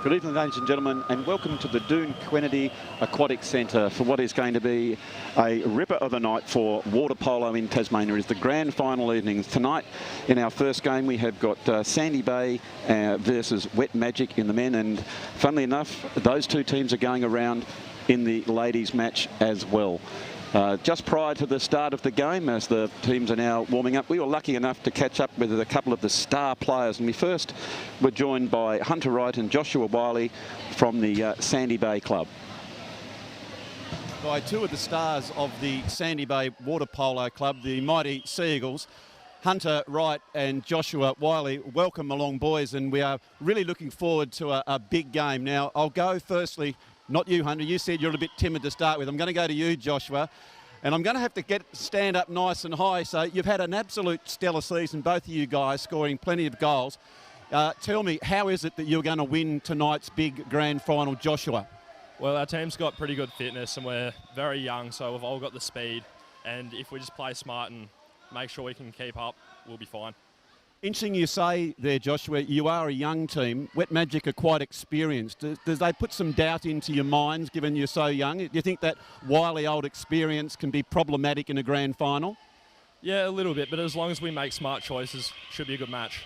Good evening, ladies and gentlemen, and welcome to the Doone Aquatic Centre for what is going to be a ripper of a night for water polo in Tasmania. It's the grand final evenings. Tonight, in our first game, we have got Sandy Bay versus Wet Magic in the men, and funnily enough, those two teams are going around in the ladies' match as well. Just prior to the start of the game, as the teams are now warming up, we were lucky enough to catch up with a couple of the star players. And we first were joined by Hunter Wright and Joshua Wiley from the Sandy Bay Club. By two of the stars of the Sandy Bay Water Polo Club, the mighty Seagulls, Hunter Wright and Joshua Wiley. Welcome along, boys, and we are really looking forward to a big game. Now, I'll go firstly. Not you, Hunter. You said you're a bit timid to start with. I'm going to go to you, Joshua. And I'm going to have to stand up nice and high. So you've had an absolute stellar season, both of you guys, scoring plenty of goals. Tell me, how is it that you're going to win tonight's big grand final, Joshua? Well, our team's got pretty good fitness and we're very young, so we've all got the speed. And if we just play smart and make sure we can keep up, we'll be fine. Interesting you say there, Joshua, you are a young team. Wet Magic are quite experienced. Does they put some doubt into your minds, given you're so young? Do you think that wily old experience can be problematic in a grand final? Yeah, a little bit, but as long as we make smart choices, should be a good match.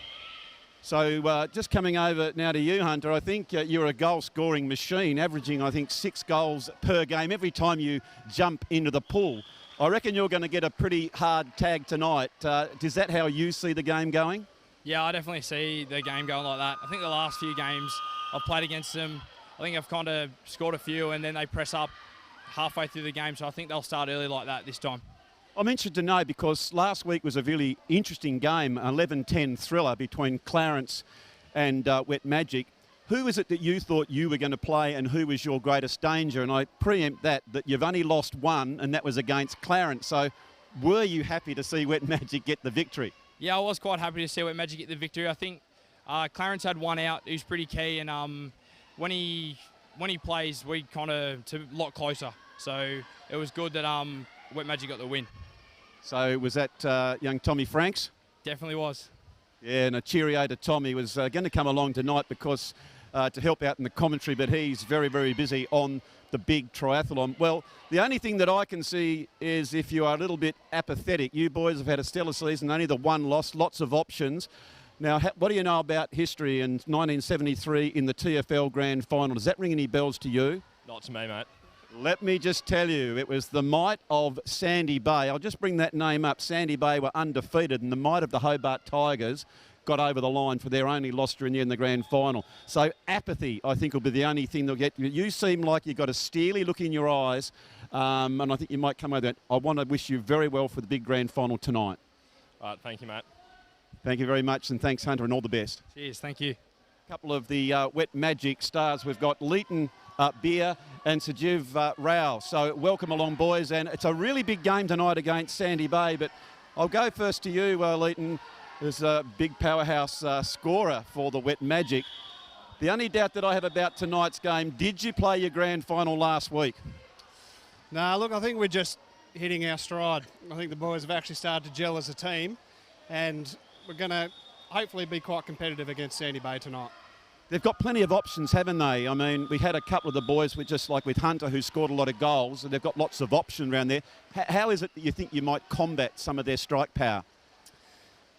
So just coming over now to you, Hunter, I think you're a goal-scoring machine, averaging, I think, 6 goals per game every time you jump into the pool. I reckon you're going to get a pretty hard tag tonight. Is that how you see the game going? Yeah, I definitely see the game going like that. I think the last few games I've played against them, I think I've kind of scored a few and then they press up halfway through the game, so I think they'll start early like that this time. I'm interested to know, because last week was a really interesting game, 11-10 thriller between Clarence and Wet Magic. Who is it that you thought you were going to play and who was your greatest danger? And I preempt that you've only lost one, and that was against Clarence. So were you happy to see Wet Magic get the victory? Yeah, I was quite happy to see Wet Magic get the victory. I think Clarence had one out. He was pretty key, and when he plays, we kind of a lot closer. So it was good that Wet Magic got the win. So was that young Tommy Franks? Definitely was. Yeah, and a cheerio to Tommy. Was going to come along tonight because to help out in the commentary, but he's very, very busy on the big triathlon. Well, the only thing that I can see is if you are a little bit apathetic. You boys have had a stellar season, only the one loss, lots of options. Now, what do you know about history in 1973 in the TFL Grand Final? Does that ring any bells to you? Not to me, mate. Let me just tell you, it was the might of Sandy Bay. I'll just bring that name up. Sandy Bay were undefeated, and the might of the Hobart Tigers got over the line for their only loss during the year in the grand final. So apathy, I think, will be the only thing they'll get. You seem like you've got a steely look in your eyes, and I think you might come over that. I want to wish you very well for the big grand final tonight. All right, thank you, Matt. Thank you very much, and thanks, Hunter, and all the best. Cheers, thank you. A couple of the Wet Magic stars. We've got Leighton Beer and Sajiv Rao. So welcome along, boys, and it's a really big game tonight against Sandy Bay, but I'll go first to you, Leighton. There's a big powerhouse scorer for the Wet Magic. The only doubt that I have about tonight's game, did you play your grand final last week? No, look, I think we're just hitting our stride. I think the boys have actually started to gel as a team, and we're going to hopefully be quite competitive against Sandy Bay tonight. They've got plenty of options, haven't they? I mean, we had a couple of the boys, just like with Hunter, who scored a lot of goals, and they've got lots of options around there. How is it that you think you might combat some of their strike power?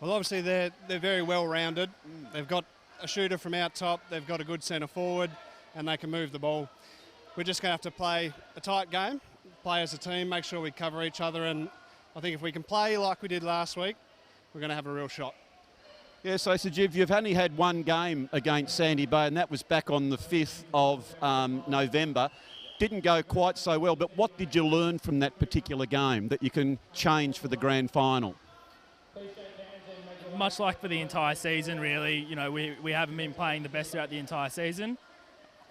Well, obviously they're very well rounded. They've got a shooter from out top, they've got a good centre forward, and they can move the ball. We're just going to have to play a tight game, play as a team, make sure we cover each other, and I think if we can play like we did last week, we're going to have a real shot. Yeah, so Sajiv, you've only had one game against Sandy Bay, and that was back on the 5th of November. Didn't go quite so well, but what did you learn from that particular game that you can change for the grand final? Much like for the entire season, really, you know, we haven't been playing the best throughout the entire season.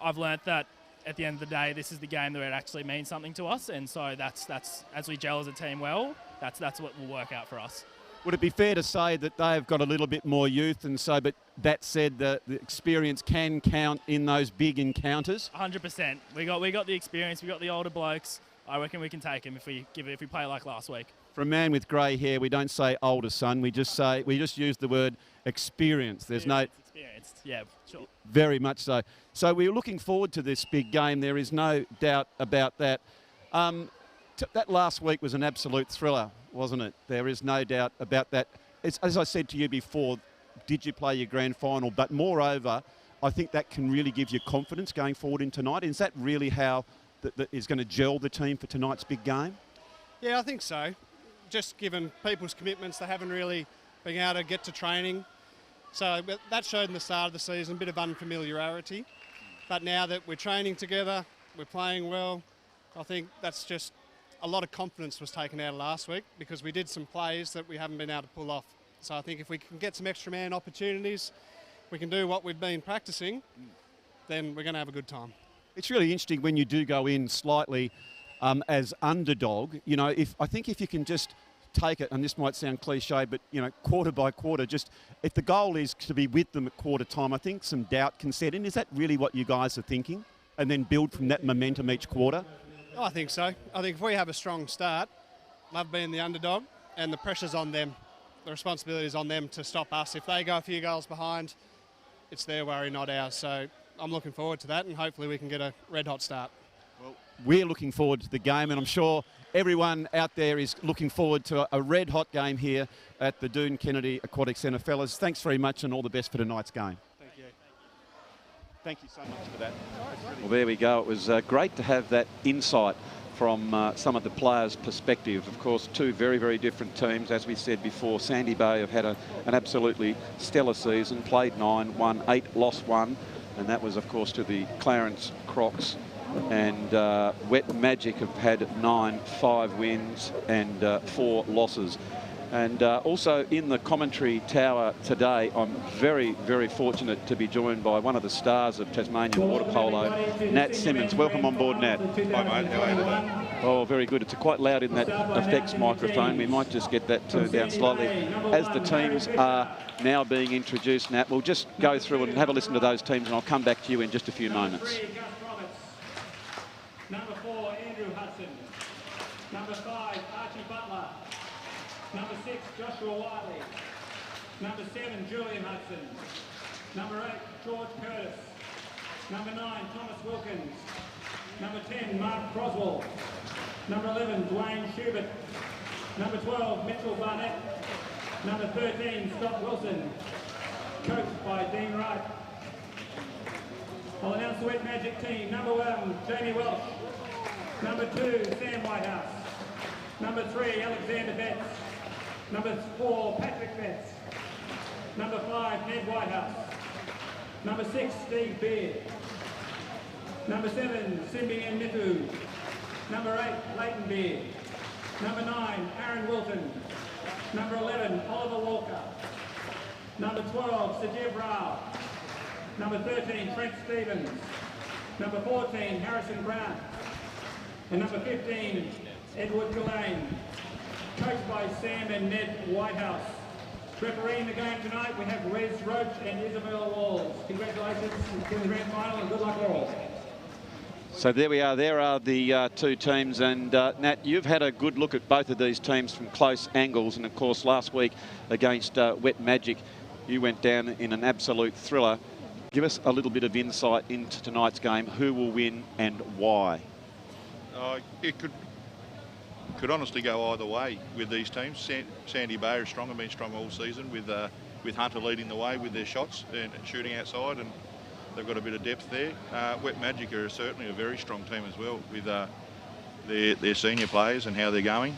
I've learnt that at the end of the day, this is the game that it actually means something to us, and so that's as we gel as a team well, that's what will work out for us. Would it be fair to say that they've got a little bit more youth, and so, but that said, the experience can count in those big encounters? 100%. We got the experience. We got the older blokes. I reckon we can take them if we play like last week. For a man with grey hair, we don't say older son. We just use the word experience. There's no Experienced, yeah, sure. very much so. So we're looking forward to this big game. There is no doubt about that. That last week was an absolute thriller, wasn't it? There is no doubt about that. As I said to you before, did you play your grand final? But moreover, I think that can really give you confidence going forward in tonight. Is that really how that is going to gel the team for tonight's big game? Yeah, I think so. Just given people's commitments, they haven't really been able to get to training. So that showed in the start of the season, a bit of unfamiliarity. But now that we're training together, we're playing well, I think that's just a lot of confidence was taken out of last week because we did some plays that we haven't been able to pull off. So I think if we can get some extra man opportunities, we can do what we've been practicing, then we're going to have a good time. It's really interesting when you do go in slightly as underdog. You know, I think if you can just take it, and this might sound cliche, but, you know, quarter by quarter, just if the goal is to be with them at quarter time, I think some doubt can set in. Is that really what you guys are thinking? And then build from that momentum each quarter? I think so. I think if we have a strong start, love being the underdog, and the pressure's on them. The responsibility is on them to stop us. If they go a few goals behind, it's their worry, not ours. So I'm looking forward to that, and hopefully we can get a red-hot start. Well, we're looking forward to the game, and I'm sure everyone out there is looking forward to a red-hot game here at the Doone Kennedy Aquatic Centre. Fellas, thanks very much and all the best for tonight's game. Thank you. Thank you so much for that. Well, there we go. It was great to have that insight from some of the players' perspective. Of course, two very, very different teams. As we said before, Sandy Bay have had an absolutely stellar season, played 9, won 8, lost 1, and that was, of course, to the Clarence Crocs. And Wet Magic have had 9, 5 wins and 4 losses. And also in the commentary tower today, I'm very, very fortunate to be joined by one of the stars of Tasmanian water polo, Nat Simmons. Welcome on board, Nat. Hi, mate. How are you today? Oh, very good. It's quite loud in that effects microphone. We might just get that turned down slightly. As the teams are now being introduced, Nat, we'll just go through and have a listen to those teams, and I'll come back to you in just a few moments. Number 4, Andrew Hudson. Number 5, Archie Butler. Number 6, Joshua Wiley. Number 7, Julian Hudson. Number 8, George Curtis. Number 9, Thomas Wilkins. Number 10, Mark Croswell. Number 11, Dwayne Schubert. Number 12, Mitchell Barnett. Number 13, Scott Wilson. Coached by Dean Wright. I'll announce the Wet Magic team. Number 1, Jamie Welsh. Number 2, Sam Whitehouse. Number 3, Alexander Betts. Number 4, Patrick Betts. Number 5, Ned Whitehouse. Number 6, Steve Beard. Number 7, Simbi and Mithu. Number 8, Leighton Beard. Number 9, Aaron Wilton. Number 11, Oliver Walker. Number 12, Sajib Rao. Number 13, Trent Stevens. Number 14, Harrison Brown. And number 15, Edward Gillane. Coached by Sam and Ned Whitehouse. Refereeing the game tonight, we have Wes Roach and Isabel Walls. Congratulations to the grand final and good luck all. So there we are. There are the two teams. And Nat, you've had a good look at both of these teams from close angles. And of course, last week against Wet Magic, you went down in an absolute thriller. Give us a little bit of insight into tonight's game. Who will win and why? It could honestly go either way with these teams. Sandy Bay are strong and been strong all season with Hunter leading the way with their shots and shooting outside, and they've got a bit of depth there. Wet Magic are certainly a very strong team as well with their senior players and how they're going.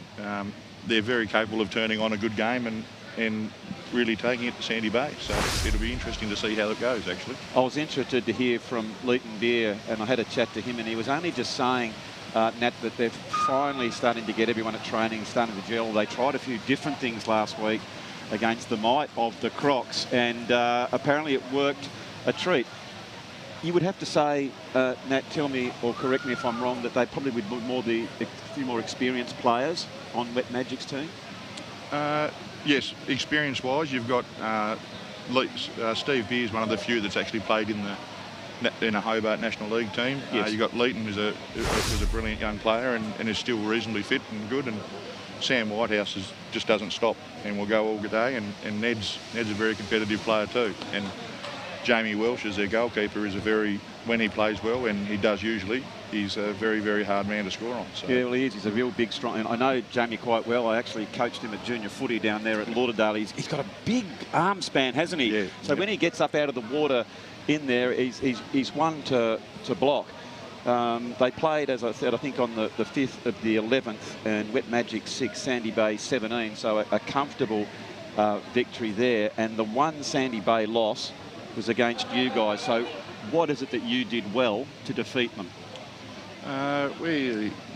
They're very capable of turning on a good game and really taking it to Sandy Bay. So it'll be interesting to see how it goes, actually. I was interested to hear from Leighton Beer, and I had a chat to him, and he was only just saying, Nat, that they're finally starting to get everyone at training, starting to gel. They tried a few different things last week against the might of the Crocs, and apparently it worked a treat. You would have to say, Nat, tell me or correct me if I'm wrong, that they probably would be a few more experienced players on Wet Magic's team? Yes, experience-wise, you've got Steve Beer's one of the few that's actually played in a Hobart National League team. Yes. You've got Leighton, who's a brilliant young player and is still reasonably fit and good. And Sam Whitehouse just doesn't stop and will go all day, and Ned's a very competitive player too. And Jamie Welsh, as their goalkeeper, is when he plays well, and he does usually, he's a very, very hard man to score on. So. Yeah, well, he is. He's a real big, strong... And I know Jamie quite well. I actually coached him at junior footy down there at Lauderdale. He's got a big arm span, hasn't he? Yeah. So when he gets up out of the water in there, he's one to block. They played, as I said, I think on the 5th of the 11th, and Wet Magic 6, Sandy Bay 17. So a comfortable victory there. And the one Sandy Bay loss was against you guys. So what is it that you did well to defeat them?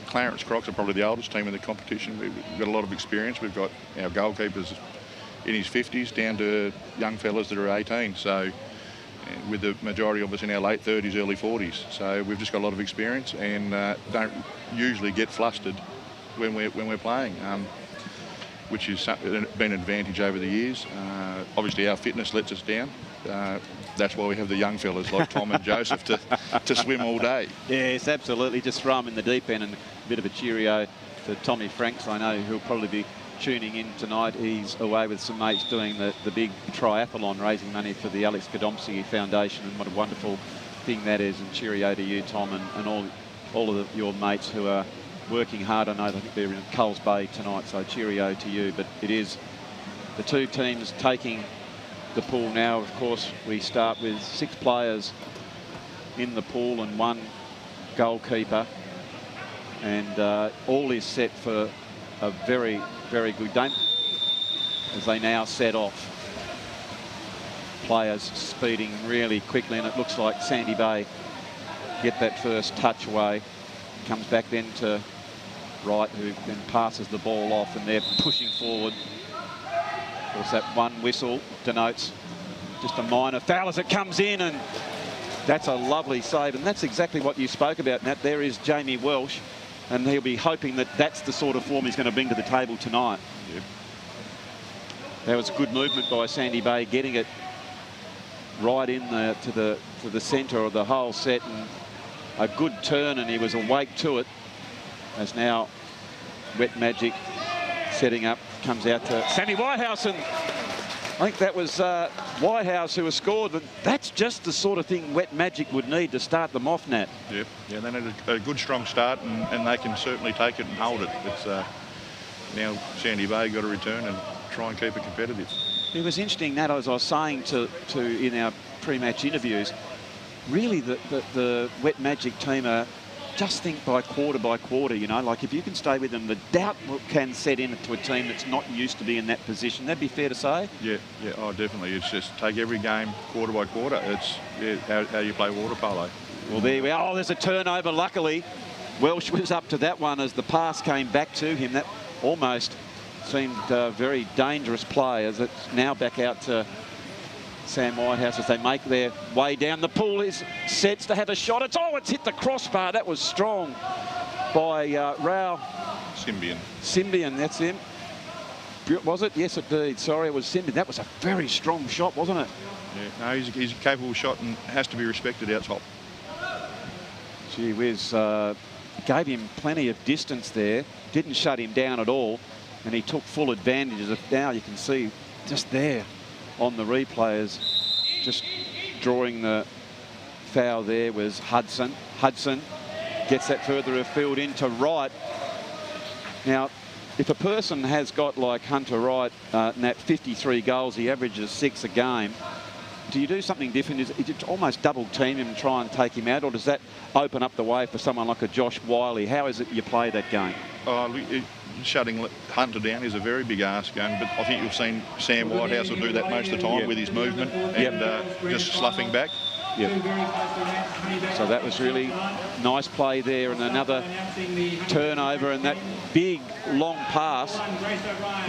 Clarence Crocs are probably the oldest team in the competition. We've got a lot of experience. We've got our goalkeepers in his 50s down to young fellas that are 18. So with the majority of us in our late 30s, early 40s. So we've just got a lot of experience and don't usually get flustered when we're playing, which has been an advantage over the years. Obviously, our fitness lets us down. That's why we have the young fellas like Tom and Joseph to swim all day. Yes, absolutely. Just throw them in the deep end, and a bit of a cheerio to Tommy Franks. I know he'll probably be tuning in tonight. He's away with some mates doing the big triathlon, raising money for the Alex Godomsky Foundation, and what a wonderful thing that is. And cheerio to you, Tom, and all of your mates who are working hard. I know I think they're in Culls Bay tonight, so cheerio to you. But it is the two teams taking the pool now. Of course, we start with 6 players in the pool and 1 goalkeeper, and all is set for a very, very good game as they now set off. Players speeding really quickly, and it looks like Sandy Bay get that first touch away. Comes back then to Wright, who then passes the ball off, and they're pushing forward. Of course, that one whistle denotes just a minor foul as it comes in, and that's a lovely save. And that's exactly what you spoke about, Nat. There is Jamie Welsh, and he'll be hoping that that's the sort of form he's going to bring to the table tonight. Yep. That was good movement by Sandy Bay, getting it right in to the centre of the whole set, and a good turn, and he was awake to it. As now Wet Magic setting up, comes out to Sammy Whitehouse, and I think that was Whitehouse who has scored. But that's just the sort of thing Wet Magic would need to start them off, Nat. Yep. Yeah, they need a good, strong start, and they can certainly take it and hold it. It's now Sandy Bay got to return and try and keep it competitive. It was interesting, Nat, as I was saying to in our pre-match interviews, really the Wet Magic team are just think by quarter, you know, like if you can stay with them, the doubt can set in to a team that's not used to be in that position. That'd be fair to say? Yeah, oh, definitely. It's just take every game quarter by quarter. It's how you play water polo. Well, there we are. Oh, there's a turnover. Luckily, Welsh was up to that one as the pass came back to him. That almost seemed a very dangerous play, as it's now back out to Sam Whitehouse as they make their way down. The pool is sets to have a shot. It's hit the crossbar. That was strong by Rao Symbian, that's him. Was it? Yes, indeed. Sorry, it was Symbian. That was a very strong shot, wasn't it? Yeah, no, he's a capable shot and has to be respected out top. Gee whiz, gave him plenty of distance there. Didn't shut him down at all, and he took full advantage of. Now you can see just there on the replays, just drawing the foul there was Hudson. Hudson gets that further afield into Wright. Now, if a person has got like Hunter Wright, Nat, 53 goals, he averages 6 a game, do you do something different? Is it almost double team him and try and take him out, or does that open up the way for someone like a Josh Wiley? How is it you play that game? Shutting Hunter down is a very big ask game, but I think you've seen Sam Whitehouse will do that most of the time with his movement and just sloughing back. Yep. So that was really nice play there, and another turnover, and that big long pass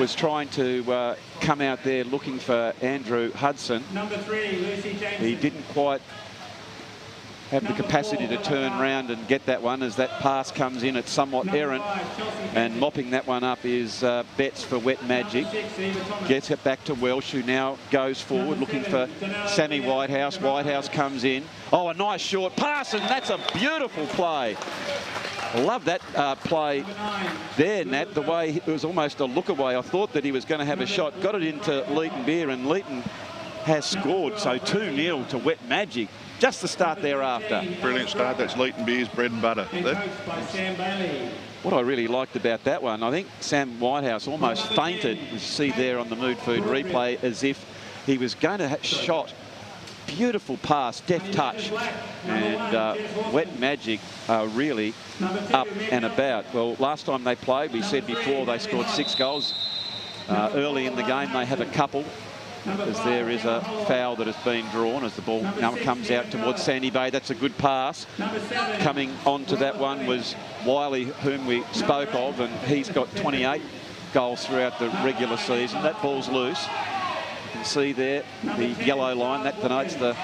was trying to come out there looking for Andrew Hudson. Number 3, Lucy Jameson. He didn't quite have the capacity to turn round and get that one as that pass comes in. It's somewhat errant, and mopping that one up is Betts for Wet Magic. Gets it back to Welsh, who now goes forward looking for Sammy Whitehouse. Whitehouse comes in. Oh, a nice short pass, and that's a beautiful play. I love that play there, Nat, the way it was almost a look away. I thought that he was going to have a shot, got it into Leighton Beer, and Leighton has scored. So 2-0 to Wet Magic. Just the start thereafter. Brilliant start. That's Leighton Beer's bread and butter. What I really liked about that one, I think Sam Whitehouse almost fainted, you see there on the Mood Food replay, as if he was going to have shot. Beautiful pass, deft touch, and Wet Magic are really up and about. Well, last time they played, we said before, they scored 6 goals. Early in the game, they have a couple, as there is a foul that has been drawn as the ball now comes out towards Sandy Bay. That's a good pass. Coming onto that one was Wiley, whom we spoke of, and he's got 28 goals throughout the regular season. That ball's loose. You can see there the yellow line. That denotes the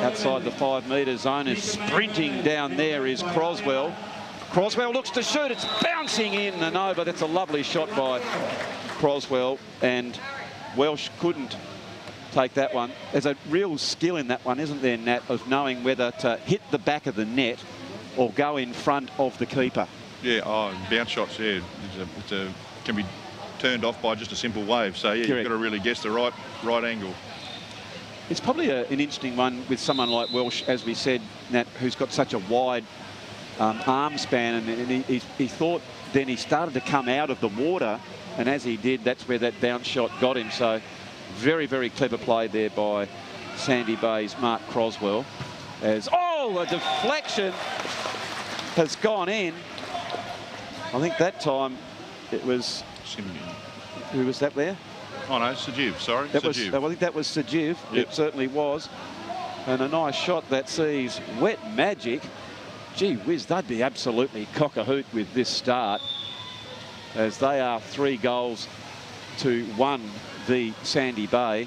outside the 5 metre zone. Is sprinting down there is Croswell. Croswell looks to shoot. It's bouncing in and over. That's a lovely shot by Croswell, and Welsh couldn't take that one. There's a real skill in that one, isn't there, Nat, of knowing whether to hit the back of the net or go in front of the keeper. Yeah, bounce shots, yeah, can be turned off by just a simple wave. So, yeah, you've got to really guess the right angle. It's probably an interesting one with someone like Welsh, as we said, Nat, who's got such a wide arm span, and he thought then he started to come out of the water, and as he did, that's where that bounce shot got him. So very, very clever play there by Sandy Bay's Mark Croswell. As, a deflection has gone in. I think that time it was... Who was that there? Oh, no, Sajiv, sorry. I think that was Sajiv. Yep. It certainly was. And a nice shot that sees Wet Magic. Gee whiz, they'd be absolutely cock-a-hoot with this start, as they are 3 goals to 1 v Sandy Bay,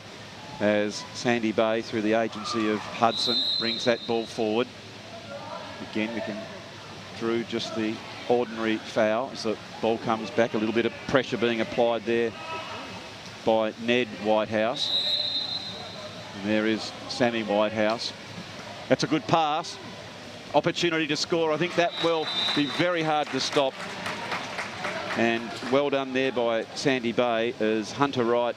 as Sandy Bay, through the agency of Hudson, brings that ball forward. Again, we can drew just the ordinary foul as the ball comes back. A little bit of pressure being applied there by Ned Whitehouse. And there is Sammy Whitehouse. That's a good pass. Opportunity to score. I think that will be very hard to stop. And well done there by Sandy Bay, as Hunter Wright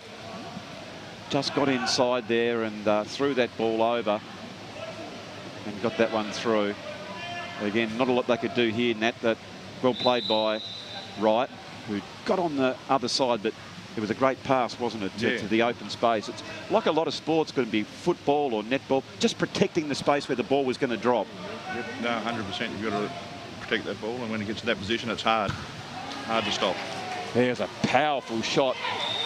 just got inside there and threw that ball over and got that one through. Again, not a lot they could do here, Nat. That well played by Wright, who got on the other side, but it was a great pass, wasn't it, to the open space. It's like a lot of sports, going to be football or netball, just protecting the space where the ball was going to drop. Yep. No, 100%. You've got to protect that ball, and when it gets to that position, it's hard to stop. There's a powerful shot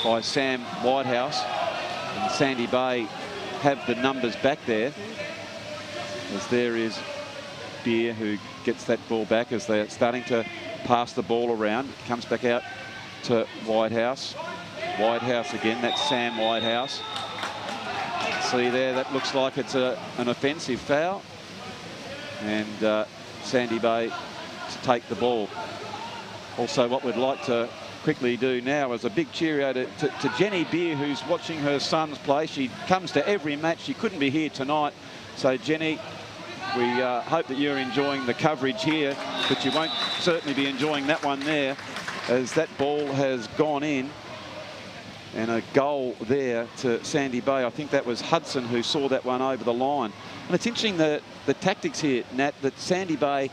by Sam Whitehouse, and Sandy Bay have the numbers back there, as there is Beer, who gets that ball back as they're starting to pass the ball around. It comes back out to Whitehouse. Whitehouse again, that's Sam Whitehouse. See there, that looks like it's an offensive foul. And Sandy Bay to take the ball. Also, what we'd like to quickly do now is a big cheerio to Jenny Beer, who's watching her sons play. She comes to every match. She couldn't be here tonight. So, Jenny, we hope that you're enjoying the coverage here, but you won't certainly be enjoying that one there, as that ball has gone in. And a goal there to Sandy Bay. I think that was Hudson who saw that one over the line. And it's interesting the tactics here, Nat, that Sandy Bay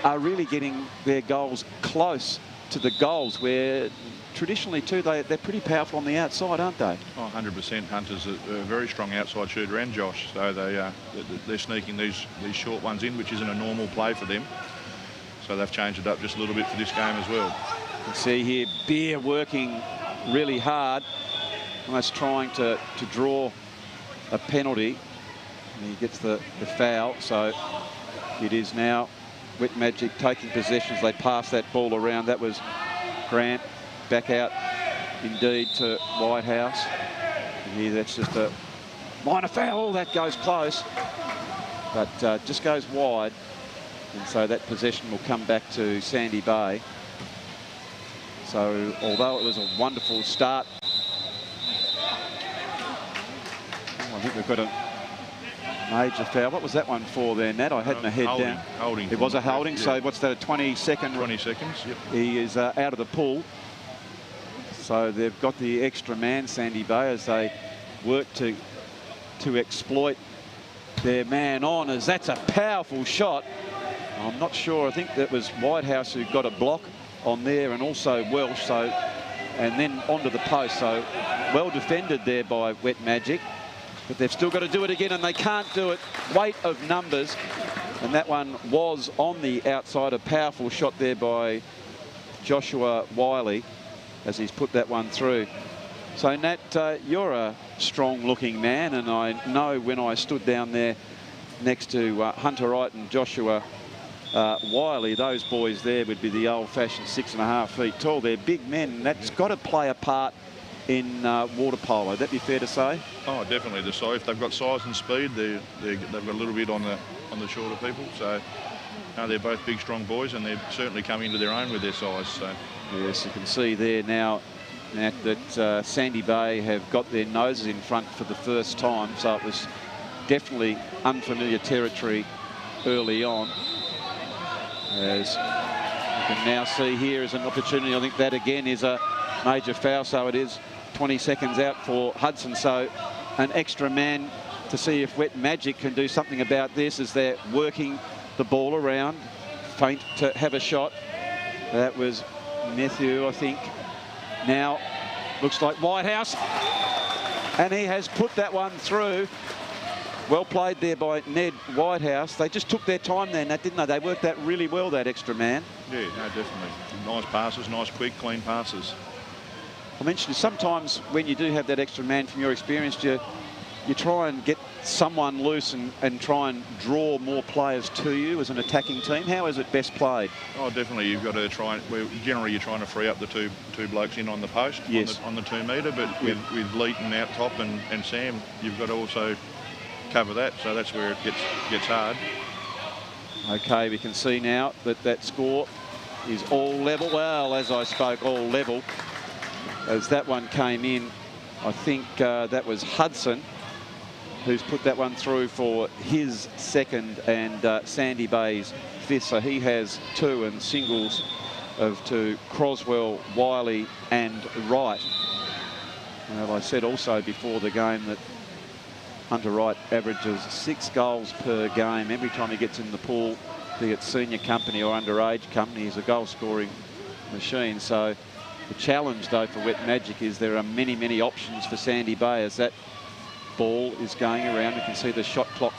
are really getting their goals close to the goals, where traditionally too they're pretty powerful on the outside, aren't they? Oh, 100%. Hunter's a very strong outside shooter, and Josh, so they're sneaking these short ones in, which isn't a normal play for them. So they've changed it up just a little bit for this game as well. You can see here Beer working really hard, almost trying to draw a penalty, and he gets the foul. So it is now Wet Magic taking possession as they pass that ball around. That was Grant back out indeed to Whitehouse. And here that's just a minor foul. That goes close. but just goes wide. And so that possession will come back to Sandy Bay. So although it was a wonderful start, I think we've got a major foul. What was that one for there, Nat? I had my head holding, down. Holding. It was a holding. Yeah. So what's that, a 20-second? 20 seconds, yep. He is out of the pool. So they've got the extra man, Sandy Bay, as they work to exploit their man on, as that's a powerful shot. I'm not sure. I think that was Whitehouse who got a block on there, and also Welsh. So, and then onto the post. So well defended there by Wet Magic. But they've still got to do it again, and they can't do it. Weight of numbers. And that one was on the outside. A powerful shot there by Joshua Wiley as he's put that one through. So, Nat, you're a strong-looking man, and I know when I stood down there next to Hunter Wright and Joshua Wiley, those boys there would be the old-fashioned 6.5 feet tall. They're big men, and that's got to play a part in water polo. That'd be fair to say? Oh, definitely. The size, if they've got size and speed, they've got a little bit on the shorter people. So they're both big, strong boys, and they've certainly come into their own with their size. So yes, you can see there now, Nat, that Sandy Bay have got their noses in front for the first time. So it was definitely unfamiliar territory early on. As you can now see here is an opportunity. I think that again is a major foul. So it is 20 seconds out for Hudson. So an extra man to see if Wet Magic can do something about this as they're working the ball around. Feint to have a shot. That was Matthew, I think. Now looks like Whitehouse, and he has put that one through. Well played there by Ned Whitehouse. They just took their time there, Nat, didn't they? They worked that really well, that extra man. yeah, no, definitely. Nice passes, nice, quick, clean passes. I mentioned sometimes when you do have that extra man, from your experience, you try and get someone loose and try and draw more players to you as an attacking team. How is it best played? Oh, definitely. You've got to try. Generally, you're trying to free up the two blokes in on the post, yes, on the 2 metre. But with Leighton out top and Sam, you've got to also cover that. So that's where it gets hard. Okay, we can see now that that score is all level. Well, as I spoke, all level. As that one came in, I think that was Hudson who's put that one through for his second, and Sandy Bay's fifth. So he has 2 and singles of 2, Croswell, Wiley and Wright. Well, I said also before the game that Hunter Wright averages 6 goals per game every time he gets in the pool, be it senior company or underage company. He's a goal-scoring machine. So the challenge, though, for Wet Magic is there are many, many options for Sandy Bay as that ball is going around. You can see the shot clock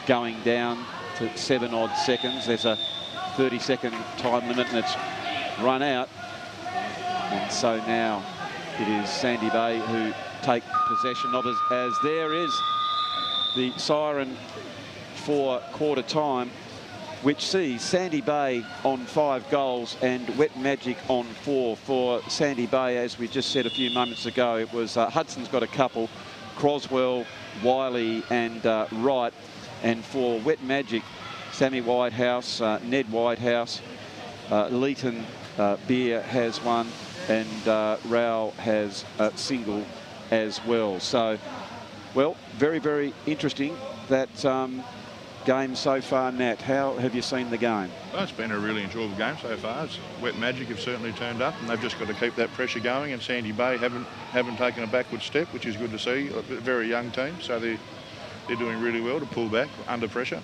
going down to 7 odd seconds. There's a 30-second time limit, and it's run out. And so now it is Sandy Bay who take possession of us, as there is the siren for quarter time, which sees Sandy Bay on 5 goals and Wet Magic on 4. For Sandy Bay, as we just said a few moments ago, it was Hudson's got a couple, Croswell, Wiley and Wright. And for Wet Magic, Sammy Whitehouse, Ned Whitehouse, Leighton Beer has one, and Rowell has a single as well. So, well, very, very interesting, that game so far. Nat, how have you seen the game? Well, it's been a really enjoyable game so far. Wet Magic have certainly turned up, and they've just got to keep that pressure going, and Sandy Bay haven't taken a backward step, which is good to see. A very young team, so they're doing really well to pull back under pressure.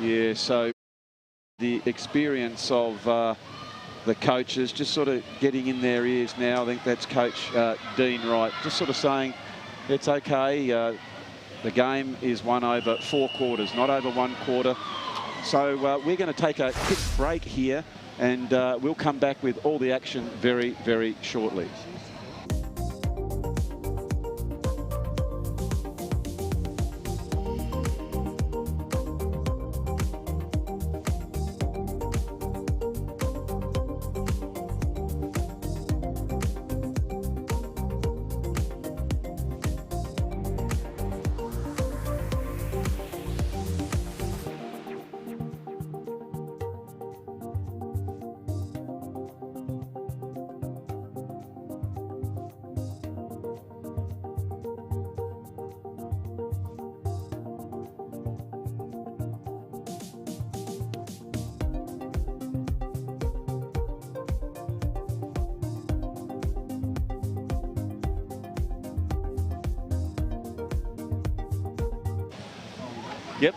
Yeah, so the experience of the coaches just sort of getting in their ears now. I think that's Coach Dean Wright, just sort of saying it's okay. The game is won over 4 quarters, not over 1 quarter. So we're going to take a quick break here, and we'll come back with all the action very, very shortly. Yep.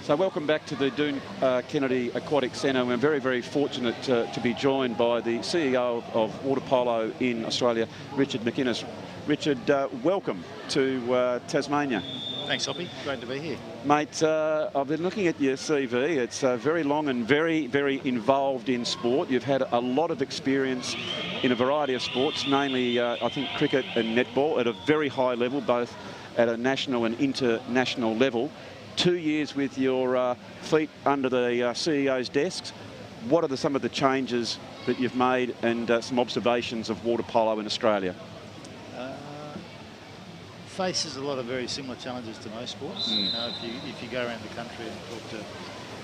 So welcome back to the Doone Kennedy Aquatic Centre. We're very, very fortunate to be joined by the CEO of water polo in Australia, Richard McInnes. Richard, welcome to Tasmania. Thanks, Hoppy. Great to be here. Mate, I've been looking at your CV. It's very long and very, very involved in sport. You've had a lot of experience in a variety of sports, mainly, I think, cricket and netball at a very high level, both at a national and international level. 2 years with your feet under the CEO's desks. What are some of the changes that you've made and some observations of water polo in Australia? Faces a lot of very similar challenges to most sports. You know, if you go around the country and talk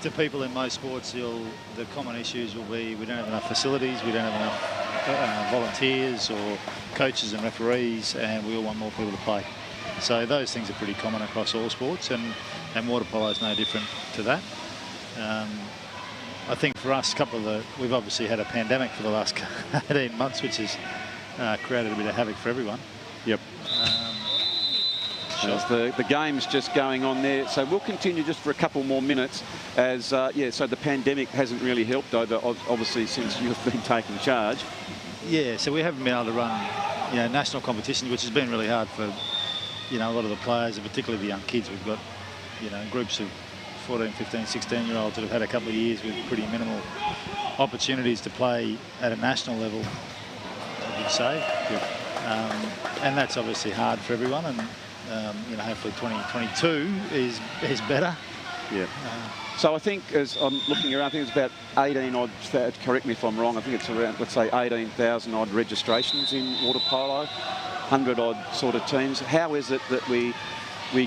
to people in most sports, the common issues will be we don't have enough facilities, we don't have enough volunteers or coaches and referees, and we all want more people to play. So those things are pretty common across all sports, and water polo is no different to that. I think for us, we've obviously had a pandemic for the last 18 months, which has created a bit of havoc for everyone. Yep. There's the game's just going on there. So we'll continue just for a couple more minutes as, so the pandemic hasn't really helped over, obviously, since you've been taking charge. Yeah, so we haven't been able to run, national competitions, which has been really hard for, a lot of the players, and particularly the young kids. We've got, groups of 14, 15, 16-year-olds that have had a couple of years with pretty minimal opportunities to play at a national level, I would say. And that's obviously hard for everyone, and hopefully 2022 is better. Yeah. So I think, as I'm looking around, I think it's about 18 odd, correct me if I'm wrong, I think it's around, let's say, 18,000 odd registrations in water polo, 100 odd sort of teams. How is it that we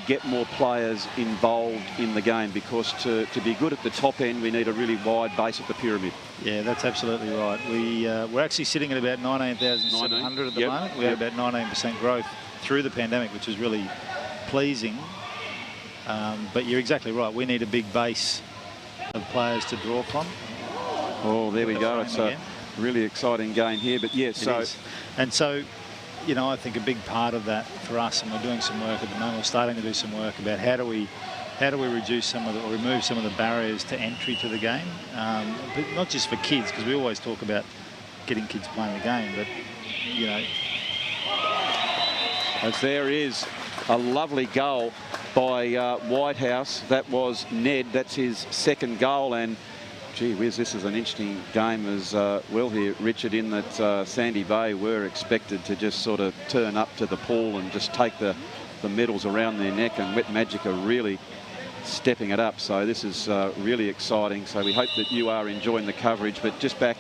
get more players involved in the game? Because to be good at the top end, we need a really wide base at the pyramid. Yeah, that's absolutely right. We're actually sitting at about 19,700 at the moment. We had about 19% growth through the pandemic, which is really pleasing. But you're exactly right. We need a big base of players to draw from. Oh, there we go. It's a really exciting game here. But yes, so I think a big part of that for us, and we're doing some work at the moment. We're starting to do some work about how do we reduce some of remove some of the barriers to entry to the game, but not just for kids, because we always talk about getting kids playing the game, but as there is a lovely goal by Whitehouse. That was Ned. That's his second goal, and gee whiz, this is an interesting game as well here, Richard, in that Sandy Bay were expected to just sort of turn up to the pool and just take the medals around their neck, and Wet Magic are really stepping it up. So this is really exciting. So we hope that you are enjoying the coverage. But just back,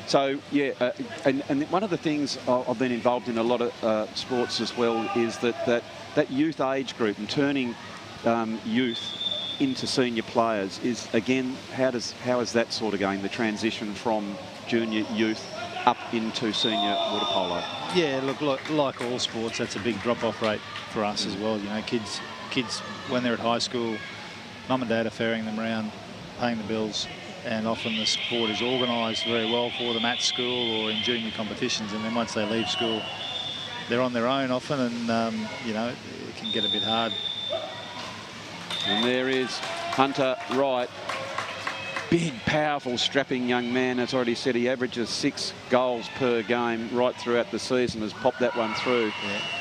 so yeah, and one of the things I've been involved in a lot of sports as well is that youth age group and turning youth into senior players is, again, how is that sort of going, the transition from junior youth up into senior water polo? Yeah, look, like all sports, that's a big drop-off rate for us as well. Kids when they're at high school, mum and dad are ferrying them around, paying the bills, and often the sport is organised very well for them at school or in junior competitions, and then once they leave school, they're on their own often, and it can get a bit hard. And there is Hunter Wright, big, powerful, strapping young man. As already said, he averages 6 goals per game right throughout the season. Has popped that one through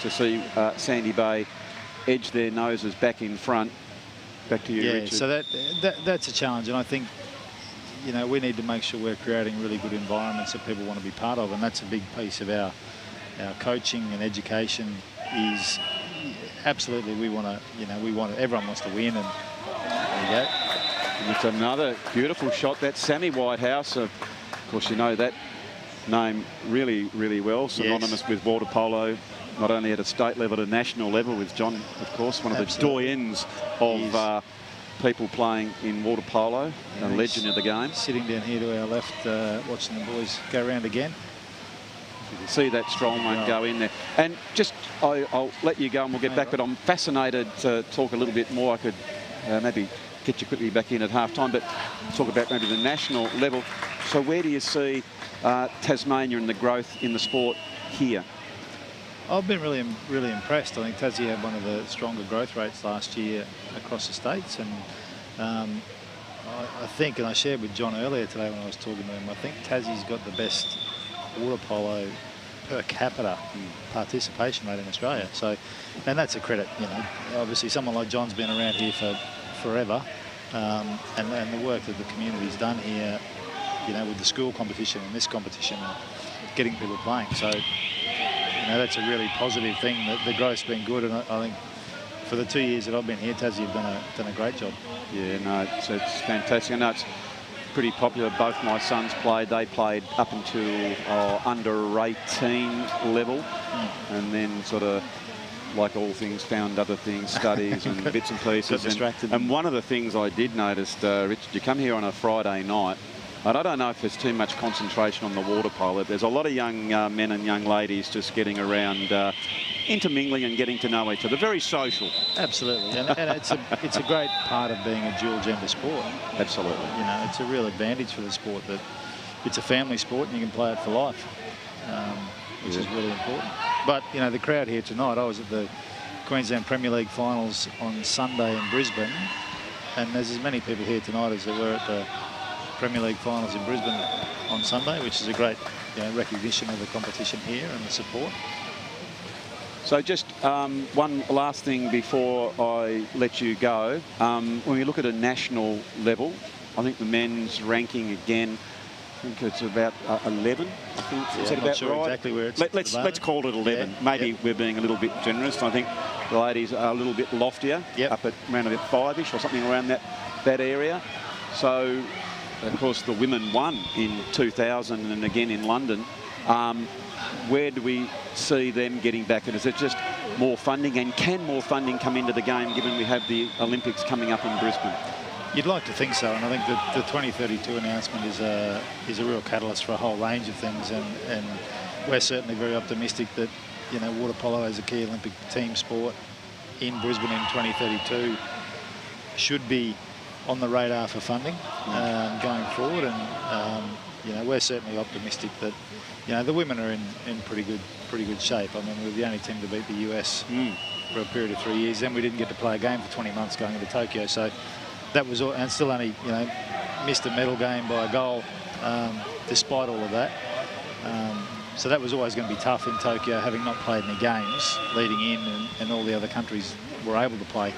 to see Sandy Bay edge their noses back in front. Back to you, Richard. So that's a challenge, and I think we need to make sure we're creating really good environments that people want to be part of, and that's a big piece of our coaching and education. Is absolutely everyone wants to win, and there you go. And it's another beautiful shot. That's Sammy Whitehouse. Of course, you know that name really, really well. Synonymous with water polo, not only at a state level, at a national level, with John, of course, one of the doyens of people playing in water polo, a legend of the game. Sitting down here to our left, watching the boys go around again. You can see that strong one go in there. And just, I'll let you go and we'll get back, but I'm fascinated to talk a little bit more. I could maybe get you quickly back in at half-time, but talk about maybe the national level. So where do you see Tasmania and the growth in the sport here? I've been really impressed. I think Tassie had one of the stronger growth rates last year across the states, and I think, and I shared with John earlier today when I was talking to him, I think Tassie's got the best water polo per capita participation rate in Australia. So, and that's a credit, you know. Obviously, someone like John's been around here for forever, and the work that the community's done here, you know, with the school competition and this competition, getting people playing. So, you know, that's a really positive thing. The growth's been good, and I think for the 2 years that I've been here, Tassie have done a great job. Yeah, no, it's fantastic. I know it's pretty popular. Both my sons played. They played up until under 18 level, and then sort of, like all things, found other things, studies and bits and pieces. Got distracted. And one of the things I did notice, Richard, you come here on a Friday night, and I don't know if there's too much concentration on the water polo. There's a lot of young men and young ladies just getting around, intermingling and getting to know each other. Very social. Absolutely, and it's a great part of being a dual gender sport. Absolutely. You know, it's a real advantage for the sport that it's a family sport and you can play it for life, which is really important. But, you know, the crowd here tonight, I was at the Queensland Premier League finals on Sunday in Brisbane, and there's as many people here tonight as there were at the Premier League finals in Brisbane on Sunday, which is a great, you know, recognition of the competition here and the support. So just one last thing before I let you go. When we look at a national level, I think the men's ranking again, I think it's about 11. I think. Yeah, Is that I'm about not sure right? exactly where it's Let's call it 11. Yeah. Maybe we're being a little bit generous. I think the ladies are a little bit loftier, up at around about 5-ish or something around that area. So, of course, the women won in 2000 and again in London. Where do we see them getting back? And is it just more funding? And can more funding come into the game given we have the Olympics coming up in Brisbane? You'd like to think so, and I think that the 2032 announcement is a real catalyst for a whole range of things, and we're certainly very optimistic that, you know, water polo as a key Olympic team sport in Brisbane in 2032 should be on the radar for funding going forward, and you know, we're certainly optimistic that, you know, the women are in pretty good shape. I mean, we're the only team to beat the US for a period of 3 years. Then we didn't get to play a game for 20 months going into Tokyo, so that was all, and still only, you know, missed a medal game by a goal despite all of that. So that was always going to be tough in Tokyo, having not played any games leading in, and all the other countries were able to play.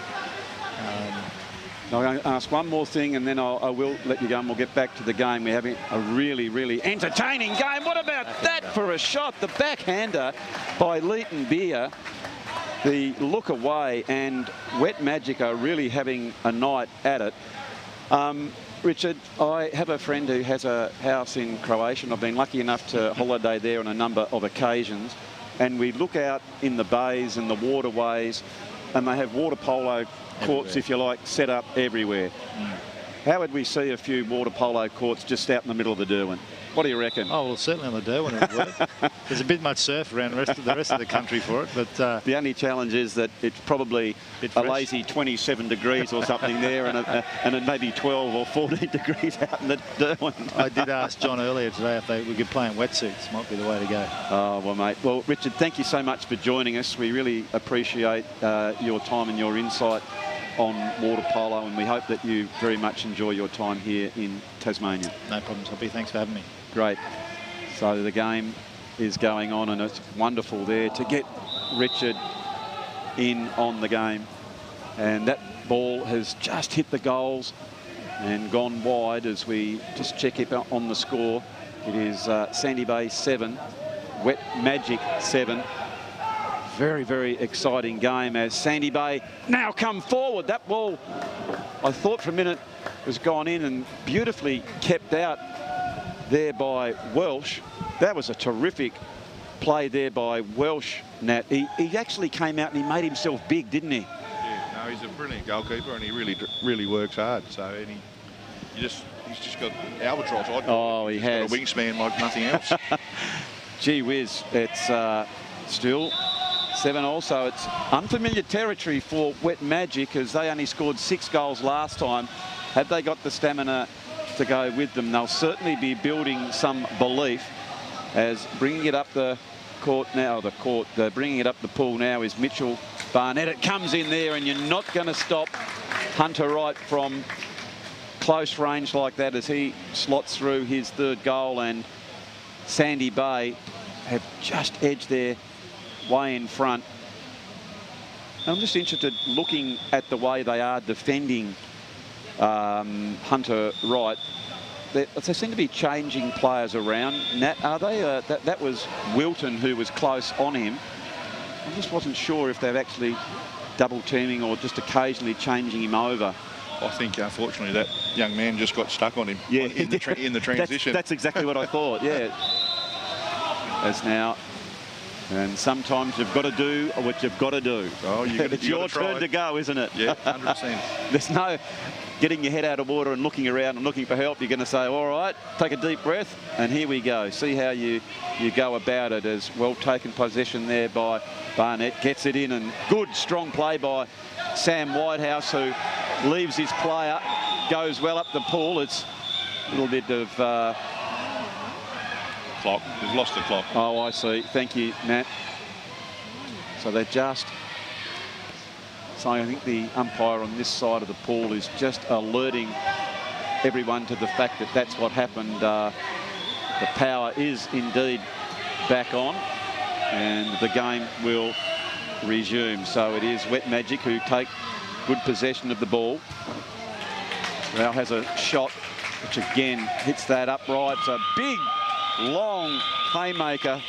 I'm going to ask one more thing, and then I will let you go, and we'll get back to the game. We're having a really, really entertaining game. What about that for a shot? The backhander by Leighton Beer. The look away, and Wet Magic are really having a night at it. Richard, I have a friend who has a house in Croatia, and I've been lucky enough to holiday there on a number of occasions. And we look out in the bays and the waterways, and they have water polo courts, if you like, set up everywhere. How would we see a few water polo courts just out in the middle of the Doone? What do you reckon? Oh, well, certainly on the Doone it would work. There's a bit much surf around the rest of the country for it, but the only challenge is that it's probably a lazy 27 degrees or something there, and it may be 12 or 14 degrees out in the Doone. I did ask John earlier today if we could play in wetsuits. Might be the way to go. Oh, well, mate. Well, Richard, thank you so much for joining us. We really appreciate your time and your insight on water polo, and we hope that you very much enjoy your time here in Tasmania. No problems, Hoppy. Thanks for having me. Great. So the game is going on, and it's wonderful there to get Richard in on the game. And that ball has just hit the goals and gone wide. As we just check it on the score, it is Sandy Bay 7, Wet Magic 7. Very, very exciting game as Sandy Bay now come forward. That ball, I thought for a minute, was gone in and beautifully kept out there by Welsh. That was a terrific play there by Welsh, Nat. He actually came out and he made himself big, didn't he? Yeah, no, he's a brilliant goalkeeper, and he really works hard. So, and he's just got albatross. Oh, he has. Got a wingspan like nothing else. Gee whiz, it's still 7-all, so it's unfamiliar territory for Wet Magic, as they only scored 6 goals last time. Had they got the stamina to go with them, they'll certainly be building some belief, as bringing it up the court now. Bringing it up the pool now is Mitchell Barnett. It comes in there, and you're not going to stop Hunter Wright from close range like that as he slots through his third goal. And Sandy Bay have just edged their way in front. I'm just interested looking at the way they are defending Hunter Wright. They seem to be changing players around. Nat, are they? That was Wilton who was close on him. I just wasn't sure if they're actually double teaming or just occasionally changing him over. I think, unfortunately, that young man just got stuck on him in the transition. That's exactly what I thought, yeah. As now, and sometimes you've got to do what you've got to do. Oh, it's your turn to go, isn't it? Yeah, 100%. There's no getting your head out of water and looking around and looking for help. You're going to say, all right, take a deep breath, and here we go. See how you go about it. As well taken possession there by Barnett. Gets it in, and good, strong play by Sam Whitehouse, who leaves his player, goes well up the pool. It's a little bit of... clock. We've lost the clock. Oh, I see. Thank you, Matt. So they're just... So I think the umpire on this side of the pool is just alerting everyone to the fact that that's what happened. The power is indeed back on, and the game will resume. So it is Wet Magic who take good possession of the ball. Now has a shot, which again hits that upright. It's a big, long haymaker,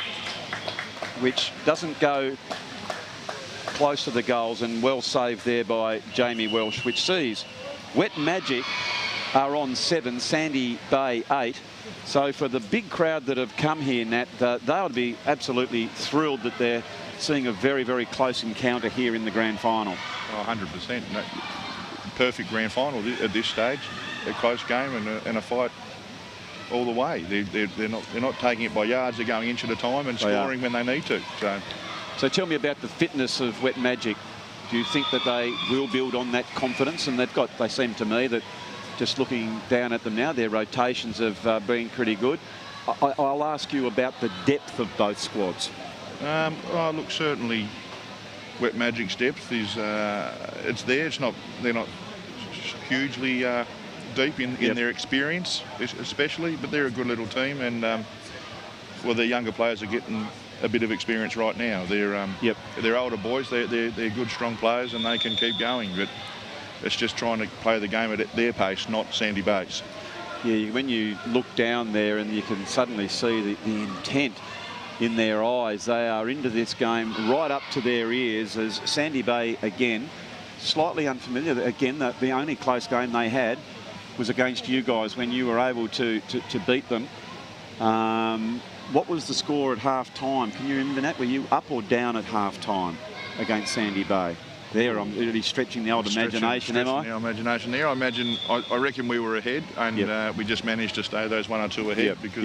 which doesn't go close to the goals, and well saved there by Jamie Welsh, which sees Wet Magic are on 7, Sandy Bay 8. So for the big crowd that have come here, Nat, they would be absolutely thrilled that they're seeing a very, very close encounter here in the grand final. Oh, 100%. Perfect grand final at this stage. A close game and a fight all the way. They're not taking it by yards. They're going inch at a time and scoring when they need to. So tell me about the fitness of Wet Magic. Do you think that they will build on that confidence? And they seem to me that, just looking down at them now, their rotations have been pretty good. I'll ask you about the depth of both squads. Look, certainly Wet Magic's depth is it's there. They're not hugely deep in their experience, especially, but they're a good little team, and their younger players are getting a bit of experience right now. They're older boys. They're good, strong players, and they can keep going. But it's just trying to play the game at their pace, not Sandy Bay's. Yeah, when you look down there, and you can suddenly see the intent in their eyes. They are into this game right up to their ears, as Sandy Bay, again, slightly unfamiliar. Again, the only close game they had was against you guys when you were able to beat them. What was the score at half-time? Can you remember that? Were you up or down at half-time against Sandy Bay? There, I'm really stretching the old imagination, am I? The imagination there. I reckon we were ahead, and we just managed to stay those 1 or 2 ahead because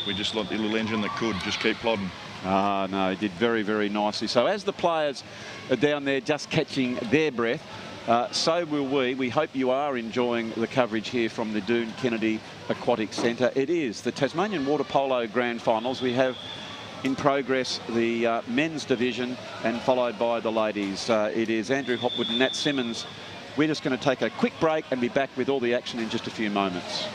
we just let the little engine that could just keep plodding. No, did very, very nicely. So as the players are down there just catching their breath, so will we. We hope you are enjoying the coverage here from the Doone Kennedy Aquatic Centre. It is the Tasmanian Water Polo Grand Finals. We have in progress the men's division, and followed by the ladies. It is Andrew Hopwood and Nat Simmons. We're just going to take a quick break and be back with all the action in just a few moments.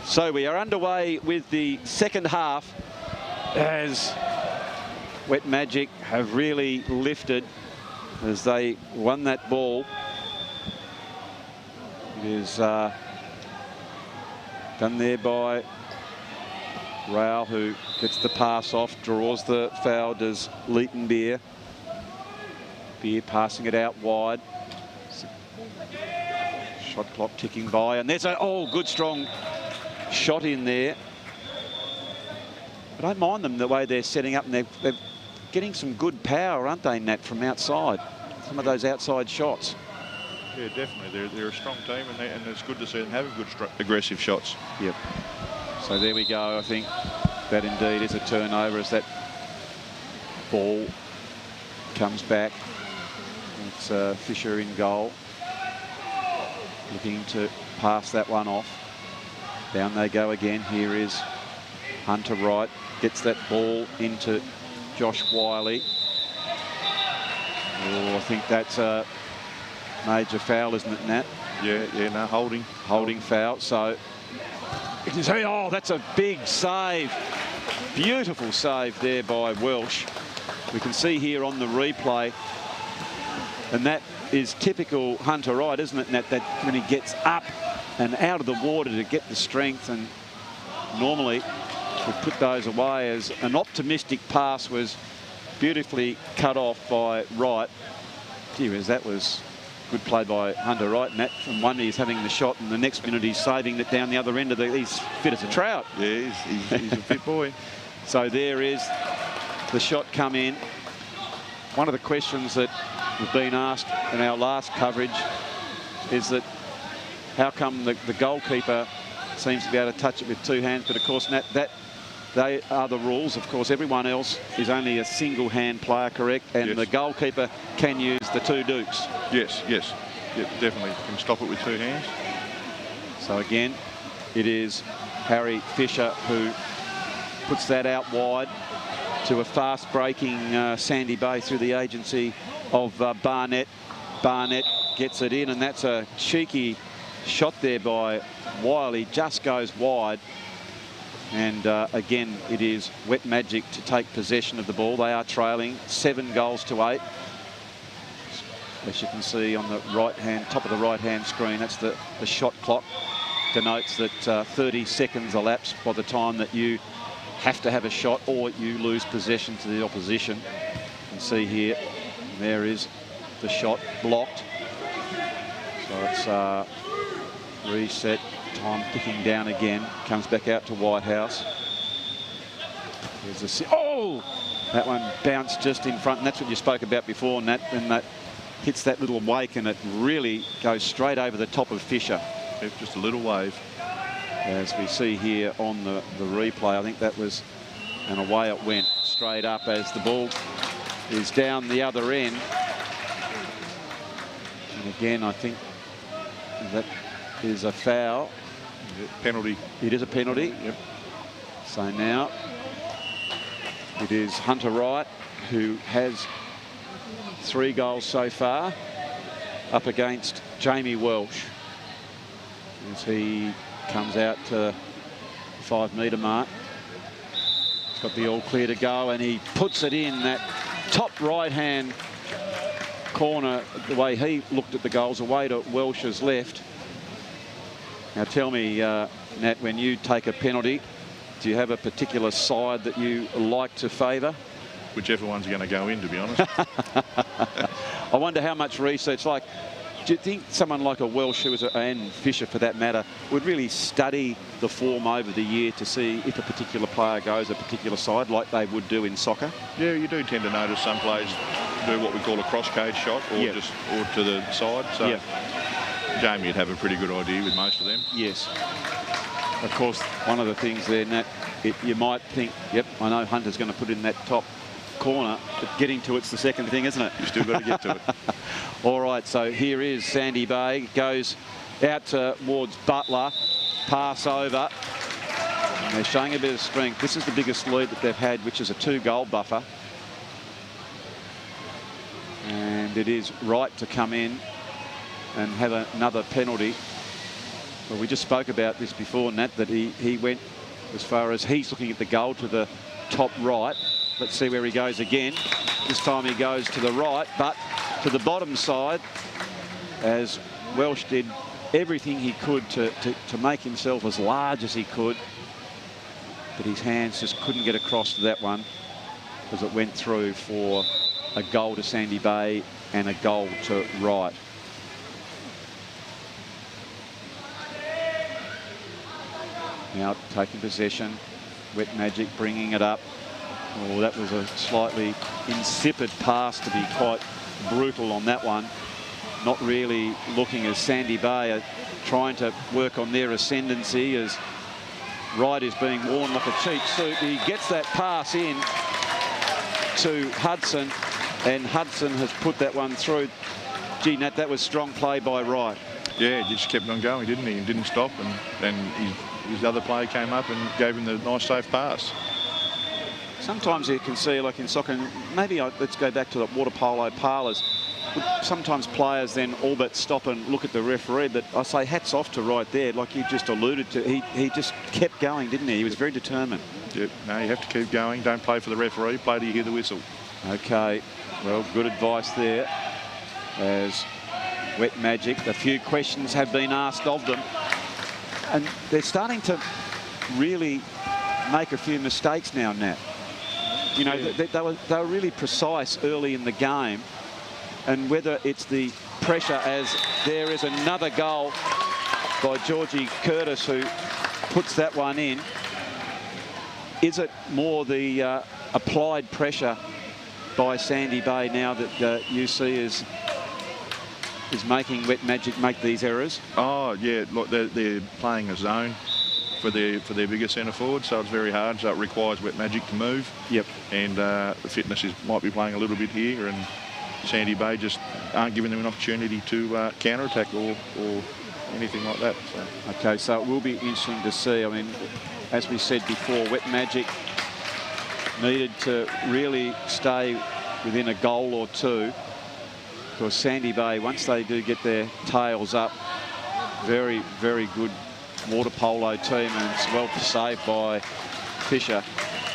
So we are underway with the second half, as Wet Magic have really lifted as they won that ball. It is done there by Rao, who gets the pass off, draws the foul, does Leighton Beer. Beer passing it out wide. Shot clock ticking by, and there's a good strong shot in there. I don't mind them the way they're setting up, and they're getting some good power, aren't they, Nat, from outside? Some of those outside shots. Yeah, definitely. They're a strong team, and it's good to see them having good aggressive shots. Yep. So there we go. I think that indeed is a turnover as that ball comes back. It's Fisher in goal, looking to pass that one off. Down they go again. Here is Hunter Wright, gets that ball into Josh Wiley. Oh, I think that's a major foul, isn't it, Nat? Yeah, no, holding foul. So you can see, oh, that's a big save. Beautiful save there by Welsh. We can see here on the replay, and that is typical Hunter Wright, isn't it, Nat? That when he gets up and out of the water to get the strength, and normally we put those away, as an optimistic pass was beautifully cut off by Wright. Gee whiz, that was good play by Hunter Wright, and that from one he's having the shot, and the next minute he's saving it down the other end of the... He's fit as a trout. Yeah, he's a fit boy. So there is the shot come in. One of the questions that we've been asked in our last coverage is that how come the goalkeeper seems to be able to touch it with two hands, but of course that they are the rules. Of course, everyone else is only a single-hand player, correct? And yes. The goalkeeper can use the two dukes. Yes. Yeah, definitely can stop it with two hands. So again, it is Harry Fisher who puts that out wide to a fast-breaking Sandy Bay through the agency of Barnett. Barnett gets it in, and that's a cheeky shot there by Wiley. Just goes wide. And again, it is Wet Magic to take possession of the ball. They are trailing 7-8. As you can see on the right-hand, top of the right-hand screen, that's the shot clock. Denotes that 30 seconds elapse by the time that you have to have a shot or you lose possession to the opposition. You can see here, there is the shot blocked. So it's reset. Time ticking down again. Comes back out to Whitehouse. There's that one bounced just in front, and that's what you spoke about before, and that hits that little wake, and it really goes straight over the top of Fisher. Yep, just a little wave. As we see here on the replay, I think that was, and away it went straight up as the ball is down the other end. And again, I think that is a foul. Penalty. It is a penalty. Yep. So now it is Hunter Wright, who has 3 goals so far, up against Jamie Welsh as he comes out to the 5-metre mark. He's got the all clear to go, and he puts it in that top right-hand corner. The way he looked at the goals, away to Welsh's left. Now tell me, Nat, when you take a penalty, do you have a particular side that you like to favour? Whichever one's going to go in, to be honest. I wonder how much research, like, do you think someone like a Welsh, and Fisher for that matter, would really study the form over the year to see if a particular player goes a particular side like they would do in soccer? Yeah, you do tend to notice some players do what we call a cross-cage shot, or or to the side. So Jamie would have a pretty good idea with most of them. Yes. Of course, one of the things there, Nat, you might think, yep, I know Hunter's going to put in that top corner, but getting to it's the second thing, isn't it? You've still got to get to it. All right, so here is Sandy Bay, goes out towards Butler, pass over, and they're showing a bit of strength. This is the biggest lead that they've had, which is a 2-goal buffer. And it is right to come in and have another penalty. Well, we just spoke about this before, Nat, that he went as far as he's looking at the goal to the top right. Let's see where he goes again. This time he goes to the right, but to the bottom side, as Welsh did everything he could to make himself as large as he could. But his hands just couldn't get across to that one, as it went through for a goal to Sandy Bay and a goal to Wright. Now taking possession, Wet Magic bringing it up. Oh, that was a slightly insipid pass, to be quite brutal on that one. Not really looking as Sandy Bay are trying to work on their ascendancy, as Wright is being worn like a cheap suit. He gets that pass in to Hudson, and Hudson has put that one through. Gee, Nat, that was strong play by Wright. Yeah, he just kept on going, didn't he? He didn't stop, and his other player came up and gave him the nice safe pass. Sometimes you can see, like in soccer, maybe let's go back to the water polo parlours. Sometimes players then all but stop and look at the referee, but I say hats off to Wright there, like you just alluded to. He just kept going, didn't he? He was very determined. Yep. No, you have to keep going. Don't play for the referee. Play till you hear the whistle. Okay, well, good advice there. As Wet Magic, a few questions have been asked of them, and they're starting to really make a few mistakes now, Nat. You know, yeah. they were really precise early in the game, and whether it's the pressure, as there is another goal by Georgie Curtis, who puts that one in. Is it more the applied pressure by Sandy Bay now that UC is making Wet Magic make these errors? Oh yeah, look, they're playing a zone for their bigger centre forward, so it's very hard. So it requires Wet Magic to move. Yep. And the fitness might be playing a little bit here, and Sandy Bay just aren't giving them an opportunity to counter-attack or anything like that. So. Okay, so it will be interesting to see. I mean, as we said before, Wet Magic needed to really stay within a goal or two, because Sandy Bay, once they do get their tails up, very, very good water polo team, and it's well saved by Fisher.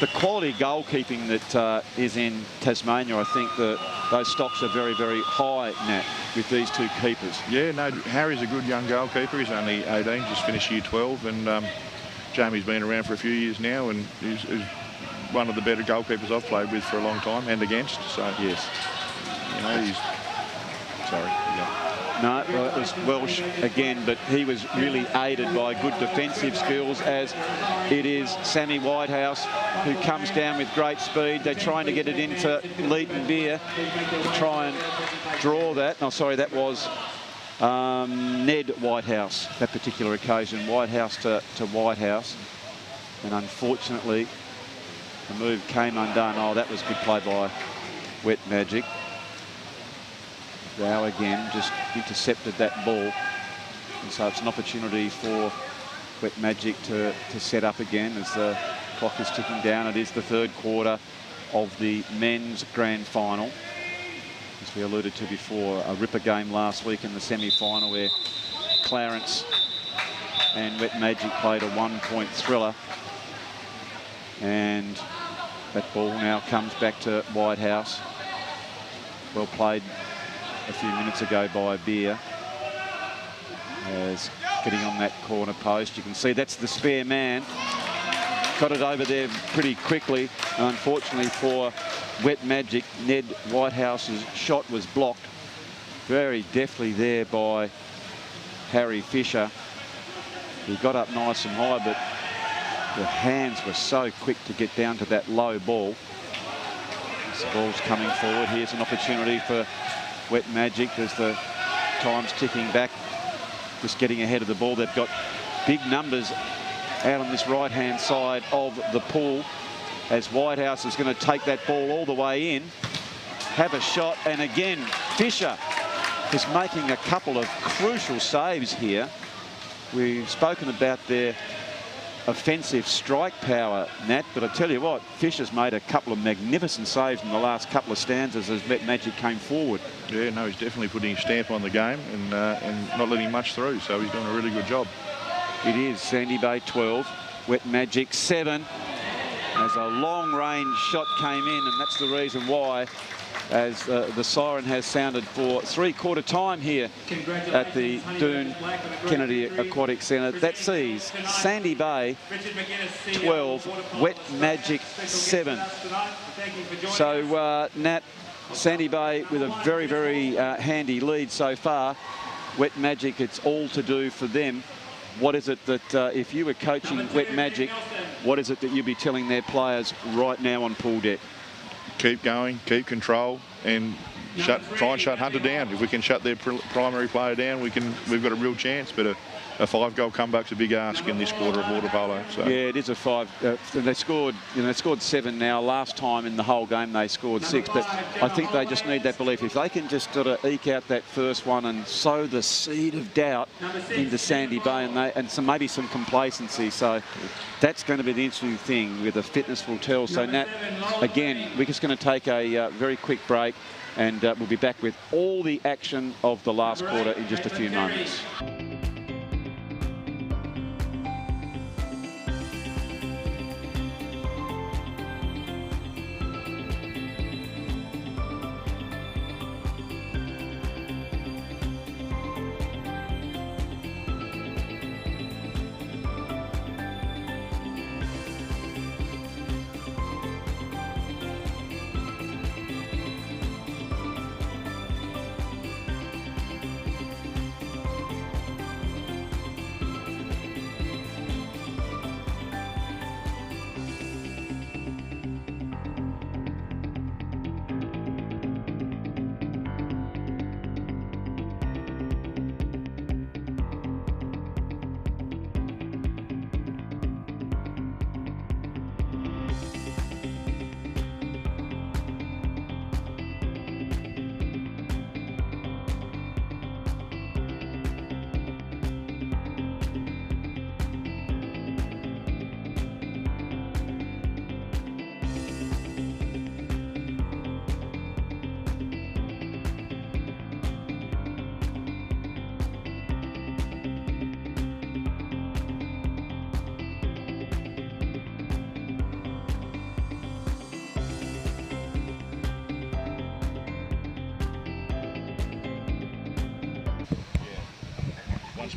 The quality goalkeeping that is in Tasmania, I think that those stocks are very, very high, Nat, with these two keepers. Yeah, no, Harry's a good young goalkeeper. He's only 18, just finished year 12, and Jamie's been around for a few years now, and he's one of the better goalkeepers I've played with for a long time and against. So yes, you know, he's sorry. Yeah. No, well, it was Welsh again, but he was really aided by good defensive skills, as it is Sammy Whitehouse, who comes down with great speed. They're trying to get it into Leighton Beer to try and draw that. No, sorry, that was Ned Whitehouse, that particular occasion. Whitehouse to Whitehouse. And unfortunately, the move came undone. Oh, that was good play by Wet Magic. Rao again just intercepted that ball, and so it's an opportunity for Wet Magic to set up again as the clock is ticking down. It is the third quarter of the men's grand final. As we alluded to before, a ripper game last week in the semi-final where Clarence and Wet Magic played a one-point thriller, and that ball now comes back to Whitehouse. Well played a few minutes ago by Beer, as getting on that corner post. You can see that's the spare man. Got it over there pretty quickly. Unfortunately for Wet Magic, Ned Whitehouse's shot was blocked very deftly there by Harry Fisher. He got up nice and high, but the hands were so quick to get down to that low ball. As the ball's coming forward, here's an opportunity for Wet Magic as the time's ticking back, just getting ahead of the ball. They've got big numbers out on this right-hand side of the pool, as Whitehouse is going to take that ball all the way in, have a shot, and again Fisher is making a couple of crucial saves here. We've spoken about their offensive strike power, Nat, but I tell you what, Fisher's made a couple of magnificent saves in the last couple of stanzas as Wet Magic came forward. Yeah, no, he's definitely putting a stamp on the game and not letting much through, so he's doing a really good job. It is Sandy Bay 12, Wet Magic 7, as a long-range shot came in, and that's the reason why as the siren has sounded for three-quarter time here at the Doone Kennedy Aquatic Centre. That sees Sandy Bay 12, Wet Magic 7. So, Nat, Sandy Bay with a very, very handy lead so far. Wet Magic, it's all to do for them. What is it that, if you were coaching Wet Magic, what is it that you'd be telling their players right now on pool deck? Keep going, keep control, and try and shut Hunter down. If we can shut their primary player down, we've got a real chance. But a 5-goal comeback's a big ask in this quarter of water polo. So. Yeah, it is a 5. They scored, they scored 7 now. Last time in the whole game they scored 6. But I think they just need that belief. If they can just sort of eke out that first one and sow the seed of doubt into Sandy Bay and maybe some complacency. So that's going to be the interesting thing with the fitness will tell. So Nat, again, we're just going to take a very quick break, and we'll be back with all the action of the last quarter in just a few moments.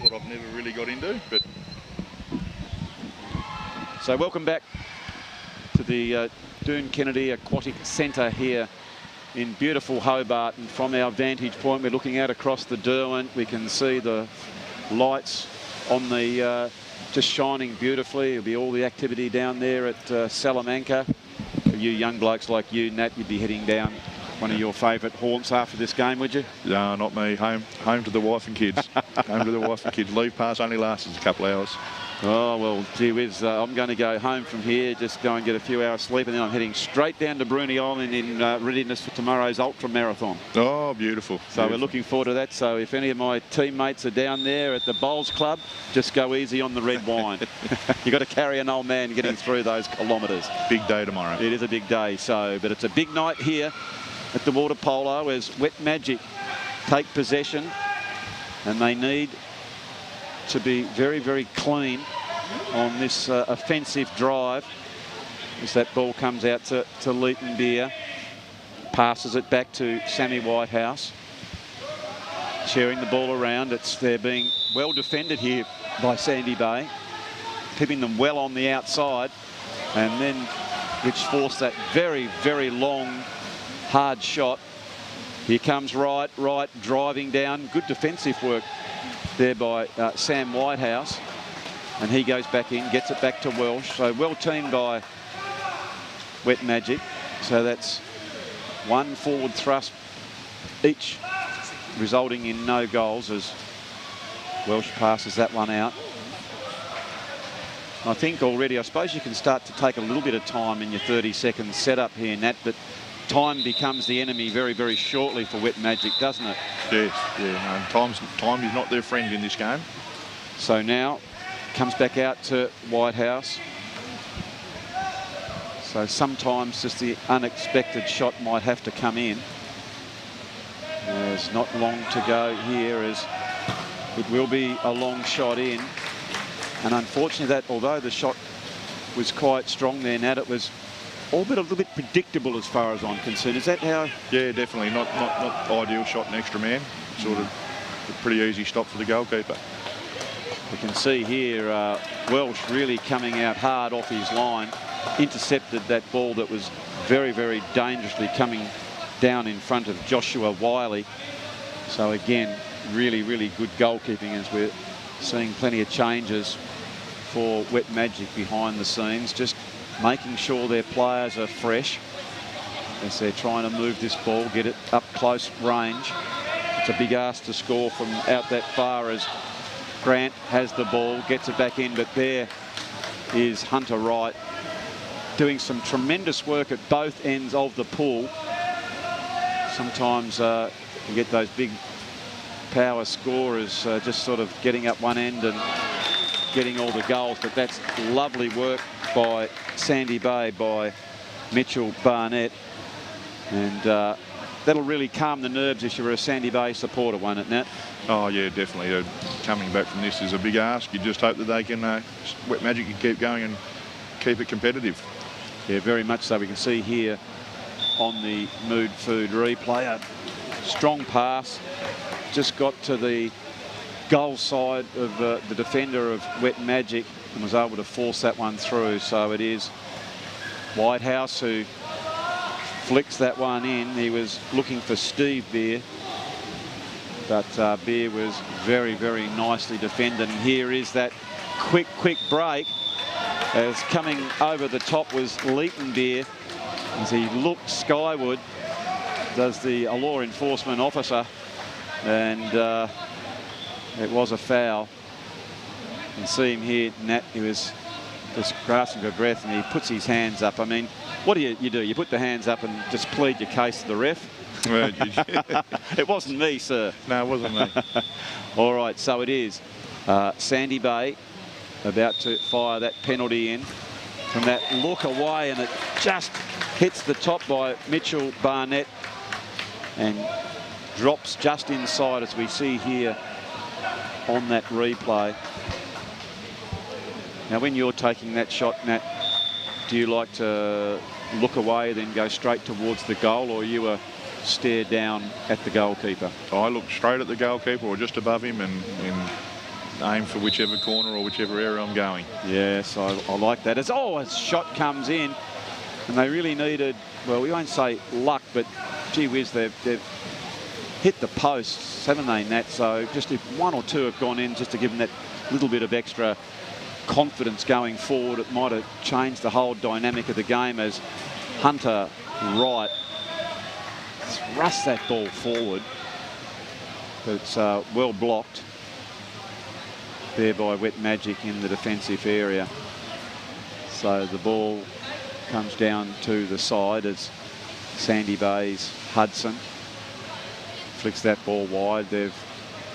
What I've never really got into, but so welcome back to the Doone Kennedy Aquatic Centre here in beautiful Hobart, and from our vantage point we're looking out across the Doone. We can see the lights on the just shining beautifully. It'll be all the activity down there at Salamanca. For you young blokes like you, Nat, you'd be heading down one of your favourite haunts after this game, would you? No, not me. Home to the wife and kids. Home to the wife and kids. Leave pass only lasts us a couple of hours. Oh, well, gee whiz, I'm going to go home from here, just go and get a few hours sleep, and then I'm heading straight down to Bruny Island in readiness for tomorrow's ultra marathon. Oh, beautiful. So we're looking forward to that. So if any of my teammates are down there at the Bowls Club, just go easy on the red wine. You've got to carry an old man getting through those kilometres. Big day tomorrow. It is a big day, but it's a big night here at the water polo as Wet Magic take possession, and they need to be very, very clean on this offensive drive as that ball comes out to Leighton Beer. Passes it back to Sammy Whitehouse. Sharing the ball around. They're being well defended here by Sandy Bay. Keeping them well on the outside. And then which forced that very, very long, hard shot. Here comes Wright, driving down. Good defensive work there by Sam Whitehouse, and he goes back in, gets it back to Welsh. So well teamed by Wet Magic. So that's one forward thrust each, resulting in no goals as Welsh passes that one out. I think already, I suppose you can start to take a little bit of time in your 30-second setup here, Nat, but time becomes the enemy very, very shortly for Wet Magic, doesn't it? Yes, yeah. No, time is not their friend in this game. So now comes back out to Whitehouse. So sometimes just the unexpected shot might have to come in. There's not long to go here, as it will be a long shot in. And unfortunately, that although the shot was quite strong there, Nat, it was all but a little bit predictable as far as I'm concerned. Is that how? Yeah, definitely. Not ideal shot and extra man. Sort of a pretty easy stop for the goalkeeper. You can see here Welsh really coming out hard off his line, intercepted that ball that was very, very dangerously coming down in front of Joshua Wiley. So again, really, really good goalkeeping as we're seeing plenty of changes for Wet Magic behind the scenes, just making sure their players are fresh as they're trying to move this ball, get it up close range. It's a big ask to score from out that far as Grant has the ball, gets it back in, but there is Hunter Wright doing some tremendous work at both ends of the pool. Sometimes you get those big power scorers just sort of getting up one end and getting all the goals, but that's lovely work by Sandy Bay, by Mitchell Barnett, and that'll really calm the nerves if you're a Sandy Bay supporter, won't it, Nat? Oh yeah, definitely. Coming back from this is a big ask. You just hope that they can, Wet Magic can keep going and keep it competitive. Yeah, very much so. We can see here on the Mood Food replay, a strong pass, just got to the goal side of the defender of Wet Magic and was able to force that one through. So it is Whitehouse who flicks that one in. He was looking for Steve Beer, but Beer was very, very nicely defended. And here is that quick break. As coming over the top was Leighton Beer as he looked skyward, does the law enforcement officer, and it was a foul. You can see him here, Nat, he was just grasping for breath and he puts his hands up. I mean, what do? You put the hands up and just plead your case to the ref? Well, it wasn't me, sir. No, it wasn't me. All right, so it is Sandy Bay about to fire that penalty in from that look away, and it just hits the top by Mitchell Barnett and drops just inside, as we see here on that replay. Now, when you're taking that shot, Nat, do you like to look away, then go straight towards the goal, or you stare down at the goalkeeper? I look straight at the goalkeeper or just above him and aim for whichever corner or whichever area I'm going. Yes, I like that. As a shot comes in, and they really needed, well, we won't say luck, but gee whiz, they've hit the posts, haven't they, Nat? So just if one or two have gone in, just to give them that little bit of extra confidence going forward, it might have changed the whole dynamic of the game as Hunter Wright thrusts that ball forward. But it's well blocked there by Wet Magic in the defensive area. So the ball comes down to the side as Sandy Bay's Hudson flicks that ball wide. They're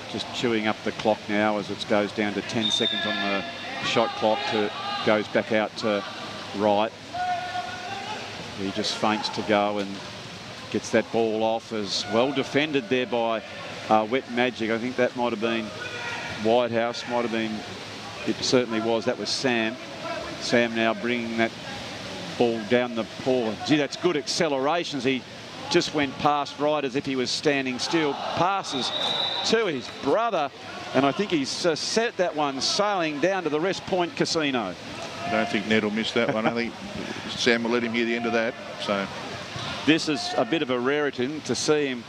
just chewing up the clock now as it goes down to 10 seconds on the shot clock. Goes back out to Wright. He just feints to go and gets that ball off. As well defended there by Wet Magic. I think that might have been Whitehouse, might have been, it certainly was. That was Sam. Sam now bringing that ball down the pool. Gee, that's good acceleration. He just went past Wright as if he was standing still. Passes to his brother, and I think he's set that one sailing down to the Rest Point Casino. I don't think Ned will miss that one. I think Sam will let him hear the end of that. So this is a bit of a rarity to see him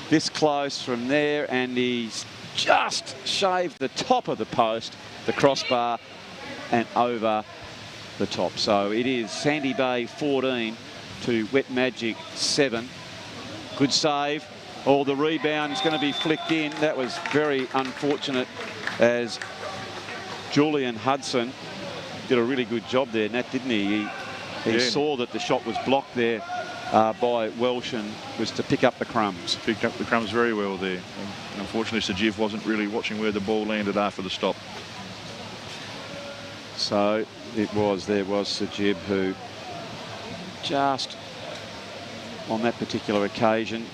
this close from there, and he's just shaved the top of the post, the crossbar, and over the top. So it is Sandy Bay 14 to Wet Magic 7. Good save. Oh, the rebound's going to be flicked in. That was very unfortunate as Julian Hudson did a really good job there, Nat, didn't he? He saw that the shot was blocked there by Welsh and was to pick up the crumbs. Picked up the crumbs very well there. And unfortunately, Sajiv wasn't really watching where the ball landed after the stop. So there was Sajiv who just on that particular occasion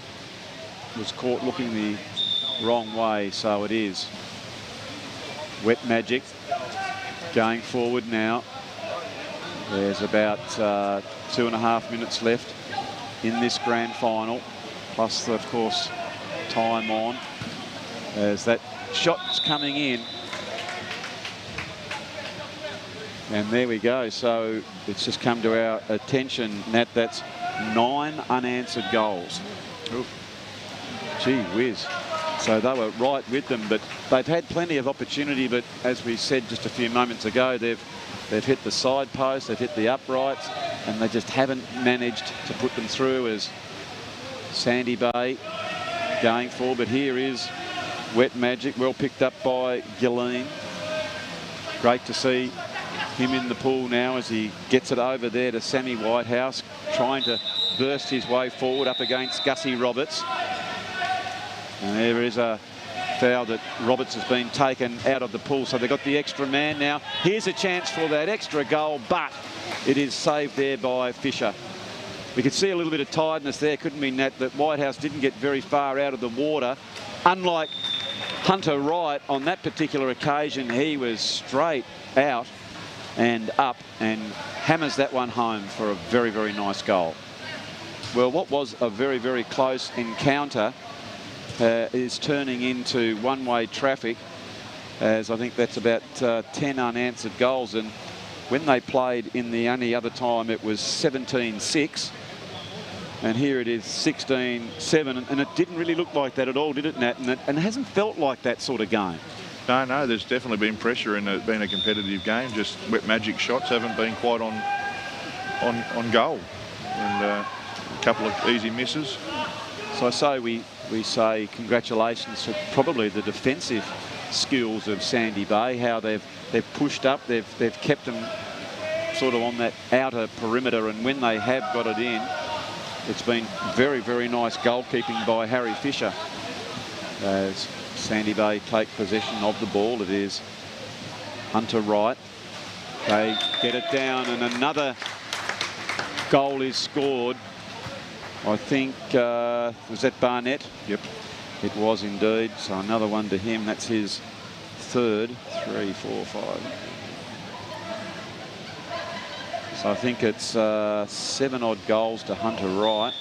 was caught looking the wrong way. So it is Wet Magic going forward now. There's about 2.5 minutes left in this grand final, plus, of course, time on. As that shot's coming in. And there we go. So it's just come to our attention, Nat, that's 9 unanswered goals. Ooh. Gee whiz. So they were right with them, but they've had plenty of opportunity. But as we said just a few moments ago, they've hit the side post, they've hit the uprights, and they just haven't managed to put them through as Sandy Bay going for. But here is Wet Magic, well picked up by Gilleen. Great to see him in the pool now as he gets it over there to Sammy Whitehouse, trying to burst his way forward up against Gussie Roberts. And there is a foul that Roberts has been taken out of the pool, so they've got the extra man now. Here's a chance for that extra goal, but it is saved there by Fisher. We could see a little bit of tiredness there, couldn't we, Nat, that Whitehouse didn't get very far out of the water. Unlike Hunter Wright on that particular occasion, he was straight out and up and hammers that one home for a very, very nice goal. Well, what was a very, very close encounter is turning into one-way traffic, as I think that's about 10 unanswered goals. And when they played in the only other time, it was 17-6. And here it is 16-7. And it didn't really look like that at all, did it, Nat? And it hasn't felt like that sort of game. No, there's definitely been pressure in it being a competitive game. Just Wet Magic shots haven't been quite on goal. And a couple of easy misses. So I say we say congratulations to probably the defensive skills of Sandy Bay, how they've pushed up, they've kept them sort of on that outer perimeter, and when they have got it in, it's been very, very nice goalkeeping by Harry Fisher. As Sandy Bay take possession of the ball, it is Hunter Wright. They get it down, and another goal is scored. I think, was that Barnett? Yep, it was indeed. So another one to him. That's his third. 3, 4, 5. So I think it's 7 odd goals to Hunter Wright.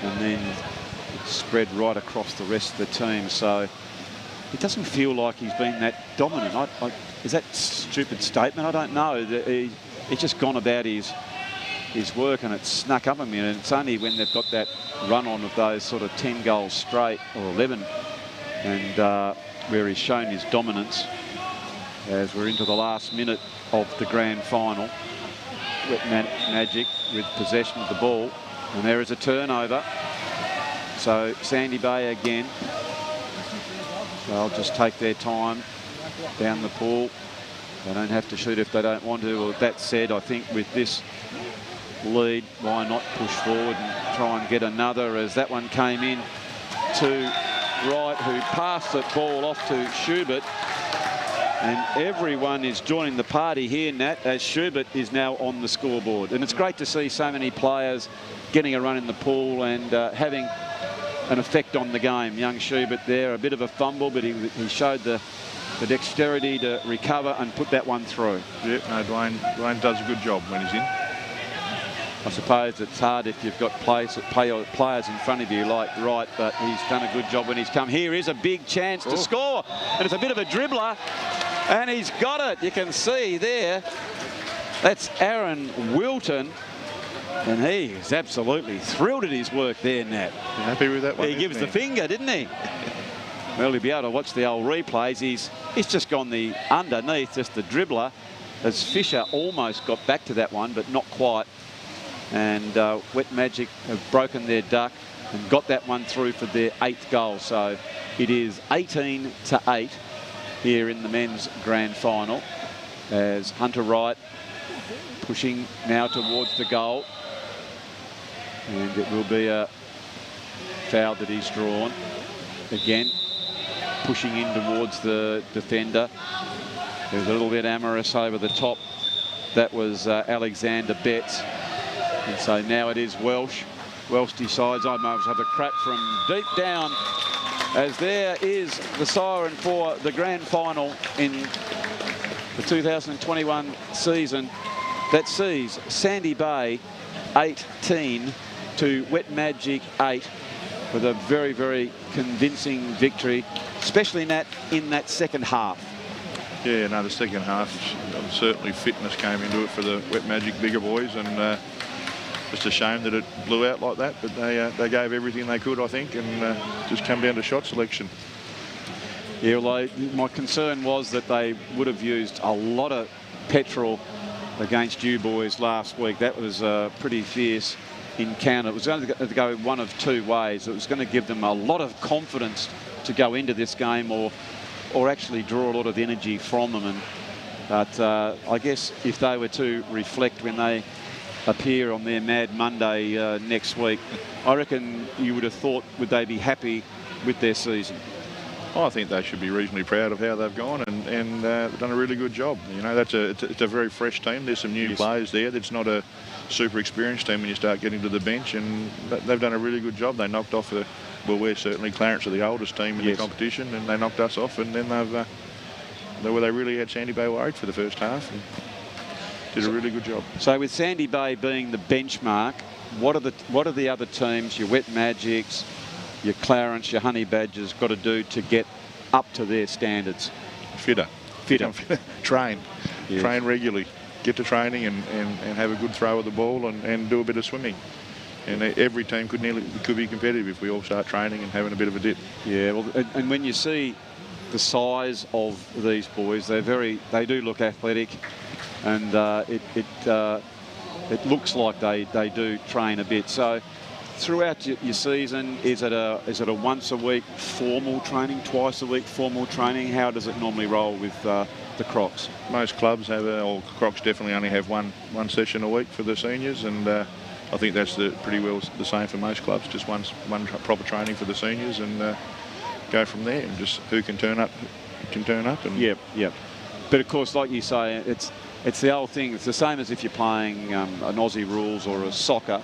And then spread right across the rest of the team. So it doesn't feel like he's been that dominant. Is that a stupid statement? I don't know. He's just gone about his work, and it's snuck up on me, and it's only when they've got that run on of those sort of 10 goals straight, or 11, and where he's shown his dominance. As we're into the last minute of the grand final, Wet Magic with possession of the ball, and there is a turnover. So Sandy Bay again. They'll just take their time down the pool. They don't have to shoot if they don't want to. Well, that said, I think with this lead, why not push forward and try and get another, as that one came in to Wright, who passed the ball off to Schubert. And everyone is joining the party here, Nat, as Schubert is now on the scoreboard. And it's great to see so many players getting a run in the pool and having an effect on the game. Young Schubert there, a bit of a fumble, but he showed the dexterity to recover and put that one through. Yep, no, Dwayne does a good job when he's in. I suppose it's hard if you've got players in front of you like Wright, but he's done a good job when he's come. Here is a big chance to score, and it's a bit of a dribbler, and he's got it. You can see there, that's Aaron Wilton, and he is absolutely thrilled at his work there, Nat. You happy with that one? He gives the finger, didn't he? Well, he'll be able to watch the old replays. He's just gone the underneath, just the dribbler, as Fisher almost got back to that one, but not quite. And Wet Magic have broken their duck and got that one through for their 8th goal. So it is 18-8 here in the men's grand final, as Hunter Wright pushing now towards the goal. And it will be a foul that he's drawn. Again, pushing in towards the defender. There's a little bit amorous over the top. That was Alexander Betts. And so now it is Welsh. Welsh decides I might have a crack from deep down, as there is the siren for the grand final in the 2021 season. that sees Sandy Bay 18 to Wet Magic 8 with a very, very convincing victory, especially in that second half. Yeah, no, the second half, certainly fitness came into it for the Wet Magic bigger boys, and just a shame that it blew out like that, but they gave everything they could, I think, and just come down to shot selection. Yeah, well, my concern was that they would have used a lot of petrol against you boys last week. That was a pretty fierce encounter. It was going to go one of two ways. It was going to give them a lot of confidence to go into this game, or actually draw a lot of energy from them. But I guess if they were to reflect when they appear on their Mad Monday next week, I reckon you would have thought, would they be happy with their season? I think they should be reasonably proud of how they've gone, and they've done a really good job. You know, it's a very fresh team. There's some new players there. That's not a super experienced team when you start getting to the bench, and they've done a really good job. They knocked off well, we're certainly Clarence are the oldest team in the competition, and they knocked us off, and then they really had Sandy Bay worried for the first half and did a really good job. So with Sandy Bay being the benchmark, what are the other teams, your Wet Magics, your Clarence, your Honey Badgers, got to do to get up to their standards? Fitter. Train. Yes. Train regularly. Get to training and have a good throw of the ball and do a bit of swimming. And every team could be competitive if we all start training and having a bit of a dip. Yeah, well, and when you see the size of these boys, they do look athletic, and it looks like they do train a bit. So throughout your season, is it a once a week formal training, twice a week formal training? How does it normally roll with the Crocs? Most clubs have, or Crocs definitely only have one session a week for the seniors, and I think that's pretty well the same for most clubs. Just one proper training for the seniors, and go from there. And just who can turn up, can turn up. And yep. But of course, like you say, it's the old thing. It's the same as if you're playing an Aussie rules or a soccer.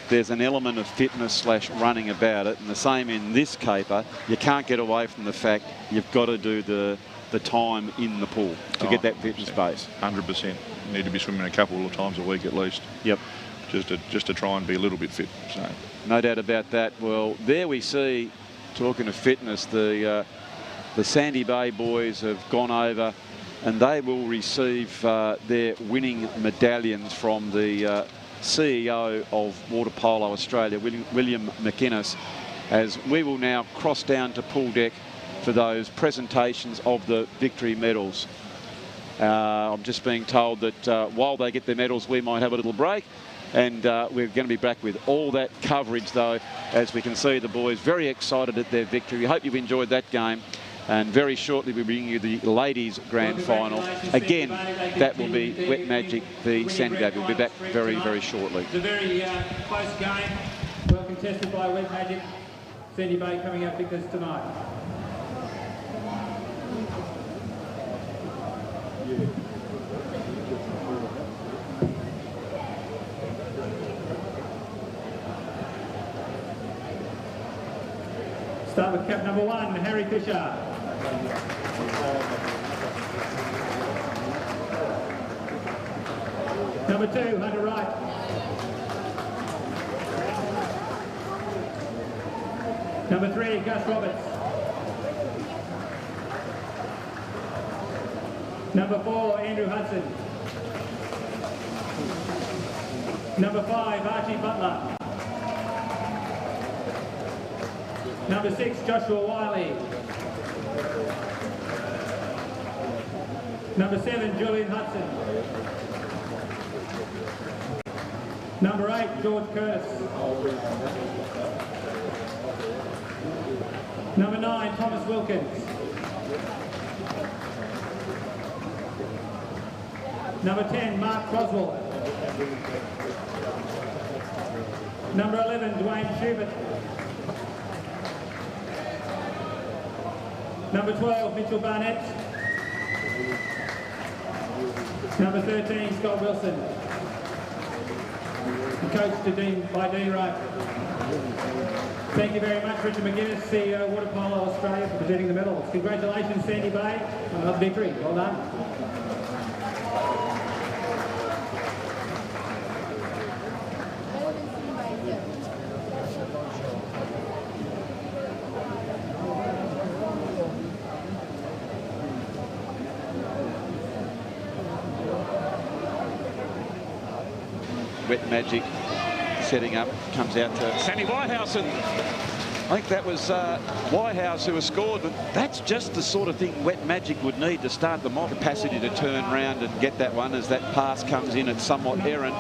There's an element of fitness / running about it, and the same in this caper. You can't get away from the fact you've got to do the time in the pool to get that fitness base. 100%. You need to be swimming a couple of times a week at least. Yep. Just to try and be a little bit fit. So no doubt about that. Well, there we see, talking of fitness, the Sandy Bay boys have gone over, and they will receive their winning medallions from the CEO of Water Polo Australia, William McInnes, as we will now cross down to pool deck for those presentations of the victory medals. I'm just being told that while they get their medals, we might have a little break, and we're going to be back with all that coverage, though, as we can see the boys very excited at their victory. We hope you've enjoyed that game. And very shortly we'll bring you the ladies' grand final. Again, that will be Wet Magic v Sandy Bay. We'll be back very, very shortly. It's a very close game, well contested by Wet Magic. Sandy Bay coming out victors tonight. Start with cap number 1, Harry Fisher. Number 2, Hunter Wright. Number 3, Gus Roberts. Number 4, Andrew Hudson. Number 5, Archie Butler. Number 6, Joshua Wiley. Number 7, Julian Hudson. Number 8, George Curtis. Number 9, Thomas Wilkins. Number 10, Mark Croswell. Number 11, Dwayne Schubert. Number 12, Mitchell Barnett. Number 13, Scott Wilson. And coached by Dean Wright. Thank you very much, Richard McGuinness, CEO of Water Polo Australia, for presenting the medals. Congratulations, Sandy Bay, on another victory. Well done. Wet Magic setting up, comes out to Sammy Whitehouse, and I think that was Whitehouse who has scored, but that's just the sort of thing Wet Magic would need to start them off. Capacity to turn round and get that one as that pass comes in. It's somewhat errant,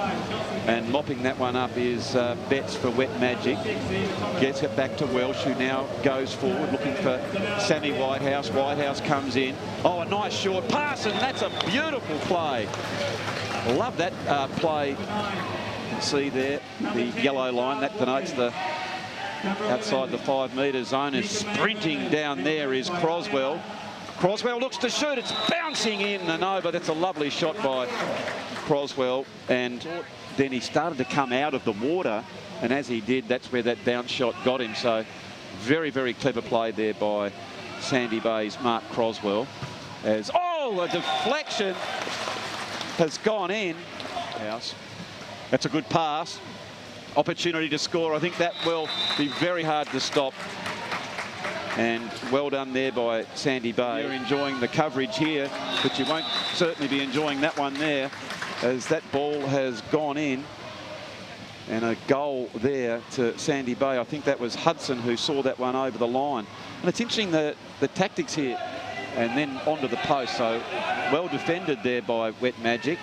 and mopping that one up is Betts for Wet Magic. Gets it back to Welsh, who now goes forward looking for Sammy Whitehouse. Whitehouse comes in. Oh, a nice short pass, and that's a beautiful play. Love that play. You can see there the yellow line. That denotes the outside the 5 metre zone. Is sprinting down there is Croswell. Croswell looks to shoot. It's bouncing in and over. That's a lovely shot by Croswell. And then he started to come out of the water. And as he did, that's where that bounce shot got him. So very, very clever play there by Sandy Bay's Mark Croswell. As, oh, a deflection has gone in. That's a good pass. Opportunity to score. I think that will be very hard to stop. And well done there by Sandy Bay. You're enjoying the coverage here, but you won't certainly be enjoying that one there, as that ball has gone in. And a goal there to Sandy Bay. I think that was Hudson who saw that one over the line. And it's interesting the tactics here. And then onto the post. So well defended there by Wet Magic.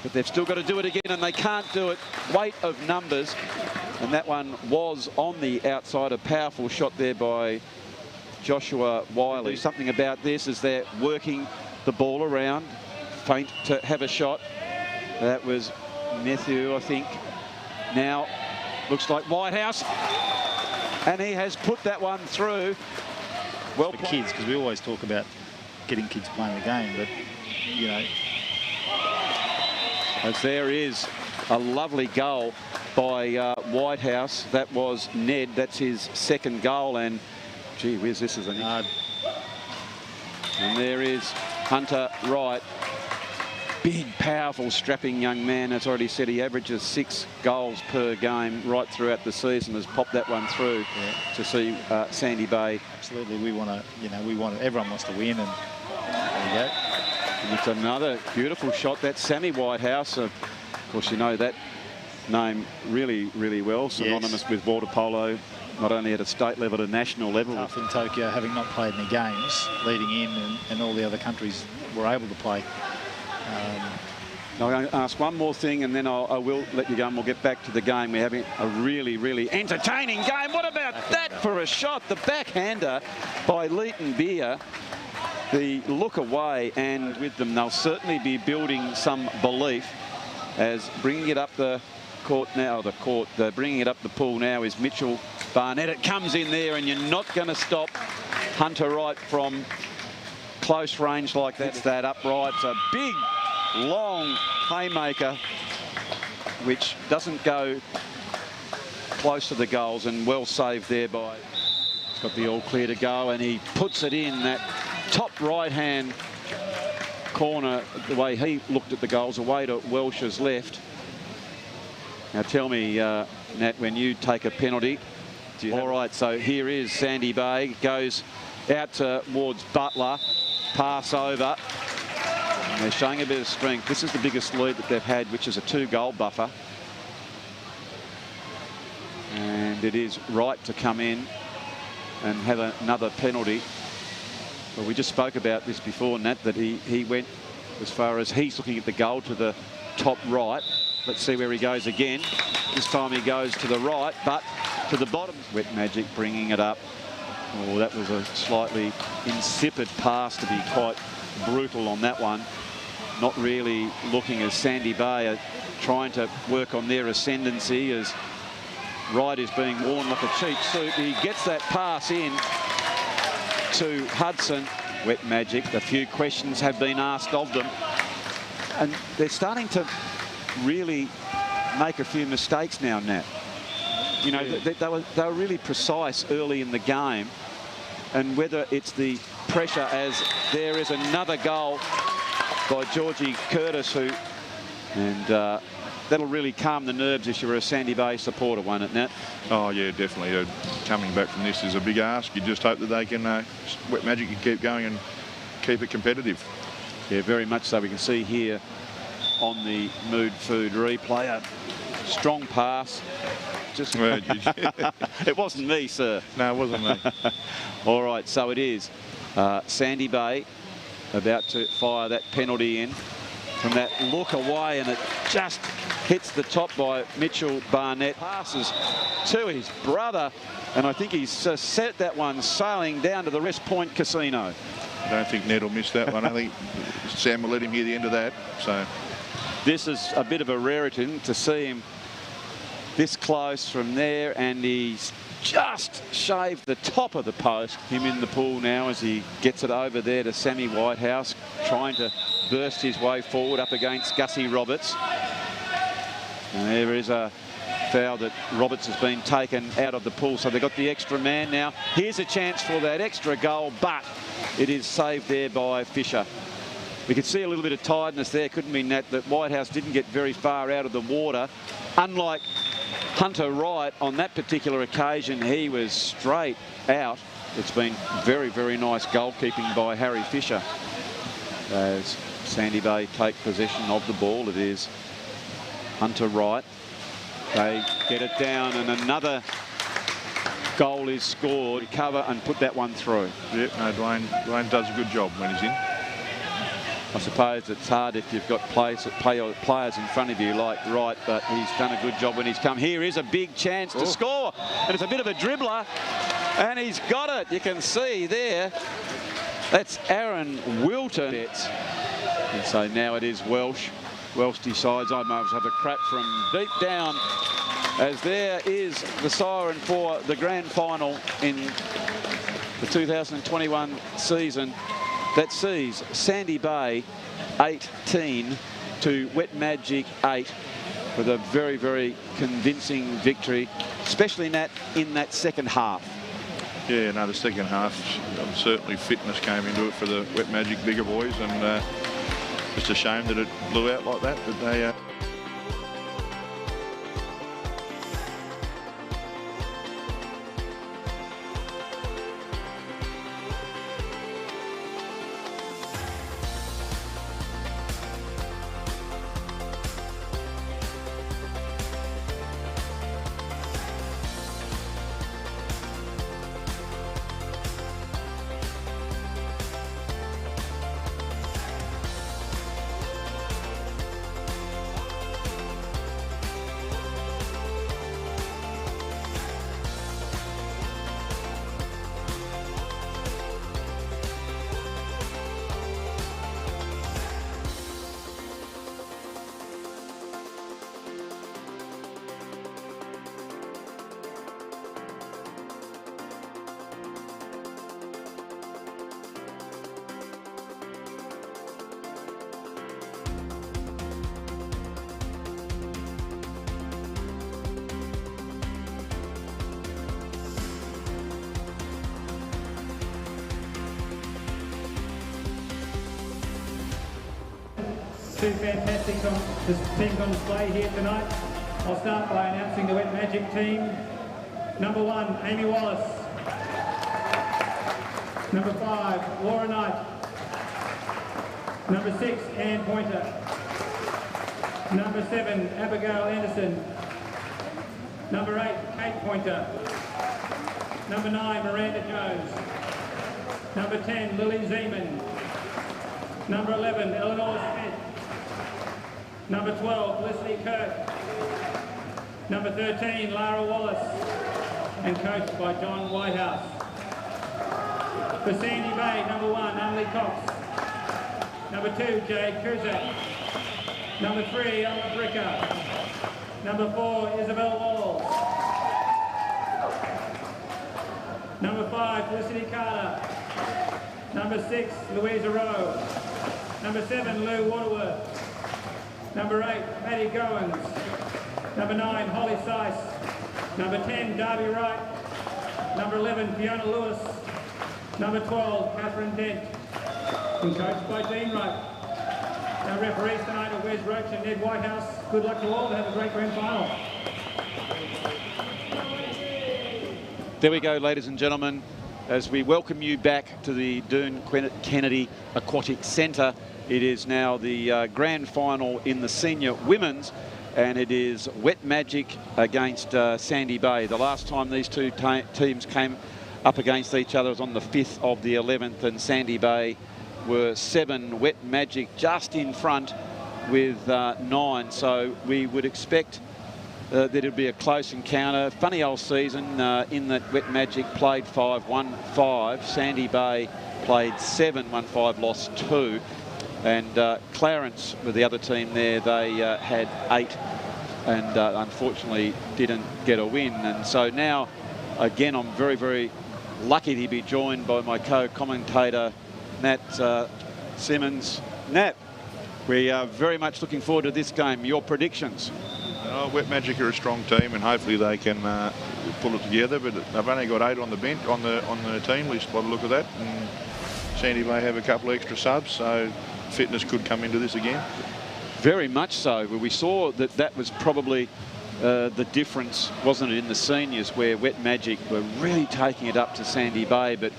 But they've still got to do it again, and they can't do it. Weight of numbers. And that one was on the outside. A powerful shot there by Joshua Wiley. Something about this is they're working the ball around. Feint to have a shot. That was Matthew, I think. Now, looks like Whitehouse. And he has put that one through. Well, for kids, because we always talk about getting kids playing the game, but, you know. As there is a lovely goal by Whitehouse. That was Ned. That's his second goal. And, gee whiz, this is a... And there is Hunter Wright. Big, powerful, strapping young man. As already said, he averages 6 goals per game right throughout the season. Has popped that one through to see Sandy Bay. Absolutely, we want to, you know, everyone wants to win, and there you go. And it's another beautiful shot. That's Sammy Whitehouse. Of course, you know that name really, really well. Synonymous with water polo, not only at a state level, at a national level. Tough in Tokyo, having not played any games leading in, and all the other countries were able to play. I'm going to ask one more thing, and then I will let you go, and we'll get back to the game. We're having a really, really entertaining game. What about that for a shot? The backhander by Leighton Beer. The look away, and with them, they'll certainly be building some belief, as bringing it up the court now. Bringing it up the pool now is Mitchell Barnett. It comes in there, and you're not going to stop Hunter Wright from close range like that. It's that upright. It's a big, long haymaker, which doesn't go close to the goals, and well saved there by... He's got the all clear to go, and he puts it in that top right-hand corner, the way he looked at the goals, away to Welsh's left. Now tell me, Nat, when you take a penalty... All right, so here is Sandy Bay. Goes out towards Butler. Pass over. And they're showing a bit of strength. This is the biggest lead that they've had, which is a 2-goal buffer. And it is right to come in and have another penalty. Well, we just spoke about this before, Nat, that he went as far as he's looking at the goal to the top right. Let's see where he goes again. This time he goes to the right, but to the bottom. Wet Magic bringing it up. Oh, that was a slightly insipid pass, to be quite brutal on that one. Not really looking as Sandy Bay are trying to work on their ascendancy, as Wright is being worn like a cheap suit. He gets that pass in to Hudson. Wet Magic, a few questions have been asked of them, and they're starting to really make a few mistakes now, Nat. You know, they were really precise early in the game, and whether it's the pressure, as there is another goal by Georgie Curtis, and that'll really calm the nerves if you're a Sandy Bay supporter, won't it, Nat? Oh, yeah, definitely. Coming back from this is a big ask. You just hope that they can, Wet Magic can keep going and keep it competitive. Yeah, very much so. We can see here on the Mood Food replay a strong pass. Just it wasn't me, sir. No, it wasn't me. All right, so it is Sandy Bay about to fire that penalty in from that look away, and it just hits the top by Mitchell Barnett. Passes to his brother, and I think he's set that one sailing down to the West Point Casino. I don't think Ned will miss that one. I think Sam will let him hear the end of that. So this is a bit of a rarity to see him this close from there, and he's just shaved the top of the post. Him in the pool now as he gets it over there to Sammy Whitehouse, trying to burst his way forward up against Gussie Roberts. And there is a foul that Roberts has been taken out of the pool, so they've got the extra man now. Here's a chance for that extra goal, but it is saved there by Fisher. We could see a little bit of tiredness there, couldn't we, Nat, that Whitehouse didn't get very far out of the water. Unlike Hunter Wright on that particular occasion, he was straight out. It's been very, very nice goalkeeping by Harry Fisher. As Sandy Bay take possession of the ball, it is Hunter Wright. They get it down, and another goal is scored. Recover and put that one through. Yep, no, Dwayne does a good job when he's in. I suppose it's hard if you've got players in front of you like Wright, but he's done a good job when he's come. Here is a big chance to score, and it's a bit of a dribbler, and he's got it. You can see there. That's Aaron Wilton. And so now it is Welsh. Welsh decides I might have a crack from deep down, as there is the siren for the grand final in the 2021 season that sees Sandy Bay 18 to Wet Magic 8 with a very, very convincing victory, especially in that second half. Yeah, no, the second half, certainly fitness came into it for the Wet Magic bigger boys, and just a shame that it blew out like that, but they... Two fantastic teams on display here tonight. I'll start by announcing the Wet Magic team. Number 1, Amy Wallace. Number 5, Laura Knight. Number 6, Anne Pointer. Number 7, Abigail Anderson. Number 8, Kate Pointer. Number 9, Miranda Jones. Number 10, Lily Zeman. Number 11, Eleanor Smith. Number 12, Felicity Kirk. Number 13, Lara Wallace. And coached by John Whitehouse. For Sandy Bay, number 1, Emily Cox. Number 2, Jade Kuzak. Number 3, Alma Bricker. Number 4, Isabel Walls. Number 5, Felicity Carter. Number 6, Louisa Rowe. Number 7, Lou Waterworth. Number 8, Maddie Goins. Number 9, Holly Seiss. Number 10, Darby Wright. Number 11, Fiona Lewis. Number 12, Catherine Dent. And coached by Dean Wright. Our referees tonight are Wes Roach and Ned Whitehouse. Good luck to all. Have a great grand final. There we go, ladies and gentlemen, as we welcome you back to the Doone Kennedy Aquatic Centre. It is now the grand final in the senior women's, and it is Wet Magic against Sandy Bay. The last time these two teams came up against each other was on the 5th of the 11th, and Sandy Bay were 7, Wet Magic just in front with 9. So we would expect that it'll be a close encounter. Funny old season in that Wet Magic played 5, won 5. Sandy Bay played 7, won 5, lost 2. And Clarence were the other team there. They had 8 and unfortunately didn't get a win. And so now, again, I'm very, very lucky to be joined by my co-commentator, Nat Simmons. Nat, we are very much looking forward to this game. Your predictions? Wet Magic are a strong team, and hopefully they can pull it together. But they've only got 8 on the bench, on the team list by the look of that. And Sandy may have a couple of extra subs, so fitness could come into this again. Very much so. We saw that was probably the difference, wasn't it, in the seniors, where Wet Magic were really taking it up to Sandy Bay, but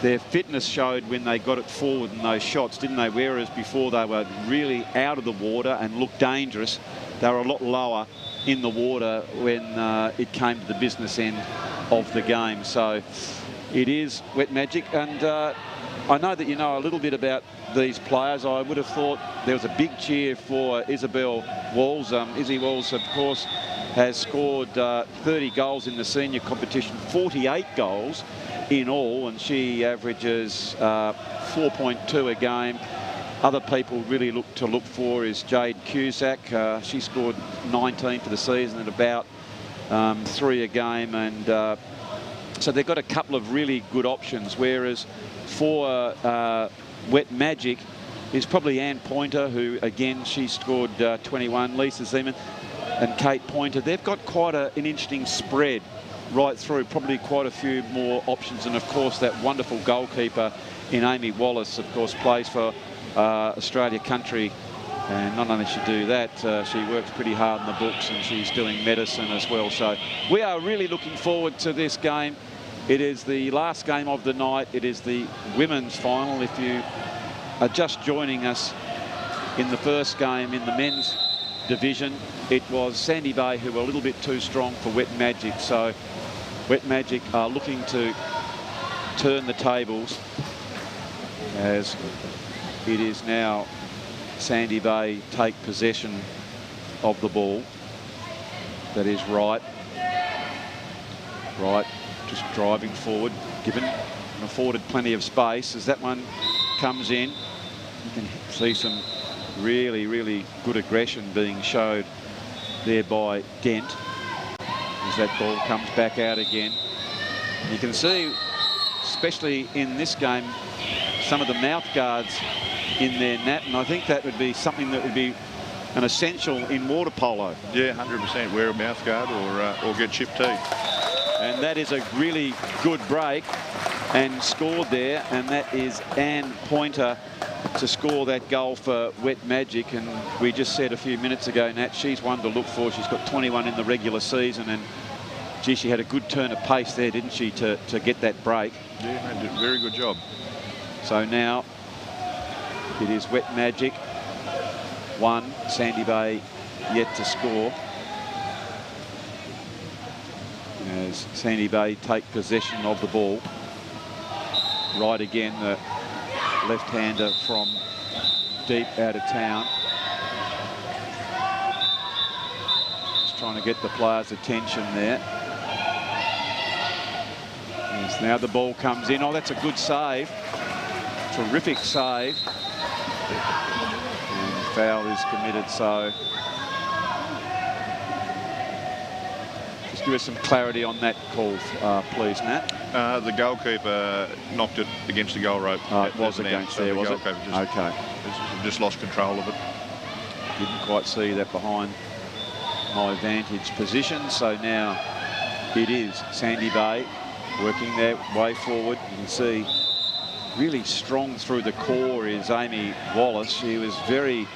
their fitness showed when they got it forward in those shots, didn't they? Whereas before they were really out of the water and looked dangerous, they were a lot lower in the water when it came to the business end of the game. So it is Wet Magic, and I know that you know a little bit about these players. I would have thought there was a big cheer for Isabel Walls. Izzy Walls, of course, has scored 30 goals in the senior competition, 48 goals in all, and she averages 4.2 a game. Other people really look for is Jade Cusack. She scored 19 for the season at about 3 a game, and so they've got a couple of really good options. Whereas for Wet Magic is probably Ann Pointer, who again she scored 21. Lisa Zeman and Kate Pointer. They've got quite an interesting spread right through. Probably quite a few more options, and of course that wonderful goalkeeper in Amy Wallace, of course, plays for Australia Country, and not only does she do that, she works pretty hard in the books, and she's doing medicine as well. So we are really looking forward to this game. It is the last game of the night. It is the women's final. If you are just joining us in the first game in the men's division, it was Sandy Bay who were a little bit too strong for Wet Magic. So Wet Magic are looking to turn the tables, as it is now Sandy Bay take possession of the ball. That is right, just driving forward, given and afforded plenty of space. As that one comes in, you can see some really, really good aggression being showed there by Dent as that ball comes back out again. You can see, especially in this game, some of the mouth guards in their net, and I think that would be something that would be an essential in water polo. Yeah, 100%. Wear a mouth guard or get chip teeth. And that is a really good break and scored there, and that is Ann Pointer to score that goal for Wet Magic. And we just said a few minutes ago, Nat, she's one to look for. She's got 21 in the regular season, and gee, she had a good turn of pace there, didn't she, to get that break? Yeah, did a very good job. So now it is Wet Magic 1, Sandy Bay yet to score, as Sandy Bay take possession of the ball. Right again, the left-hander from deep out of town. Just trying to get the players' attention there. Yes, now the ball comes in. Oh, that's a good save. Terrific save. And the foul is committed, so just give us some clarity on that call, please, Nat. The goalkeeper knocked it against the goal rope. It was against there, was it? Okay. Just lost control of it. Didn't quite see that behind my vantage position. So now it is Sandy Bay working their way forward. You can see really strong through the core is Amy Wallace. She was very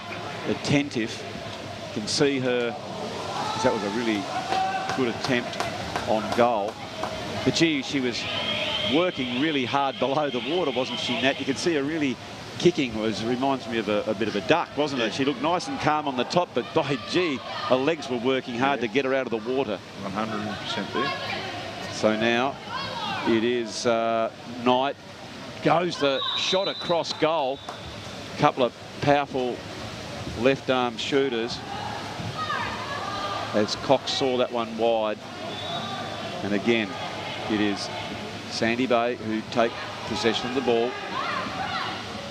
attentive. You can see her, that was a really good attempt on goal. But gee, she was working really hard below the water, wasn't she, Nat? You could see her really kicking reminds me of a bit of a duck, wasn't it? She looked nice and calm on the top, but by gee, her legs were working hard to get her out of the water. 100% there. So now it is Knight. Goes the shot across goal. A couple of powerful left arm shooters as Cox saw that one wide. And again, it is Sandy Bay who take possession of the ball.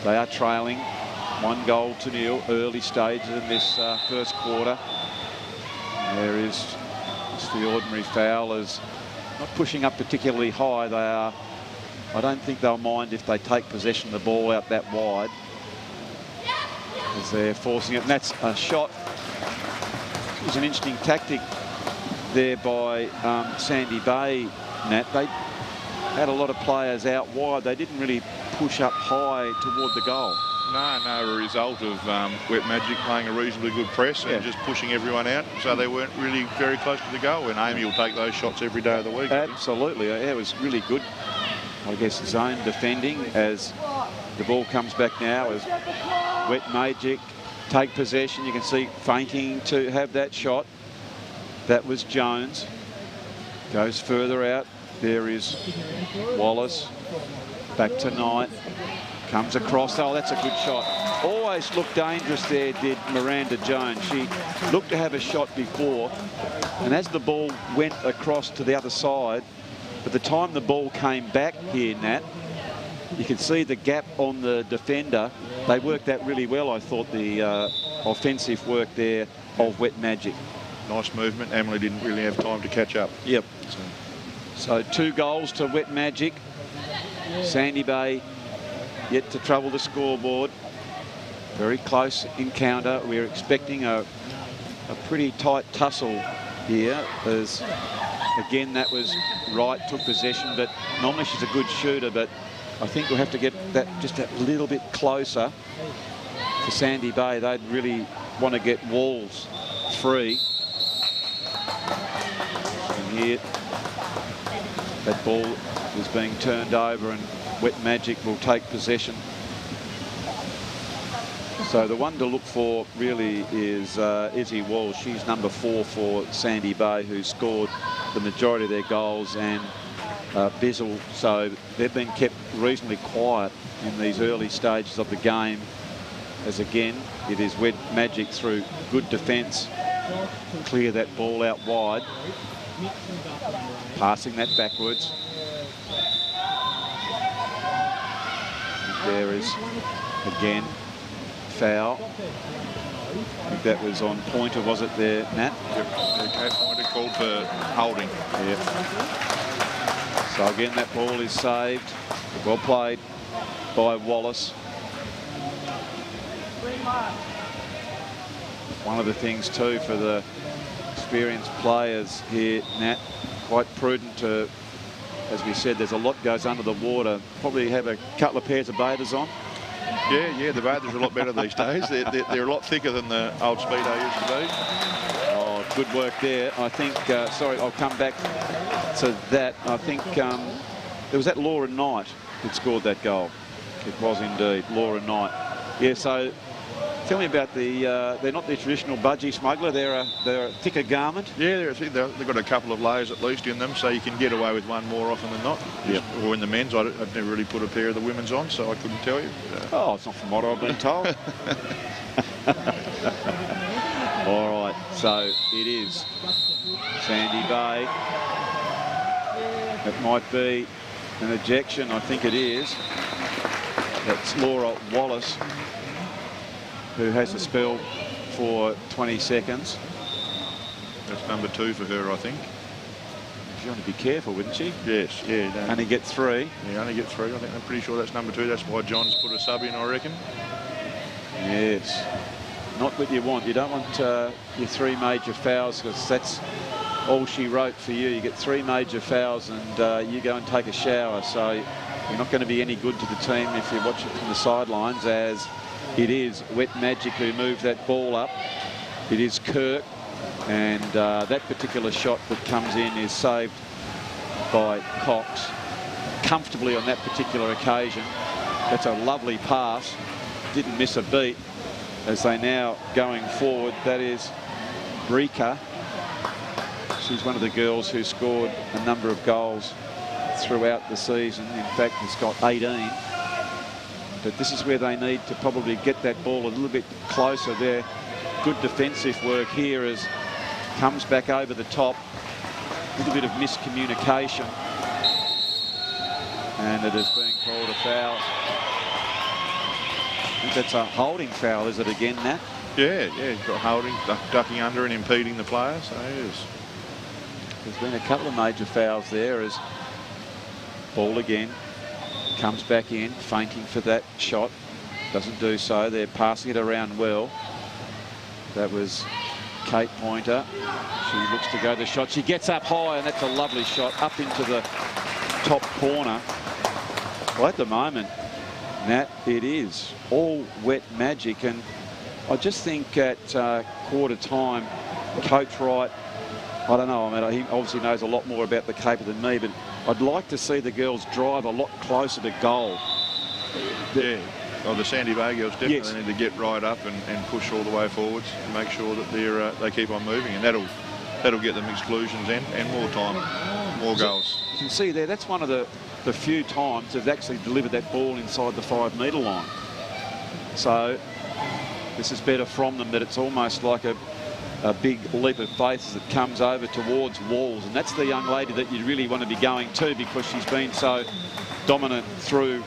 They are trailing 1-0 early stages in this first quarter. There is just the ordinary foul, as not pushing up particularly high. They are, I don't think they'll mind if they take possession of the ball out that wide, as they're forcing it. And that's a shot. It was an interesting tactic there by Sandy Bay, Nat. They had a lot of players out wide. They didn't really push up high toward the goal. No, a result of Wet Magic playing a reasonably good press and just pushing everyone out, so they weren't really very close to the goal. And Amy will take those shots every day of the week. Absolutely, yeah, it was really good. I guess zone defending as the ball comes back now as Wet Magic take possession. You can see feinting to have that shot. That was Jones. Goes further out. There is Wallace. Back to Knight. Comes across. Oh, that's a good shot. Always looked dangerous there, did Miranda Jones. She looked to have a shot before. And as the ball went across to the other side, by the time the ball came back here, Nat, you can see the gap on the defender. They worked that really well, I thought, the offensive work there of Wet Magic. Nice movement. Emily didn't really have time to catch up. Yep. So 2 goals to Wet Magic. Sandy Bay yet to trouble the scoreboard. Very close encounter. We're expecting a pretty tight tussle here, as again that was Wright took possession, but normally she's a good shooter, but I think we'll have to get that just a little bit closer for Sandy Bay. They'd really want to get Walls free. And here that ball is being turned over and Wet Magic will take possession. So the one to look for really is Izzy Walls. She's number 4 for Sandy Bay, who scored the majority of their goals, and Bizzle. So they've been kept reasonably quiet in these early stages of the game, as again it is Wet Magic through good defence clear that ball out wide, passing that backwards. There is again foul. I think that was on Pointer, was it there, Nat? Yep. Okay, Pointer called for holding. Yep. So again, that ball is saved. Well played by Wallace. One of the things too for the experienced players here, Nat, quite prudent to, as we said, there's a lot goes under the water. Probably have a couple of pairs of baiters on. Yeah, the baiters are a lot better these days. They're a lot thicker than the old Speedo used to be. Oh, good work there. I think, sorry, I'll come back to that. I think there was that Laura Knight that scored that goal. It was indeed Laura Knight. Yeah, so tell me about the, they're not the traditional budgie smuggler, they're a thicker garment. Yeah, they've got a couple of layers at least in them, so you can get away with one more often than not. Yep. Or in the men's, I've never really put a pair of the women's on, so I couldn't tell you. Oh, it's not from what I've been told. All right, so it is Sandy Bay. It might be an ejection, I think it is. That's Laura Wallace, who has a spell for 20 seconds. That's number 2 for her, I think. She'd want to be careful, wouldn't she? Yes, yeah. Only get 3. Yeah, only get 3. I think I'm pretty sure that's number 2. That's why John's put a sub in, I reckon. Yes. Not what you want. You don't want your 3 major fouls, because that's all she wrote for you. You get 3 major fouls and you go and take a shower. So you're not going to be any good to the team if you watch it from the sidelines, as it is Wet Magic who moved that ball up. It is Kirk, and that particular shot that comes in is saved by Cox comfortably on that particular occasion. That's a lovely pass didn't miss a beat as they now going forward. That is Brika. She's one of the girls who scored a number of goals throughout the season. In fact, has got 18. But this is where they need to probably get that ball a little bit closer there. Good defensive work here as comes back over the top. A little bit of miscommunication. And it is being called a foul. I think that's a holding foul, is it again, Nat? Yeah, he's got holding, ducking under and impeding the player, so yes. There's been a couple of major fouls there as ball again comes back in, feinting for that shot. Doesn't do so. They're passing it around well. That was Kate Pointer. She looks to go the shot. She gets up high, and that's a lovely shot up into the top corner. Well, at the moment, Nat, it is all wet magic, and I just think at quarter time, Coach Wright, I don't know, I mean, he obviously knows a lot more about the caper than me, but I'd like to see the girls drive a lot closer to goal. Yeah, well, the Sandy Bay girls definitely need to get right up and push all the way forwards and make sure that they keep on moving, and that'll get them exclusions and more time, more goals. You can see there, that's one of the few times they've actually delivered that ball inside the 5 metre line. So this is better from them, that it's almost like a big leap of faith as it comes over towards Walls, and that's the young lady that you really want to be going to because she's been so dominant through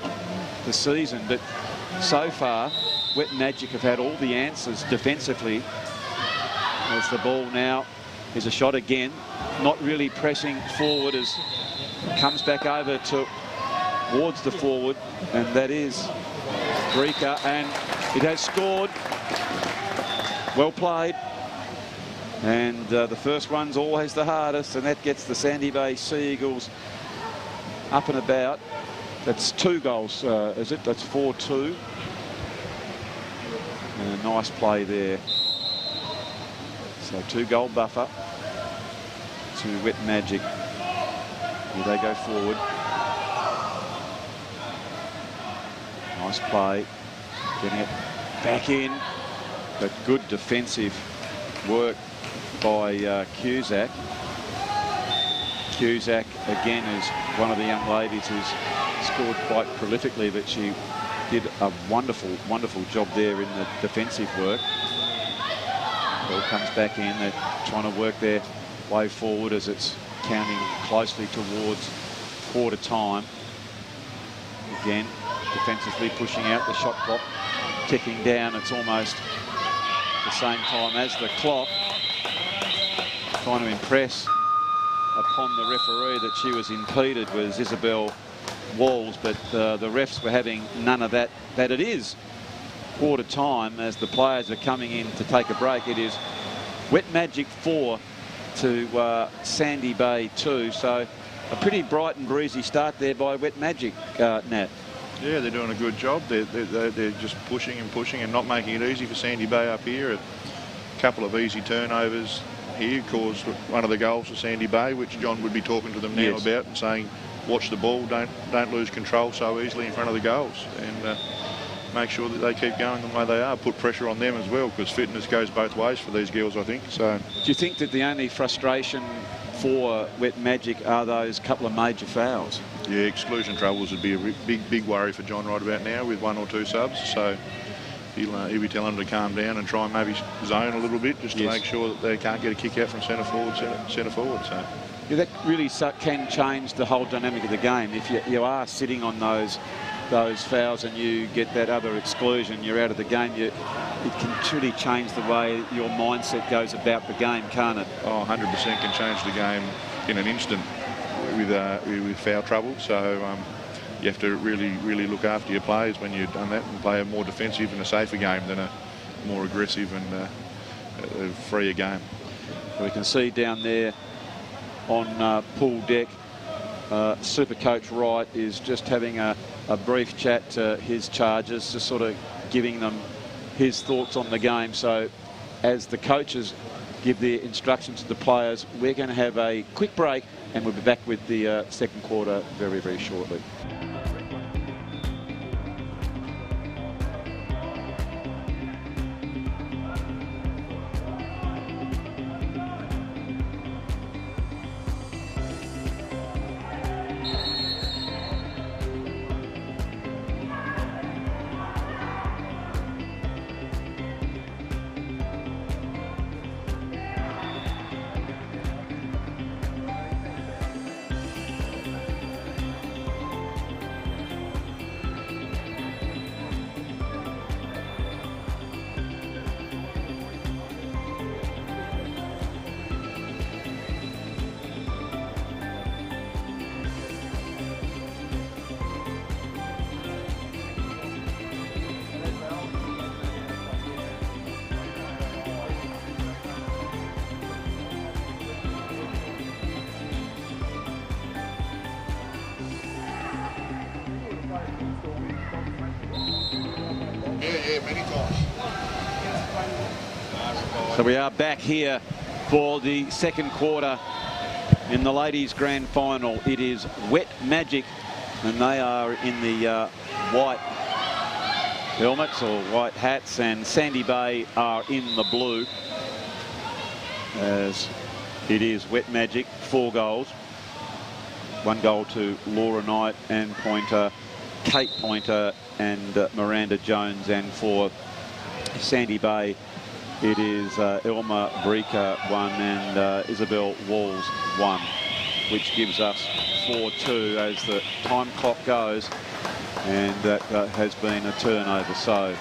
the season. But so far, Wet Magic have had all the answers defensively. As the ball now is a shot again, not really pressing forward as it comes back over towards the forward, and that is Brika, and it has scored. Well played. And the first one's always the hardest, and that gets the Sandy Bay Sea Eagles up and about. That's 2 goals, is it? That's 4-2. And a nice play there. So 2-goal buffer to Wet Magic. Here they go forward. Nice play. Getting it back in. But good defensive work by Cusack. Cusack again is one of the young ladies who's scored quite prolifically, but she did a wonderful job there in the defensive work. Ball comes back in. They're trying to work their way forward as it's counting closely towards quarter time. Again, defensively pushing out, the shot clock ticking down. It's almost the same time as the clock. Trying to impress upon the referee that she was impeded was Isabel Walls, but the refs were having none of that. That it is quarter time as the players are coming in to take a break. It is Wet Magic 4 to Sandy Bay 2. So a pretty bright and breezy start there by Wet Magic, Nat. Yeah, they're doing a good job. They're just pushing and not making it easy for Sandy Bay up here. A couple of easy turnovers here caused one of the goals for Sandy Bay, which John would be talking to them now about and saying, watch the ball, don't lose control so easily in front of the goals, and make sure that they keep going the way they are. Put pressure on them as well, because fitness goes both ways for these girls, I think. So, do you think that the only frustration for Wet Magic are those couple of major fouls? Yeah, exclusion troubles would be a big worry for John right about now with 1 or 2 subs. So he'll be telling them to calm down and try and maybe zone a little bit just to make sure that they can't get a kick out from centre forward. So. Yeah, that really can change the whole dynamic of the game. If you are sitting on those fouls and you get that other exclusion, you're out of the game. It can truly change the way your mindset goes about the game, can't it? Oh, 100% can change the game in an instant with foul trouble. So you have to really look after your players when you've done that and play a more defensive and a safer game than a more aggressive and a freer game. We can see down there on pool deck, Super Coach Wright is just having a brief chat to his charges, just sort of giving them his thoughts on the game. So as the coaches give their instructions to the players, we're going to have a quick break and we'll be back with the second quarter very shortly. So we are back here for the second quarter in the ladies' grand final. It is Wet Magic, and they are in the white helmets or white hats, and Sandy Bay are in the blue, as it is Wet Magic. 4 goals. 1 goal to Laura Knight and Pointer, Kate Pointer and Miranda Jones, and for Sandy Bay it is Elma Breaker 1 and Isabel Walls 1, which gives us 4-2 as the time clock goes, and that has been a turnover. So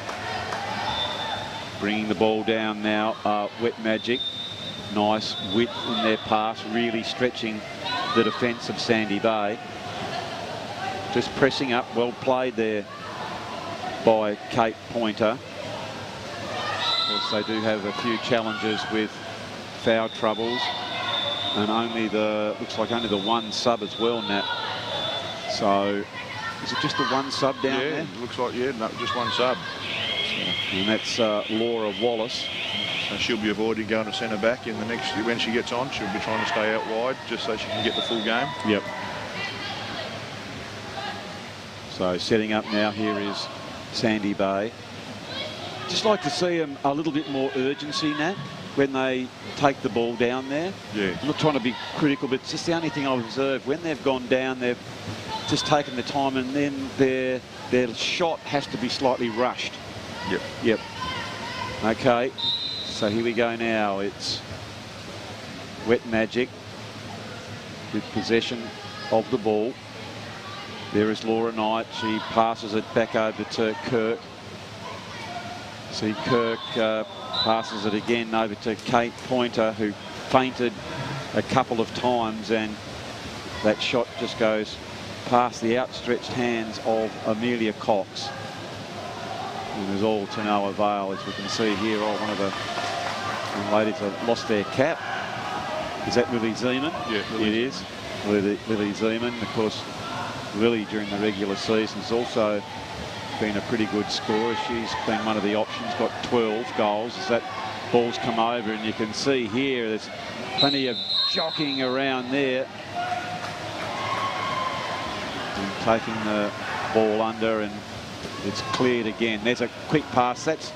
bringing the ball down now, Wet Magic. Nice width in their pass, really stretching the defence of Sandy Bay. Just pressing up, well played there by Kate Pointer. Of course, they do have a few challenges with foul troubles, and looks like only the 1 sub as well, Nat. So is it just the 1 sub down there? Yeah, looks like, yeah, no, just 1 sub. And that's Laura Wallace. And she'll be avoiding going to centre back in the next, when she gets on, she'll be trying to stay out wide just so she can get the full game. Yep. So setting up now here is Sandy Bay. Just like to see them a little bit more urgency, Nat, when they take the ball down there. Yeah. I'm not trying to be critical, but it's just the only thing I've observed. When they've gone down, they've just taken the time, and then their shot has to be slightly rushed. Yep. Yep. Okay. So here we go now. It's Wet Magic with possession of the ball. There is Laura Knight. She passes it back over to Kirk. See Kirk passes it again over to Kate Pointer, who fainted a couple of times, and that shot just goes past the outstretched hands of Amelia Cox. And is all to no avail, as we can see here. One of the ladies have lost their cap. Is that Lily Zeman? Yeah, it is. Lily Zeman. Of course, Lily during the regular season has also been a pretty good scorer. She's been one of the options, got 12 goals as that ball's come over, and you can see here there's plenty of jockeying around there. And taking the ball under, and it's cleared again. There's a quick pass. That's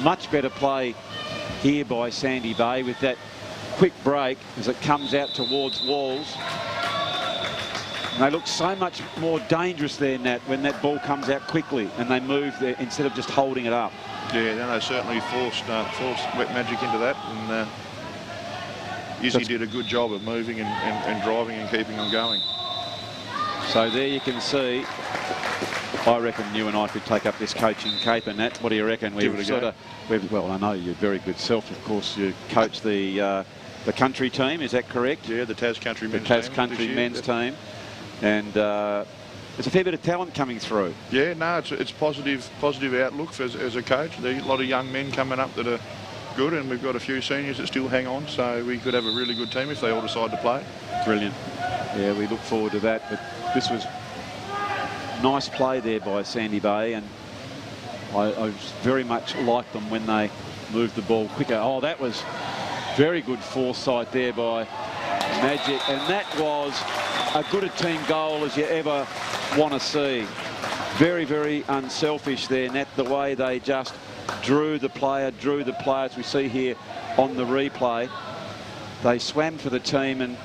much better play here by Sandy Bay with that quick break as it comes out towards Walls. And they look so much more dangerous there, Nat, when that ball comes out quickly and they move there instead of just holding it up. Yeah, then they certainly forced Wet Magic into that, and Izzy did a good job of moving and driving and keeping them going. So there you can see, I reckon you and I could take up this coaching caper, Nat. What do you reckon? Well, I know you're very good self. Of course, you coach the country team. Is that correct? Yeah, the Tas Country men's team. The Tas Country men's team, and there's a fair bit of talent coming through. Yeah, no, it's positive outlook as a coach. There's a lot of young men coming up that are good, and we've got a few seniors that still hang on. So we could have a really good team if they all decide to play. Brilliant. Yeah, we look forward to that. But this was nice play there by Sandy Bay, and I very much liked them when they moved the ball quicker. Oh, that was very good foresight there by Magic, and that was as good a team goal as you ever want to see. Very, very unselfish there, Nat, the way they just drew the player, as we see here on the replay. They swam for the team, and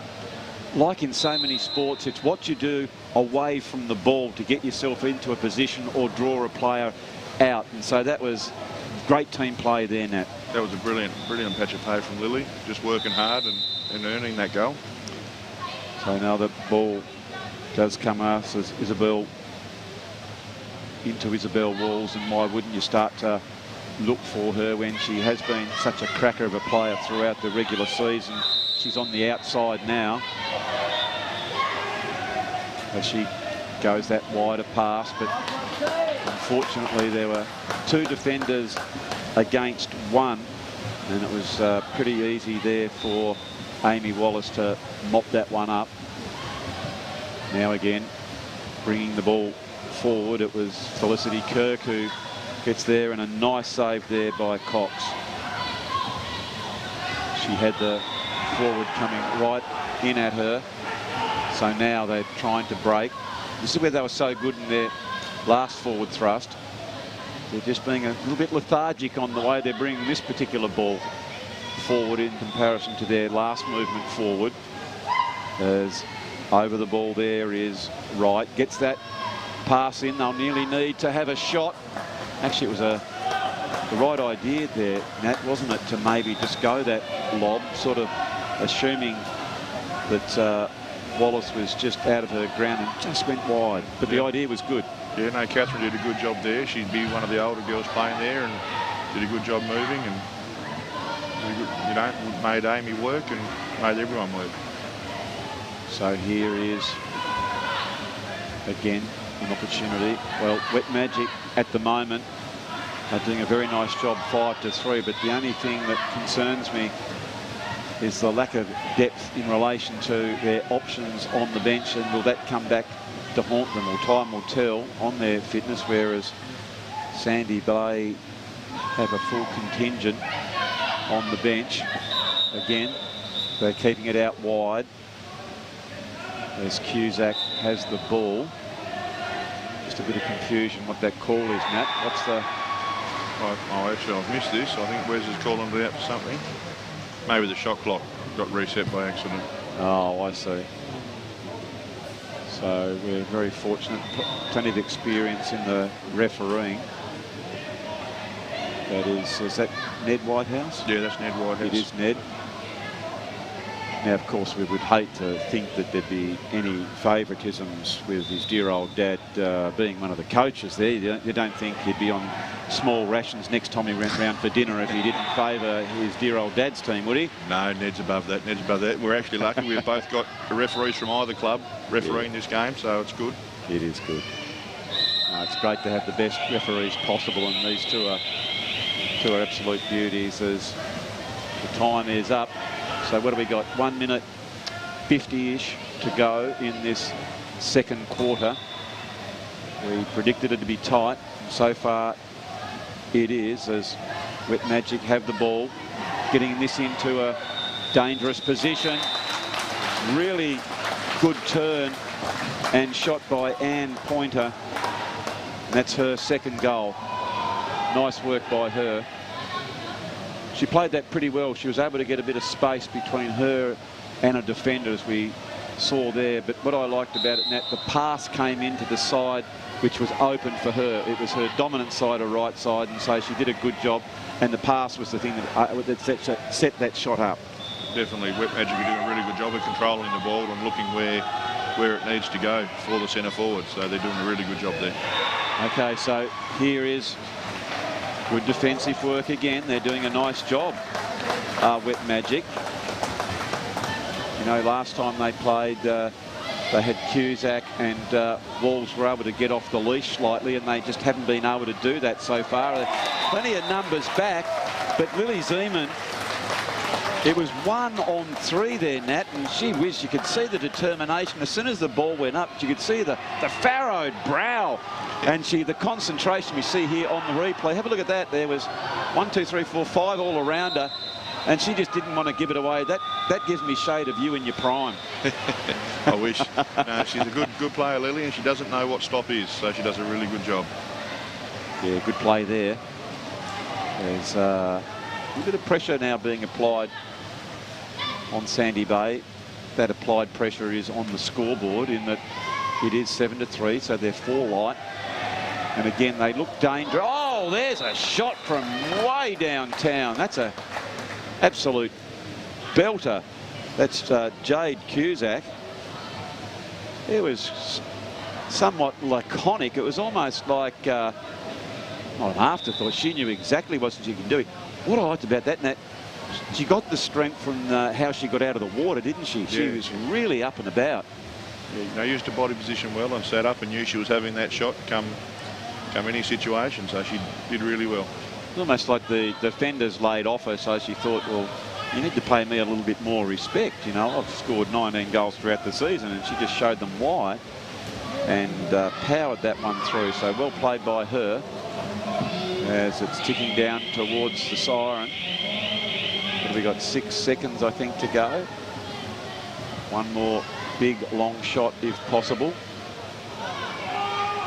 like in so many sports, it's what you do away from the ball to get yourself into a position or draw a player out. And so that was great team play there, Nat. That was a brilliant patch of play from Lily, just working hard and earning that goal. So now the ball does come us as Isabel Walls, and why wouldn't you start to look for her when she has been such a cracker of a player throughout the regular season. She's on the outside now as she goes that wider pass, but unfortunately there were 2 defenders against 1, and it was pretty easy there for Amy Wallace to mop that one up. Now again bringing the ball forward, it was Felicity Kirk who Gets there, and a nice save there by Cox. She had the forward coming right in at her. So now they're trying to break. This is where they were so good in their last forward thrust. They're just being a little bit lethargic on the way they're bringing this particular ball forward in comparison to their last movement forward. As over the ball there is Wright. Gets that pass in. They'll nearly need to have a shot. Actually, it was the right idea there, Nat, wasn't it, to maybe just go that lob, sort of assuming that Wallace was just out of her ground and just went wide. But the idea was good. Yeah, no, Catherine did a good job there. She'd be one of the older girls playing there and did a good job moving and, you know, made Amy work and made everyone work. So here is, again, an opportunity. Well, Wet Magic at the moment are doing a very nice job, 5-3, but the only thing that concerns me is the lack of depth in relation to their options on the bench, and will that come back to haunt them? Well, time will tell on their fitness, whereas Sandy Bay have a full contingent on the bench. Again, they're keeping it out wide as Cusack has the ball. Just a bit of confusion what that call is, Matt. What's the... Oh, actually, I've missed this. I think Wes is calling it out for something. Maybe the shot clock got reset by accident. Oh, I see. So we're very fortunate. Plenty of experience in the refereeing. That is that Ned Whitehouse? Yeah, that's Ned Whitehouse. It is Ned. Now, of course, we would hate to think that there'd be any favouritisms with his dear old dad being one of the coaches there. You don't think he'd be on small rations next time he went round for dinner if he didn't favour his dear old dad's team, would he? No, Ned's above that. Ned's above that. We're actually lucky. We've both got referees from either club refereeing this game, so it's good. It is good. No, it's great to have the best referees possible, and these two are absolute beauties as the time is up. So what have we got? 1 minute 50-ish to go in this second quarter. We predicted it to be tight. So far it is, as Wet Magic have the ball, getting this into a dangerous position. Really good turn and shot by Anne Pointer. And that's her second goal. Nice work by her. She played that pretty well. She was able to get a bit of space between her and a defender, as we saw there. But what I liked about it, Nat, the pass came into the side which was open for her. It was her dominant side, or right side, and so she did a good job. And the pass was the thing that set that shot up. Definitely, Wet Magic are doing a really good job of controlling the ball and looking where it needs to go for the centre forward. So they're doing a really good job there. Okay, so here is good defensive work again. They're doing a nice job, Wet Magic. You know, last time they played, they had Cusack and Walls were able to get off the leash slightly, and they just haven't been able to do that so far. Plenty of numbers back, but Lily Zeman, it was 1-on-3 there, Nat, and gee whiz, you could see the determination. As soon as the ball went up, you could see the furrowed brow, and the concentration we see here on the replay. Have a look at that. There was 1, 2, 3, 4, 5 all around her, and she just didn't want to give it away. That gives me shade of you in your prime. I wish. No, she's a good player, Lily, and she doesn't know what stop is, so she does a really good job. Yeah, good play there. There's a bit of pressure now being applied on Sandy Bay. That applied pressure is on the scoreboard in that it is 7-3, so they're 4 light. And again, they look dangerous. Oh, there's a shot from way downtown. That's a absolute belter. That's Jade Cusack. It was somewhat laconic. It was almost like not an afterthought. She knew exactly what she could do. What I liked about that, Nat, she got the strength from how she got out of the water, didn't she? Yeah. She was really up and about. Yeah, they used her body position well and sat up and knew she was having that shot come any situation, so she did really well. Almost like the defenders laid off her, so she thought, well, you need to pay me a little bit more respect. You know, I've scored 19 goals throughout the season, and she just showed them why and powered that one through. So well played by her. as it's ticking down towards the siren. We've got 6 seconds, I think, to go. One more big long shot if possible.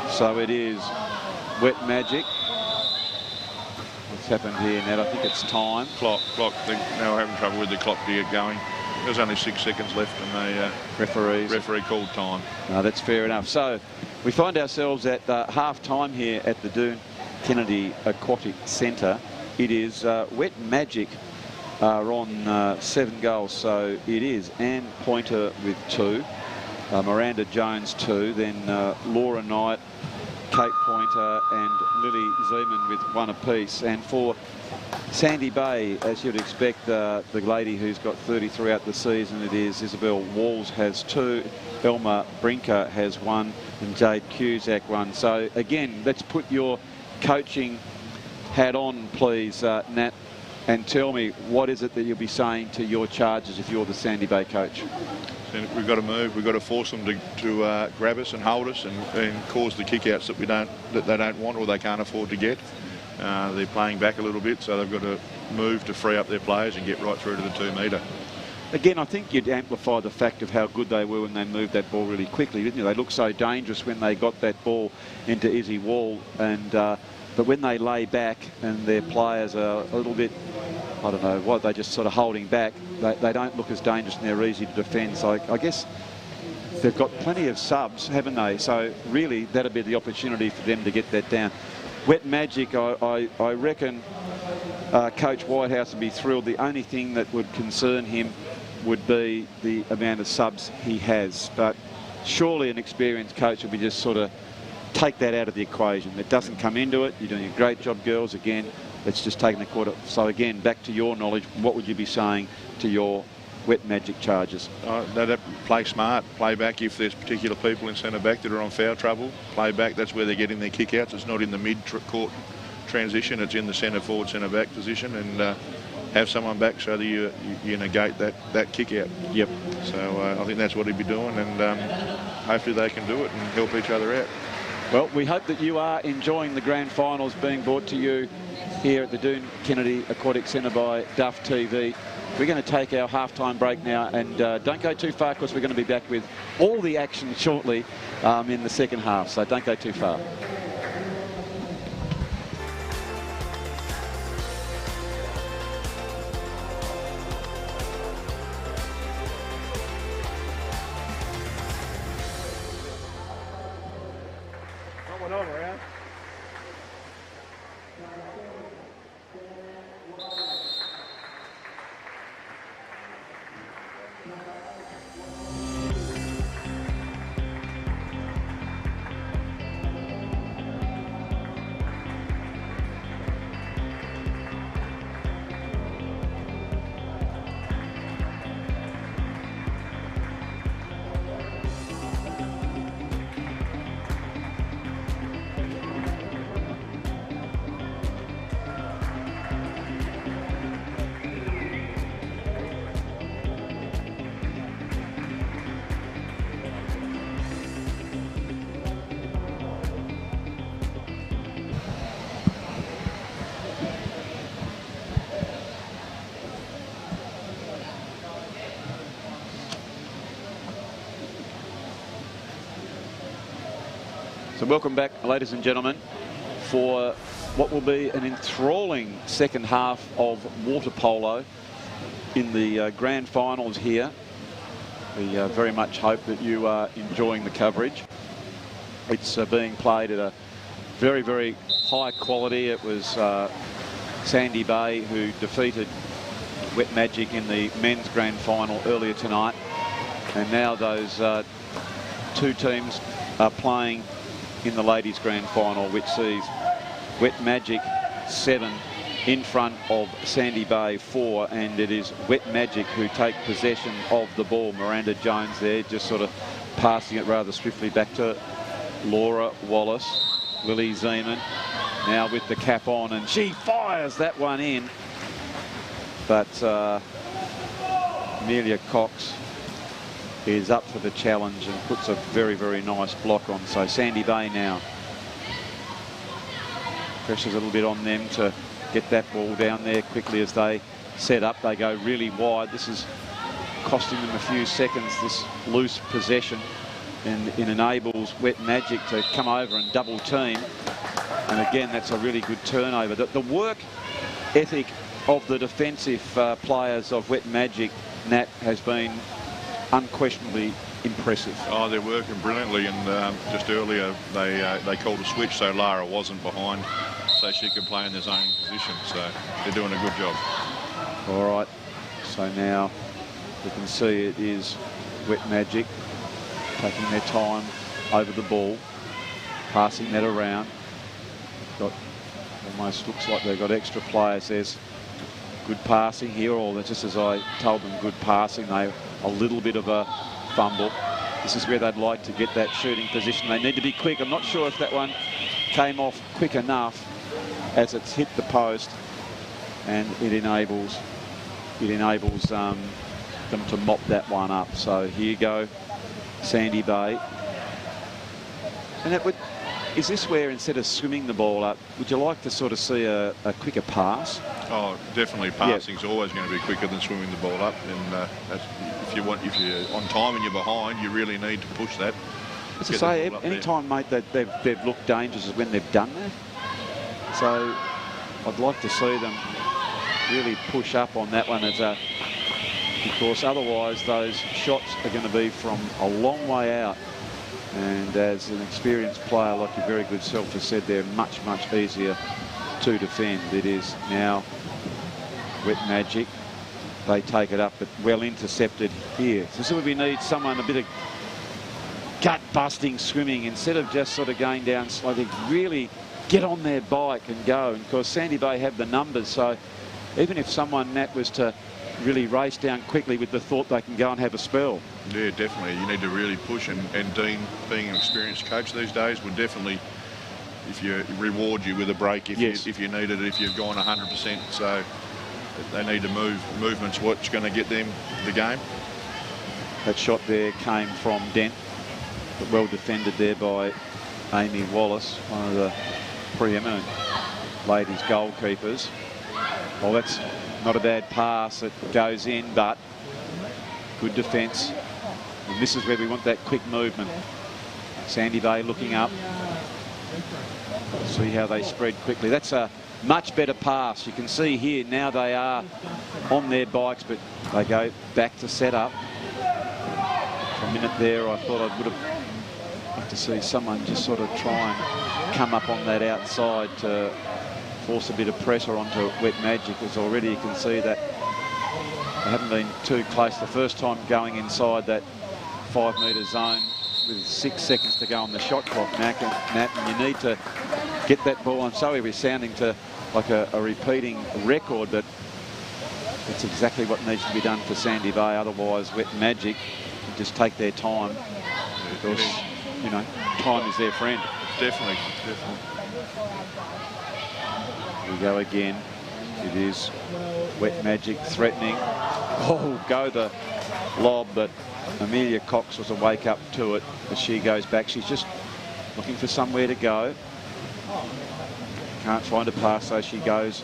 So it is Wet Magic. What's happened here, Ned? I think it's time. Clock. Now we're having trouble with the clock to get going. There's only 6 seconds left and the referee called time. No, that's fair enough. So we find ourselves at half-time here at the Doone Kennedy Aquatic Centre. It is Wet Magic are on 7 goals, so it is Anne Pointer with 2, Miranda Jones 2, then Laura Knight, Kate Pointer and Lily Zeman with 1 apiece. And for Sandy Bay, as you'd expect, the lady who's got 30 throughout the season, it is Isabel Walls has 2, Elma Brinker has 1 and Jade Cusack 1. So again, let's put your coaching hat on, please, Nat, and tell me, what is it that you'll be saying to your charges if you're the Sandy Bay coach? We've got to move. We've got to force them to grab us and hold us and cause the kick-outs that they don't want or they can't afford to get. They're playing back a little bit, so they've got to move to free up their players and get right through to the 2 metre. Again, I think you'd amplify the fact of how good they were when they moved that ball really quickly, didn't you? They looked so dangerous when they got that ball into Izzy Wall, and but when they lay back and their players are a little bit, I don't know, what they're just sort of holding back, they don't look as dangerous and they're easy to defend. So I guess they've got plenty of subs, haven't they? So really, that'll be the opportunity for them to get that down. Wet Magic, I reckon Coach Whitehouse would be thrilled. The only thing that would concern him would be the amount of subs he has. But surely an experienced coach will be just sort of take that out of the equation. It doesn't come into it. You're doing a great job, girls. Again, it's just taking the quarter. So again, back to your knowledge, what would you be saying to your Wet Magic charges? They'd play smart, play back if there's particular people in centre back that are on foul trouble. Play back, that's where they're getting their kick-outs. It's not in the mid-court transition, it's in the centre forward, centre back position, and have someone back so that you negate that kick-out. Yep. So I think that's what he'd be doing, and hopefully they can do it and help each other out. Well, we hope that you are enjoying the grand finals being brought to you here at the Doone Kennedy Aquatic Centre by Duff TV. We're going to take our halftime break now, and don't go too far because we're going to be back with all the action shortly in the second half, so don't go too far. So welcome back, ladies and gentlemen, for what will be an enthralling second half of water polo in the grand finals here. We very much hope that you are enjoying the coverage. It's being played at a very, very high quality. It was Sandy Bay who defeated Wet Magic in the men's grand final earlier tonight. And now those two teams are playing in the ladies' grand final, which sees Wet Magic 7 in front of Sandy Bay 4, and it is Wet Magic who take possession of the ball. Miranda Jones there just sort of passing it rather swiftly back to Laura Wallace. Lily Zeman now with the cap on, and she fires that one in, but Amelia Cox is up for the challenge and puts a very, very nice block on. So Sandy Bay now Pressure's a little bit on them to get that ball down there quickly as they set up. They go really wide. This is costing them a few seconds, this loose possession, and it enables Wet Magic to come over and double team. And again, that's a really good turnover. The work ethic of the defensive players of Wet Magic, Nat, has been unquestionably impressive. Oh, they're working brilliantly, and just earlier they called a switch so Lara wasn't behind, so she could play in their own position. So they're doing a good job. All right, so now we can see it is Wet Magic taking their time over the ball, passing that around. Got almost looks like they've got extra players. There's good passing here, or just as I told them, good passing. They a little bit of a fumble. This is where they'd like to get that shooting position. They need to be quick. I'm not sure if that one came off quick enough as it's hit the post, and it enables them to mop that one up. So here you go, Sandy Bay. And that would, is this where instead of swimming the ball up, would you like to sort of see a quicker pass? Oh, definitely. Passing's always going to be quicker than swimming the ball up, and that's, if you're on time and you're behind, you really need to push that. As I say, any time, mate, that they've looked dangerous is when they've done that. So I'd like to see them really push up on that one because otherwise those shots are going to be from a long way out. And as an experienced player, like your very good self has said, they're much, much easier to defend. It is now Wet Magic. They take it up, but well intercepted here. So this is where we need someone a bit of gut-busting swimming instead of just sort of going down slowly. Really get on their bike and go. And of course, Sandy Bay have the numbers, so even if someone, Nat, was to really race down quickly with the thought they can go and have a spell. Yeah, definitely. You need to really push, and Dean, being an experienced coach these days, would definitely, if you reward you with a break if you need it, if you've gone 100%. So they need to move. Movement's what's going to get them the game. That shot there came from Dent, but well defended there by Amy Wallace, one of the preeminent ladies goalkeepers. Well, that's not a bad pass. It goes in, but good defence. And this is where we want that quick movement. Sandy Bay looking up. See how they spread quickly. That's a much better pass. You can see here now they are on their bikes, but they go back to set up. For a minute there, I thought I would have liked to see someone just sort of try and come up on that outside to force a bit of pressure onto Wet Magic, because already you can see that they haven't been too close the first time going inside that 5-metre zone with 6 seconds to go on the shot clock, Nat, and you need to get that ball. I'm sorry we're sounding to like a repeating record, but it's exactly what needs to be done for Sandy Bay. Otherwise, Wet Magic can just take their time because, you know, time is their friend. Definitely. We go again. It is Wet Magic threatening. Oh, go the lob, but Amelia Cox was a wake up to it as she goes back. She's just looking for somewhere to go. Can't find a pass, so she goes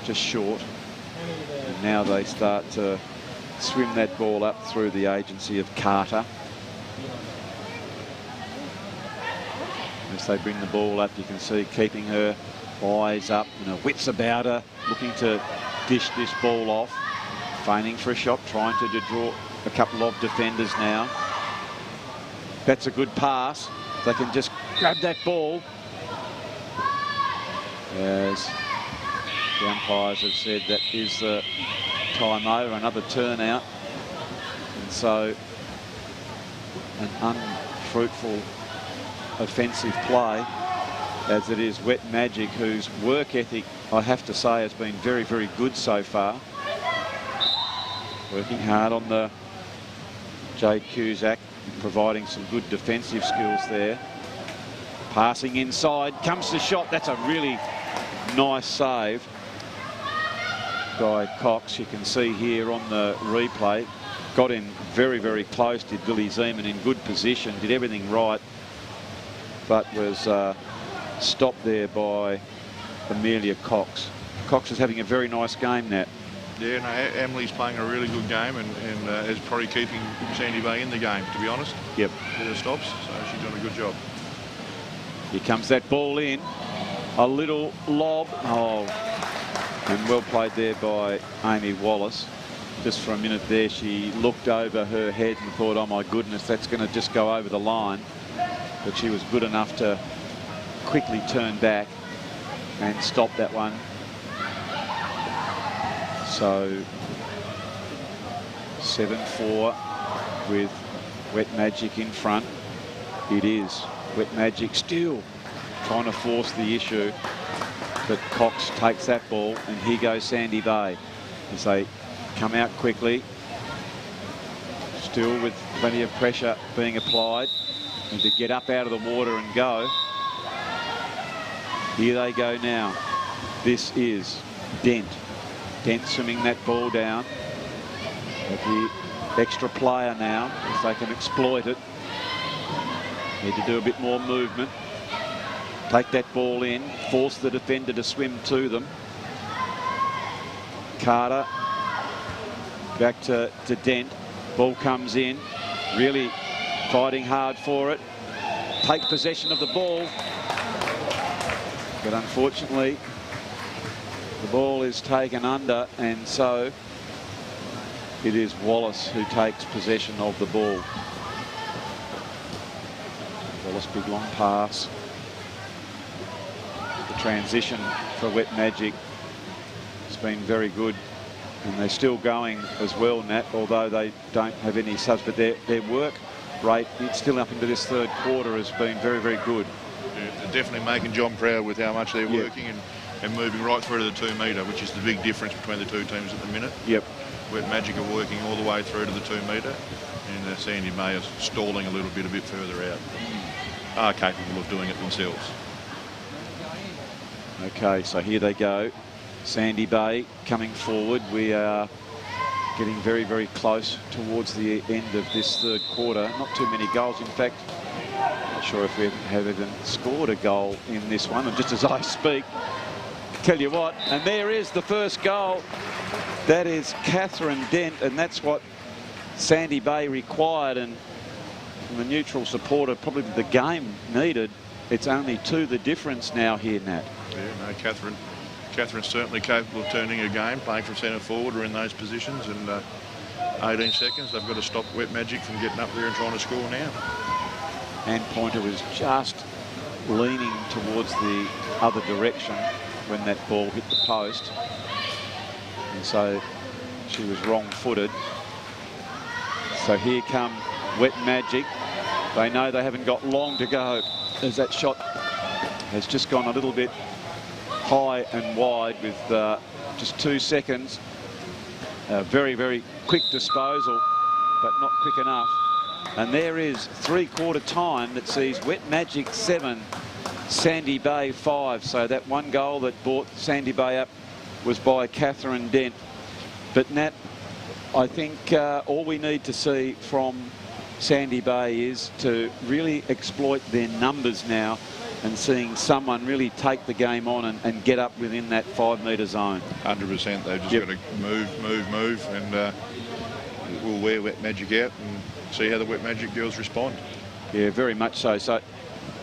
just short. And now they start to swim that ball up through the agency of Carter. As they bring the ball up, you can see keeping her eyes up and her wits about her, looking to dish this ball off, feigning for a shot, trying to draw a couple of defenders now. That's a good pass. They can just grab that ball. As the umpires have said, that is the time over, another turnout. And so an unfruitful offensive play, as it is Wet Magic, whose work ethic, I have to say, has been very, very good so far. Working hard on the Jade Cusack, providing some good defensive skills there. Passing inside, comes the shot. That's a really nice save by Cox. You can see here on the replay, got in very, very close, did Billy Zeman, in good position, did everything right, but was stopped there by Amelia Cox. Cox is having a very nice game, Nat. Yeah, no, Emily's playing a really good game and is probably keeping Sandy Bay in the game, to be honest. Yep. With her stops, so she's doing a good job. Here comes that ball in. A little lob. Oh, and well played there by Amy Wallace. Just for a minute there, she looked over her head and thought, oh my goodness, that's going to just go over the line. But she was good enough to quickly turn back and stop that one. So 7-4 with Wet Magic in front. It is Wet Magic still trying to force the issue, but Cox takes that ball, and here goes Sandy Bay as they come out quickly, still with plenty of pressure being applied, and to get up out of the water and go. Here they go now. This is Dent. Dent swimming that ball down. But the extra player now, if they can exploit it. Need to do a bit more movement. Take that ball in, force the defender to swim to them. Carter back to Dent. Ball comes in, really fighting hard for it. Take possession of the ball. But unfortunately, the ball is taken under, and so it is Wallace who takes possession of the ball. Wallace, big long pass. The transition for Wet Magic has been very good, and they're still going as well, Nat, although they don't have any subs, but their work rate, it's still up into this third quarter, has been very, very good. Yeah, they're definitely making John proud with how much they're working and moving right through to the 2 metre, which is the big difference between the two teams at the minute. Yep. Wet Magic are working all the way through to the 2 metre, and Sandy Bay is stalling a little bit, a bit further out. Are capable of doing it themselves. Okay, so here they go. Sandy Bay coming forward. We are getting very, very close towards the end of this third quarter. Not too many goals. In fact, not sure if we have even scored a goal in this one. And just as I speak, tell you what, and there is the first goal. That is Catherine Dent, and that's what Sandy Bay required, and from the neutral supporter, probably the game needed. It's only 2 the difference now here, Nat. Yeah, no, Catherine's certainly capable of turning a game, playing from centre forward or in those positions, and 18 seconds, they've got to stop Wet Magic from getting up there and trying to score now. Anne Pointer was just leaning towards the other direction when that ball hit the post, and so she was wrong-footed. So here come Wet Magic. They know they haven't got long to go, as that shot has just gone a little bit high and wide with just 2 seconds. Very, very quick disposal, but not quick enough. And there is 3-quarter time that sees Wet Magic 7, Sandy Bay 5. So that one goal that brought Sandy Bay up was by Catherine Dent. But Nat, I think all we need to see from Sandy Bay is to really exploit their numbers now, and seeing someone really take the game on and get up within that 5 metre zone. 100%. They've just got to move, and we'll wear Wet Magic out and see how the Wet Magic girls respond. Yeah, very much so. So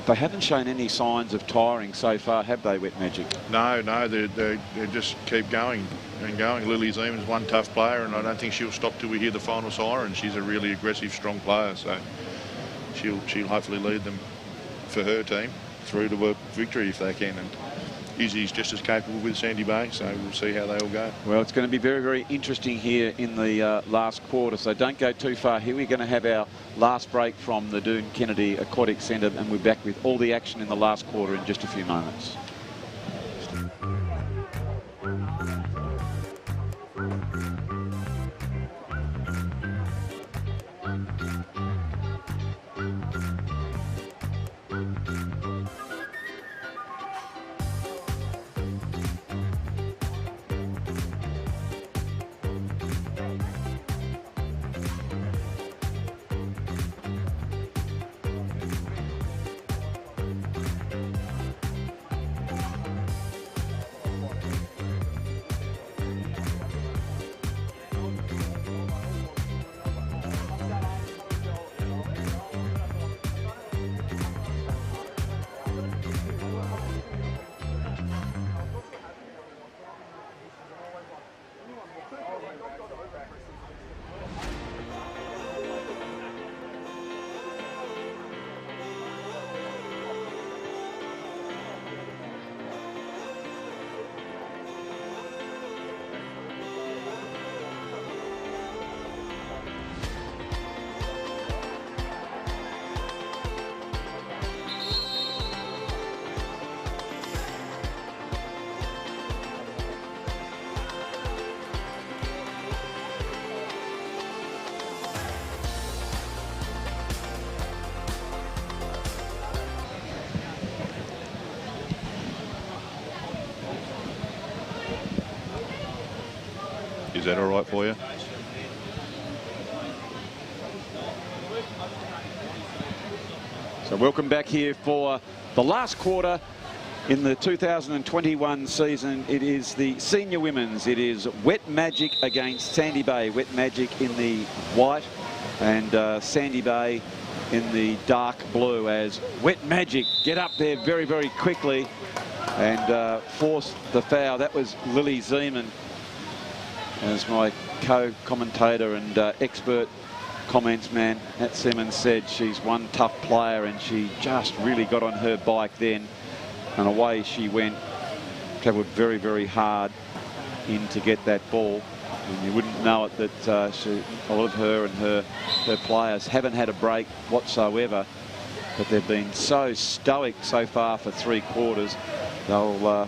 they haven't shown any signs of tiring so far, have they, Wet Magic? No, they just keep going and going. Lily Zeman's one tough player, and I don't think she'll stop till we hear the final siren. She's a really aggressive, strong player, so she'll hopefully lead them for her team through to a victory if they can. And Izzy's just as capable with Sandy Bay, so we'll see how they all go. Well, it's going to be very, very interesting here in the last quarter, so don't go too far here. We're going to have our last break from the Doone Kennedy Aquatic Centre, and we're back with all the action in the last quarter in just a few moments. that all right for you? So welcome back here for the last quarter in the 2021 season. It is the senior women's. It is Wet Magic against Sandy Bay. Wet Magic in the white and Sandy Bay in the dark blue, as Wet Magic get up there very, very quickly and force the foul. That was Lily Zeman, as my co-commentator and expert comments man Nat Simmons said. She's one tough player, and she just really got on her bike then, and away she went. Travelled very, very hard in to get that ball, and you wouldn't know it that a lot of her and her players haven't had a break whatsoever, but they've been so stoic so far for three quarters. They'll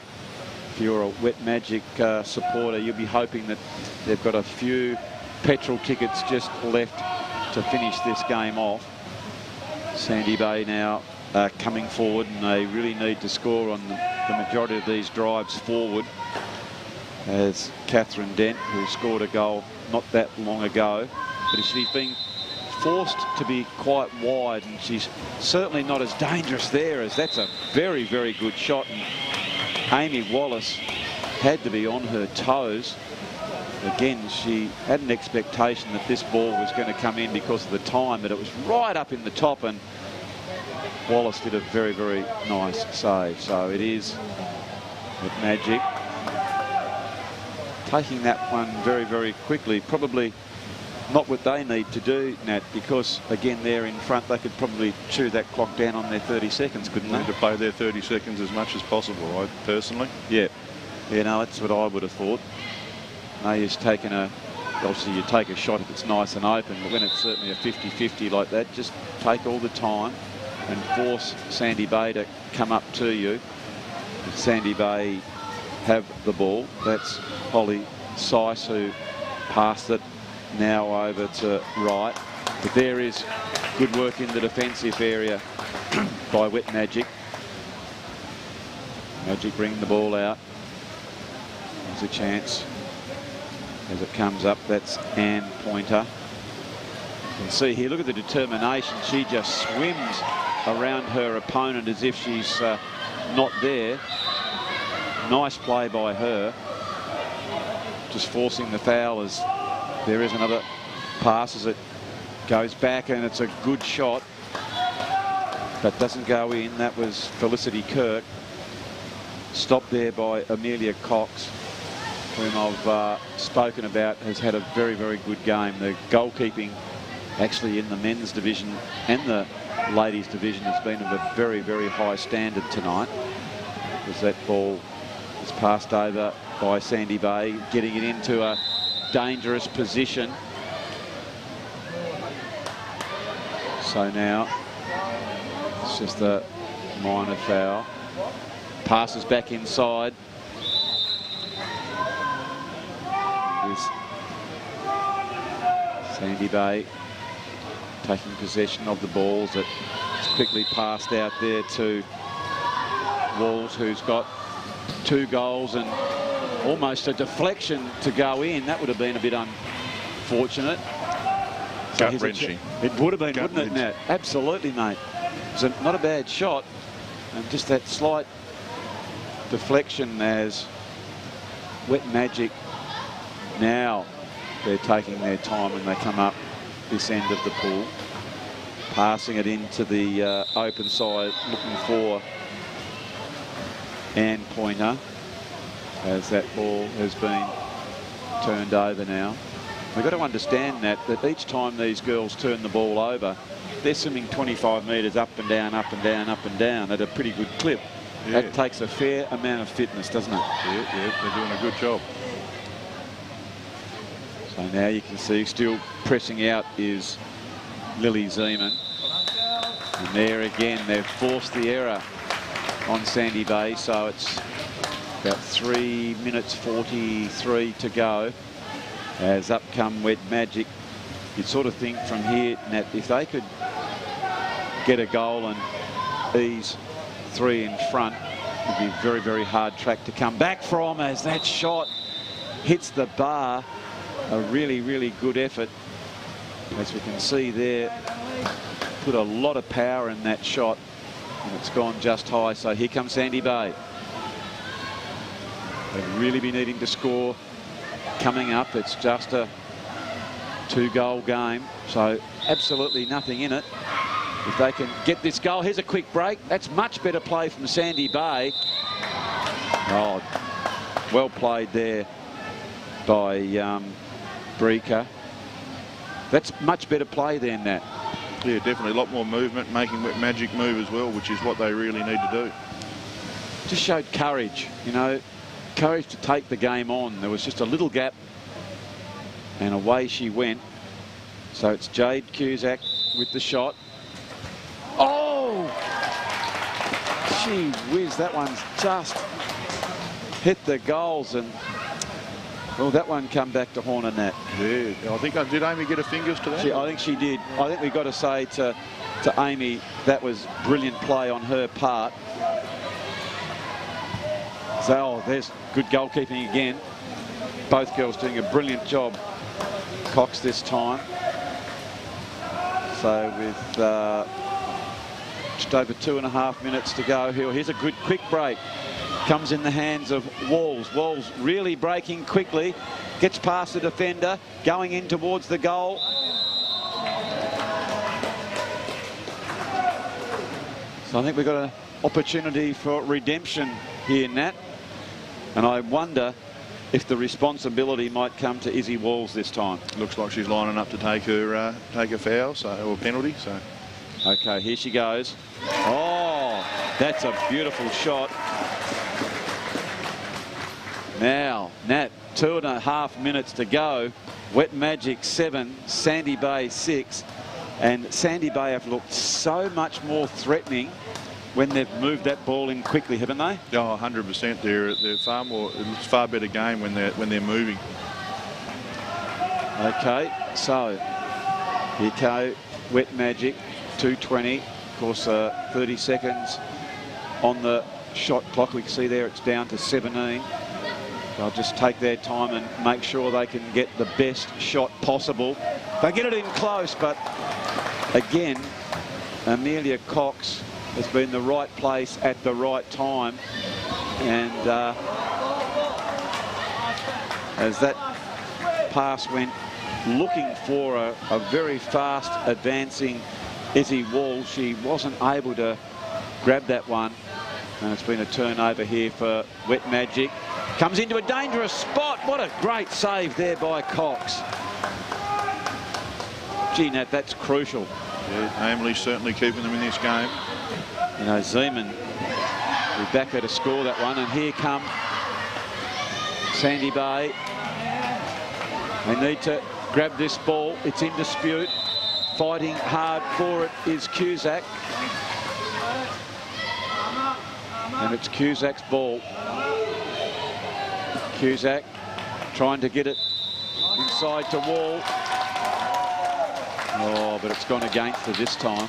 if you're a Wet Magic supporter, you'll be hoping that they've got a few petrol tickets just left to finish this game off. Sandy Bay now coming forward, and they really need to score on the majority of these drives forward, as Catherine Dent, who scored a goal not that long ago, but she's been forced to be quite wide, and she's certainly not as dangerous there, as that's a very, very good shot, and Amy Wallace had to be on her toes. Again, she had an expectation that this ball was going to come in because of the time, but it was right up in the top, and Wallace did a very, very nice save. So it is with Magic taking that one very, very quickly. Probably not what they need to do, Nat, because again, they're in front. They could probably chew that clock down on their 30 seconds, couldn't they? To play their 30 seconds as much as possible, I personally. Yeah. Yeah, no, that's what I would have thought. No use taking obviously you take a shot if it's nice and open, but when it's certainly a 50-50 like that, just take all the time and force Sandy Bay to come up to you. If Sandy Bay have the ball, that's Holly Seiss who passed it now over to right. But there is good work in the defensive area by Wet Magic. Magic bring the ball out. There's a chance. As it comes up, that's Ann Pointer. You can see here, look at the determination. She just swims around her opponent as if she's not there. Nice play by her. Just forcing the foul as there is another pass as it goes back, and it's a good shot, but doesn't go in. That was Felicity Kirk. Stopped there by Amelia Cox, whom I've spoken about, has had a very, very good game. The goalkeeping actually in the men's division and the ladies division has been of a very, very high standard tonight, as that ball is passed over by Sandy Bay, getting it into a dangerous position. So now it's just a minor foul. Passes back inside. Sandy Bay taking possession of the balls. It's quickly passed out there to Walls, who's got 2 goals and almost a deflection to go in. That would have been a bit unfortunate. Gut-wrenching. It would have been, wouldn't it, Nat? Absolutely, mate. It was not a bad shot, and just that slight deflection as Wet Magic now they're taking their time when they come up this end of the pool, passing it into the open side, looking for Ann Pointer, as that ball has been turned over now. We've got to understand that each time these girls turn the ball over, they're swimming 25 metres up and down, up and down, up and down at a pretty good clip. Yeah. That takes a fair amount of fitness, doesn't it? Yeah, they're doing a good job. So now you can see still pressing out is Lily Zeman. And there again, they've forced the error on Sandy Bay. So it's about 3 minutes 43 to go. As up come Wet Magic. You'd sort of think from here, Nat, if they could get a goal and ease 3 in front, it'd be a very, very hard track to come back from, as that shot hits the bar. a really, really good effort. As we can see there, put a lot of power in that shot, and it's gone just high. So here comes Sandy Bay. They'll really be needing to score coming up. It's just a 2-goal game, so absolutely nothing in it. If they can get this goal, here's a quick break. That's much better play from Sandy Bay. Oh, well played there by Breaker. That's much better play than that. Yeah, definitely a lot more movement, making Wet Magic move as well, which is what they really need to do. Just showed courage, you know, courage to take the game on. There was just a little gap, and away she went. So it's Jade Cusack with the shot. Oh! Gee whiz, that one's just hit the goals, and well, that one come back to Horner net. Yeah, I think, did Amy get her fingers to that? I think she did. I think we've got to say to Amy, that was brilliant play on her part. So, oh, there's good goalkeeping again. Both girls doing a brilliant job. Cox this time. So with just over 2.5 minutes to go, here's a good quick break. Comes in the hands of Walls. Walls really breaking quickly. Gets past the defender, going in towards the goal. So I think we've got an opportunity for redemption here, Nat. And I wonder if the responsibility might come to Izzy Walls this time. Looks like she's lining up to take her foul, or penalty. So, okay, here she goes. Oh, that's a beautiful shot. Now, Nat, 2.5 minutes to go. Wet Magic 7, Sandy Bay 6, and Sandy Bay have looked so much more threatening when they've moved that ball in quickly, haven't they? Oh, 100%. They're far more. It's far better game when they're moving. Okay, so here go Wet Magic, 2:20. Of course, 30 seconds on the shot clock. We can see there it's down to 17. They'll just take their time and make sure they can get the best shot possible. They get it in close, but again, Amelia Cox has been the right place at the right time. And as that pass went looking for a very fast advancing Izzy Wall, she wasn't able to grab that one. And it's been a turnover here for Wet Magic. Comes into a dangerous spot. What a great save there by Cox. Gee, Nat, that's crucial. Yeah, Amely's certainly keeping them in this game. You know, Zeman will back her to score that one. And here come Sandy Bay. They need to grab this ball. It's in dispute. Fighting hard for it is Cusack. And it's Cusack's ball. Cusack trying to get it inside to Wall. Oh, but it's gone against her this time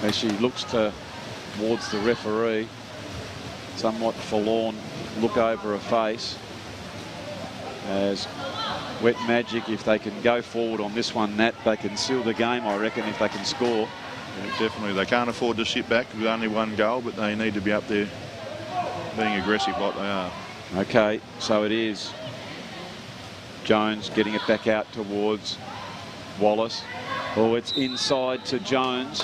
as she looks towards the referee. Somewhat forlorn look over her face. As Wet Magic, if they can go forward on this one, Nat, they can seal the game, I reckon, if they can score. Yeah, definitely. They can't afford to sit back with only one goal, but they need to be up there being aggressive like they are. Okay, so it is Jones getting it back out towards Wallace. Oh, it's inside to Jones.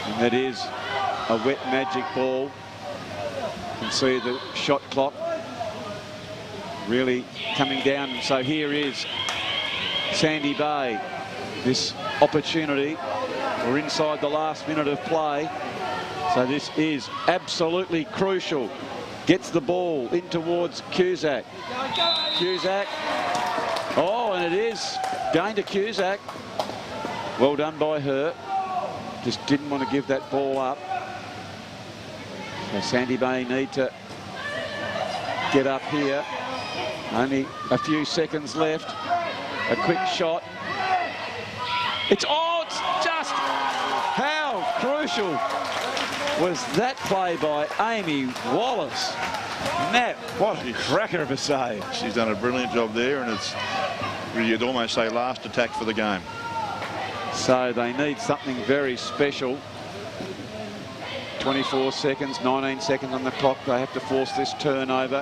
And it is a Wet Magic ball. You can see the shot clock really coming down. So here is Sandy Bay. This opportunity. We're inside the last minute of play. So this is absolutely crucial. Gets the ball in towards Cusack. Cusack. Oh, and it is going to Cusack. Well done by her. Just didn't want to give that ball up. So Sandy Bay need to get up here. Only a few seconds left. A quick shot. It's just how crucial was that play by Amy Wallace? Nat, what a cracker of a save. She's done a brilliant job there, and it's, you'd almost say, last attack for the game. So they need something very special. 24 seconds, 19 seconds on the clock. They have to force this turnover,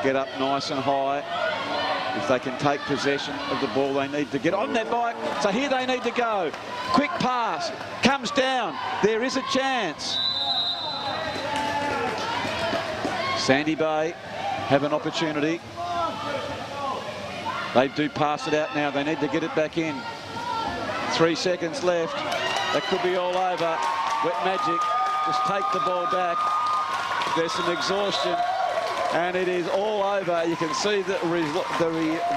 get up nice and high. If they can take possession of the ball, they need to get on that bike. So here they need to go. Quick pass, comes down. There is a chance. Sandy Bay have an opportunity. They do pass it out now. They need to get it back in. 3 seconds left. That could be all over. Wet Magic just take the ball back. There's some exhaustion, and it is all over. You can see the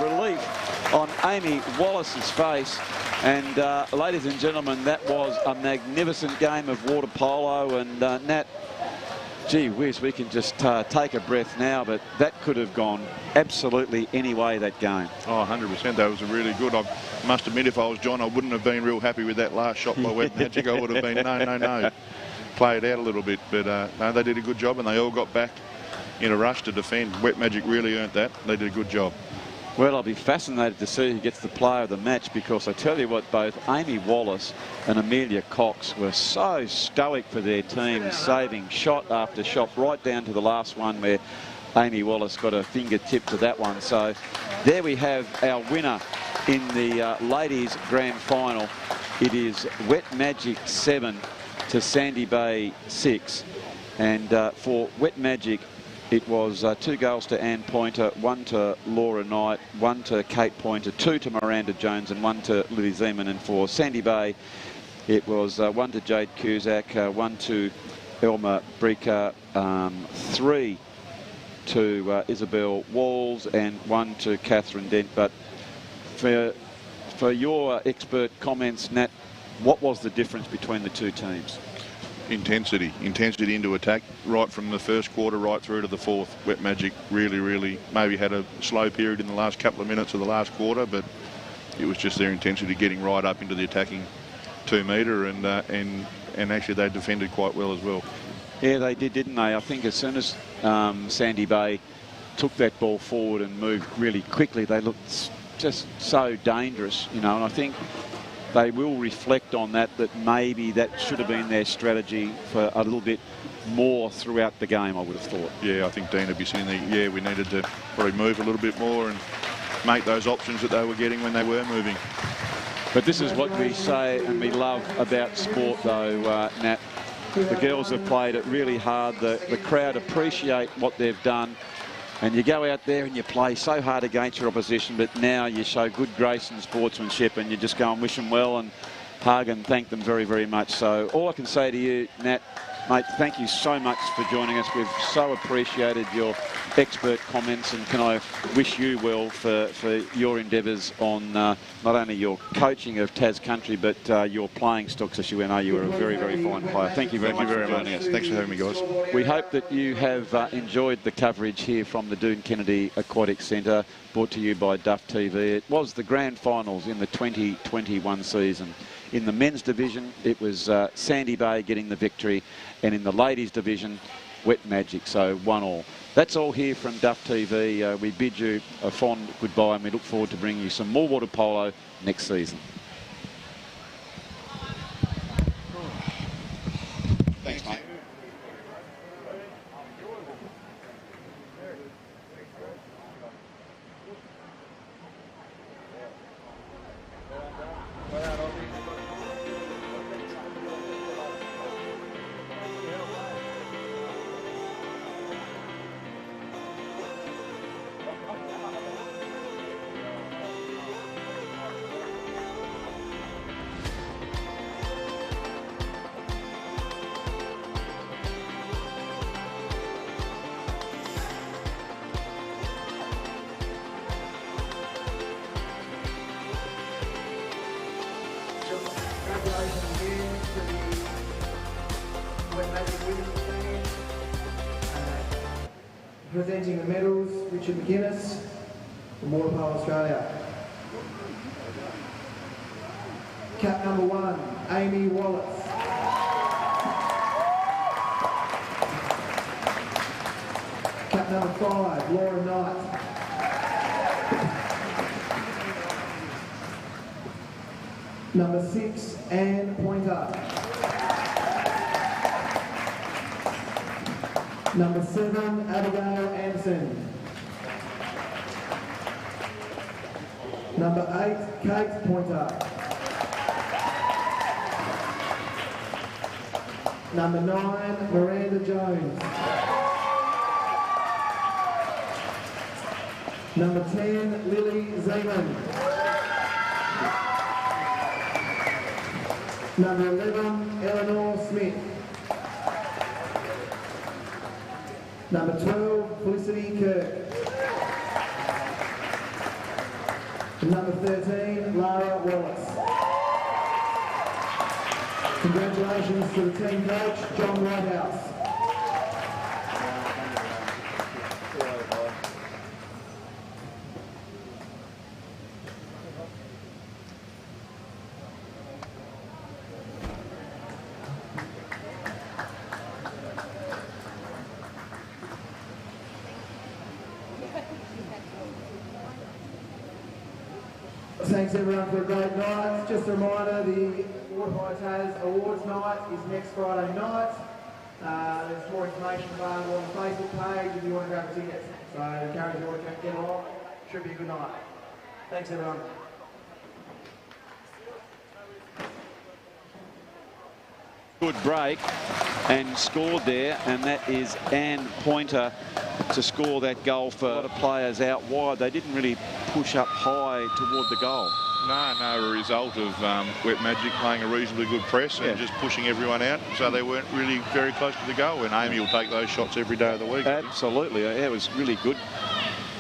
relief on Amy Wallace's face. And ladies and gentlemen, that was a magnificent game of water polo. And Nat, gee whiz, we can just take a breath now, but that could have gone absolutely any way, that game. Oh, 100%. That was a really good. I must admit, if I was John, I wouldn't have been real happy with that last shot by Wet Magic. I would have been, no. Play it out a little bit. But no, they did a good job, and they all got back in a rush to defend. Wet Magic really earned that. They did a good job. Well, I'll be fascinated to see who gets the player of the match, because I tell you what, both Amy Wallace and Amelia Cox were so stoic for their team, saving shot after shot, right down to the last one where Amy Wallace got a fingertip to that one. So there we have our winner in the ladies' grand final. It is Wet Magic 7 to Sandy Bay 6. And for Wet Magic, it was 2 goals to Ann Pointer, 1 to Laura Knight, 1 to Kate Pointer, 2 to Miranda Jones, and 1 to Lily Zeman. And for Sandy Bay, it was 1 to Jade Cusack, 1 to Elma Breaker, 3 to Isabel Walls, and 1 to Catherine Dent. But for your expert comments, Nat, what was the difference between the two teams? Intensity into attack, right from the first quarter right through to the fourth. Wet Magic really maybe had a slow period in the last couple of minutes of the last quarter, but it was just their intensity getting right up into the attacking 2 metre, and actually they defended quite well as well. Yeah, they did, didn't they? I think as soon as Sandy Bay took that ball forward and moved really quickly, they looked just so dangerous, you know, and I think they will reflect on that maybe that should have been their strategy for a little bit more throughout the game, I would have thought. Yeah, I think Dean would be sitting there, yeah, we needed to probably move a little bit more and make those options that they were getting when they were moving. But this is what we say and we love about sport, though, Nat. The girls have played it really hard. The crowd appreciate what they've done. And you go out there and you play so hard against your opposition, but now you show good grace and sportsmanship, and you just go and wish them well and hug and thank them very, very much. So all I can say to you, Nat, mate, thank you so much for joining us. We've so appreciated your expert comments, and can I wish you well for your endeavours on not only your coaching of Tas Country, but your playing stocks, as you know you were a very, very fine player. Thank you very much for joining us. Thanks for having me, guys. We hope that you have enjoyed the coverage here from the Doone Kennedy Aquatic Centre, brought to you by Duff TV. It was the grand finals in the 2021 season. In the men's division, it was Sandy Bay getting the victory, and in the ladies division, Wet Magic, so 1-1. That's all here from Duff TV. We bid you a fond goodbye, and we look forward to bringing you some more water polo next season. Thanks, mate. Congratulations again to the Wet Magic winning team. Presenting the medals, Richard McGuinness from Water Polo Australia. Cap number 1, Amy Wallace. 5, Laura Knight. Number 6, Anne Pointer. Number 7, Abigail Anderson. Number 8, Kate Pointer. Number 9, Miranda Jones. Number 10, Lily Zeman. Number 11, Eleanor Smith. Number 12, Felicity Kirk. Number 13, Lara Wallace. Congratulations to the team coach, John Whitehouse. Thanks everyone for a great night. Just a reminder, the Water Taz Awards night is next Friday night. There's more information available on the Facebook page if you want to grab a ticket. So encourage you all to get along. Should be a good night. Thanks everyone. Good break and scored there, and that is Anne Pointer to score that goal for a lot of players out wide. They didn't really push up high toward the goal. No, a result of Wet Magic playing a reasonably good press and just pushing everyone out, so they weren't really very close to the goal, and Amy will take those shots every day of the week. Absolutely, it was really good,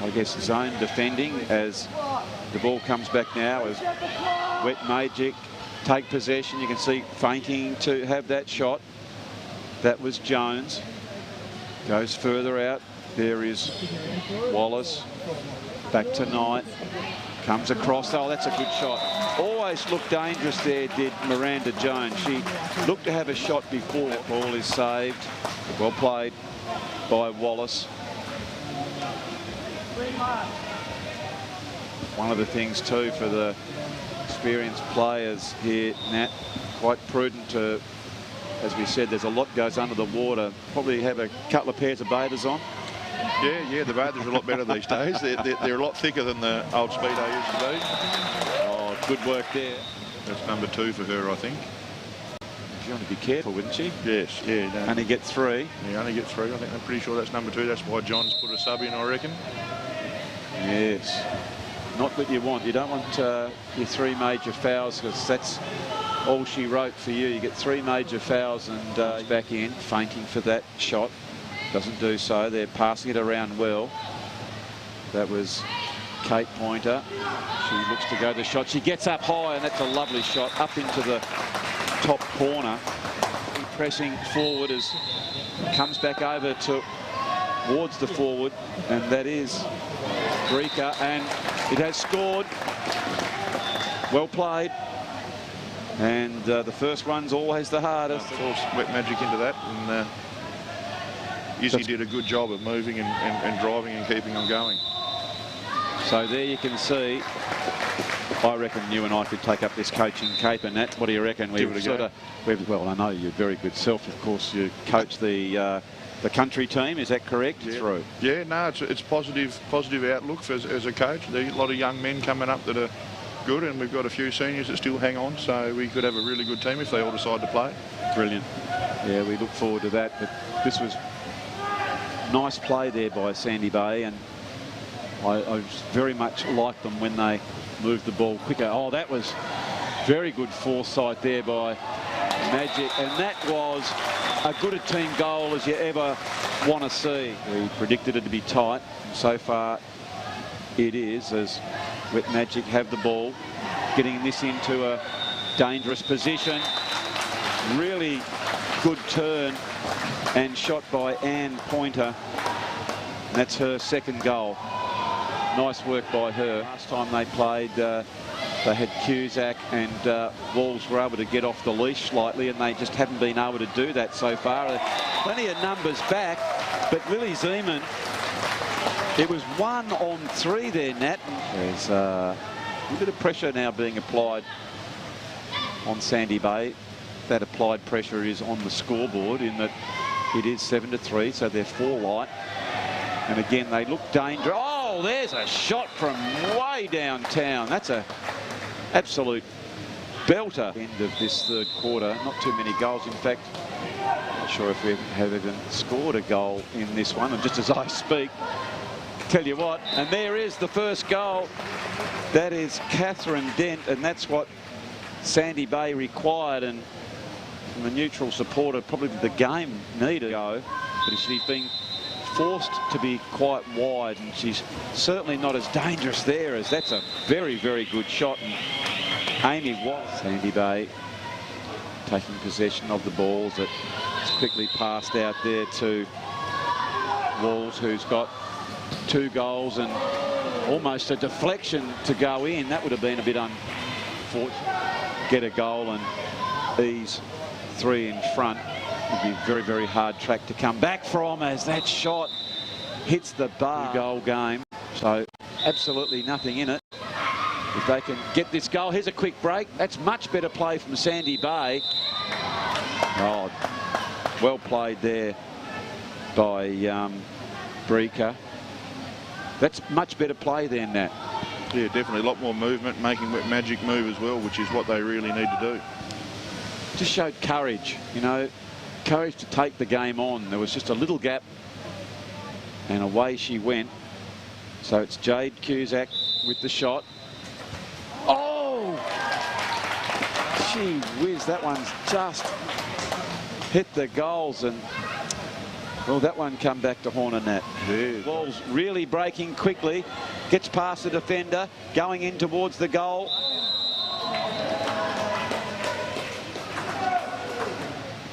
I guess, zone defending as the ball comes back now as Wet Magic take possession. You can see feinting to have that shot. That was Jones. Goes further out. There is Wallace. Back to Knight. Comes across. Oh, that's a good shot. Always looked dangerous there, did Miranda Jones. She looked to have a shot before. That ball is saved. Well played by Wallace. One of the things too for the experienced players here, Nat, quite prudent to, as we said, there's a lot goes under the water. Probably have a couple of pairs of bathers on. Yeah, the bathers are a lot better these days. They're a lot thicker than the old Speedo used to be. Oh, good work there. That's number 2 for her, I think. She'd want to be careful, wouldn't she? Yes, yeah. No. Only get 3. Yeah, only get 3. I think I'm pretty sure that's number 2. That's why John's put a sub in, I reckon. Yes. Not what you want. You don't want your 3 major fouls, because that's all she wrote for you. You get 3 major fouls and back in, feinting for that shot. Doesn't do so. They're passing it around well. That was Kate Pointer. She looks to go to the shot. She gets up high, and that's a lovely shot up into the top corner. Pressing forward as comes back over towards the forward, and that is Rika, and it has scored. Well played. And the first one's always the hardest. Force Wet Magic into that, and Izzy did a good job of moving and driving and keeping them going. So there you can see, I reckon you and I could take up this coaching cape, and Nat, what do you reckon? Well, I know you're very good self. Of course, you coach the country team. Is that correct? Yeah. Through. Yeah, no, it's positive outlook as a coach. There's a lot of young men coming up that are good, and we've got a few seniors that still hang on, so we could have a really good team if they all decide to play. Brilliant. Yeah, we look forward to that. But this was nice play there by Sandy Bay, and I very much liked them when they moved the ball quicker. Oh, that was very good foresight there by Magic, and that was as good a team goal as you ever want to see. We predicted it to be tight, and so far it is, as Wet Magic have the ball, getting this into a dangerous position. Really good turn and shot by Anne Pointer. And that's her second goal. Nice work by her. Last time they played, they had Cusack and Walls were able to get off the leash slightly, and they just haven't been able to do that so far. Plenty of numbers back, but Lily Zeman It was 1 on 3 there, Nat. There's a bit of pressure now being applied on Sandy Bay. That applied pressure is on the scoreboard in that it is 7-3, so they're 4 light. And again, they look dangerous. Oh, there's a shot from way downtown. That's a absolute belter. End of this third quarter. Not too many goals. In fact, not sure if we have even scored a goal in this one. And just as I speak, tell you what, and there is the first goal. That is Catherine Dent, and that's what Sandy Bay required. And from a neutral supporter, probably the game needed to go, but she's been forced to be quite wide, and she's certainly not as dangerous there as that's a very, very good shot. And Amy was Sandy Bay taking possession of the balls. It's quickly passed out there to Walls, who's got 2 goals and almost a deflection to go in. That would have been a bit unfortunate. Get a goal and ease 3 in front. Would be a very, very hard track to come back from as that shot hits the bar. Goal game, so absolutely nothing in it. If they can get this goal, here's a quick break. That's much better play from Sandy Bay. Oh, well played there by Breaker. That's much better play than that. Yeah, definitely a lot more movement, making Wet Magic move as well, which is what they really need to do. Just showed courage, you know, courage to take the game on. There was just a little gap and away she went. So it's Jade Cusack with the shot. Oh! Gee whiz, that one's just hit the goals, and well, that one come back to Horn and Nat. Yeah. Walls really breaking quickly, gets past the defender, going in towards the goal.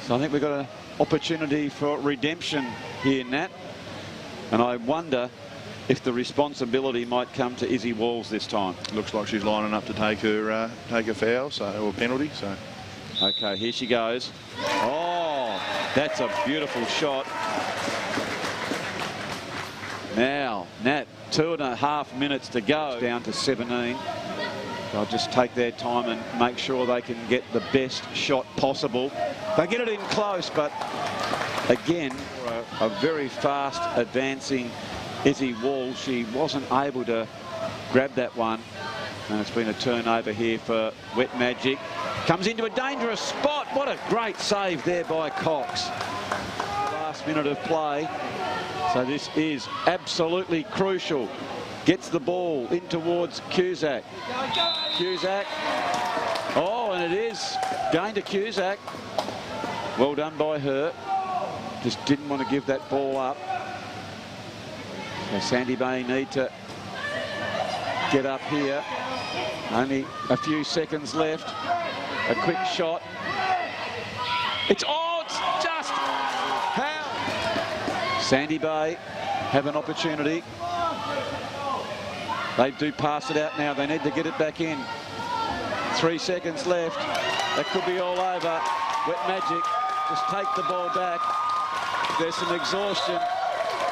So I think we've got an opportunity for redemption here, Nat. And I wonder if the responsibility might come to Izzy Walls this time. Looks like she's lining up to take her foul, or penalty. So, okay, here she goes. Oh, that's a beautiful shot. Now, Nat, 2.5 minutes to go. Down to 17. They'll just take their time and make sure they can get the best shot possible. They get it in close, but again, a very fast advancing Izzy Wall. She wasn't able to grab that one. And it's been a turnover here for Wet Magic. Comes into a dangerous spot. What a great save there by Cox. Last minute of play. So this is absolutely crucial. Gets the ball in towards Cusack. Cusack. Oh, and it is going to Cusack. Well done by her. Just didn't want to give that ball up. So Sandy Bay need to get up here. Only a few seconds left. A quick shot. It's just how? Sandy Bay have an opportunity. They do pass it out now. They need to get it back in. 3 seconds left. That could be all over. Wet Magic just take the ball back. There's some exhaustion,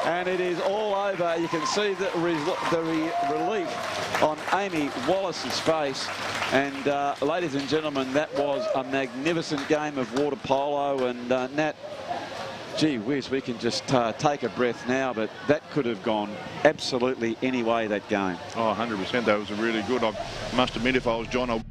and it is all over. You can see the relief on Amy Wallace's face. And ladies and gentlemen, that was a magnificent game of water polo. And Nat, gee whiz, we can just take a breath now, but that could have gone absolutely any way, that game. Oh, 100%. That was a really good. I must admit, if I was John,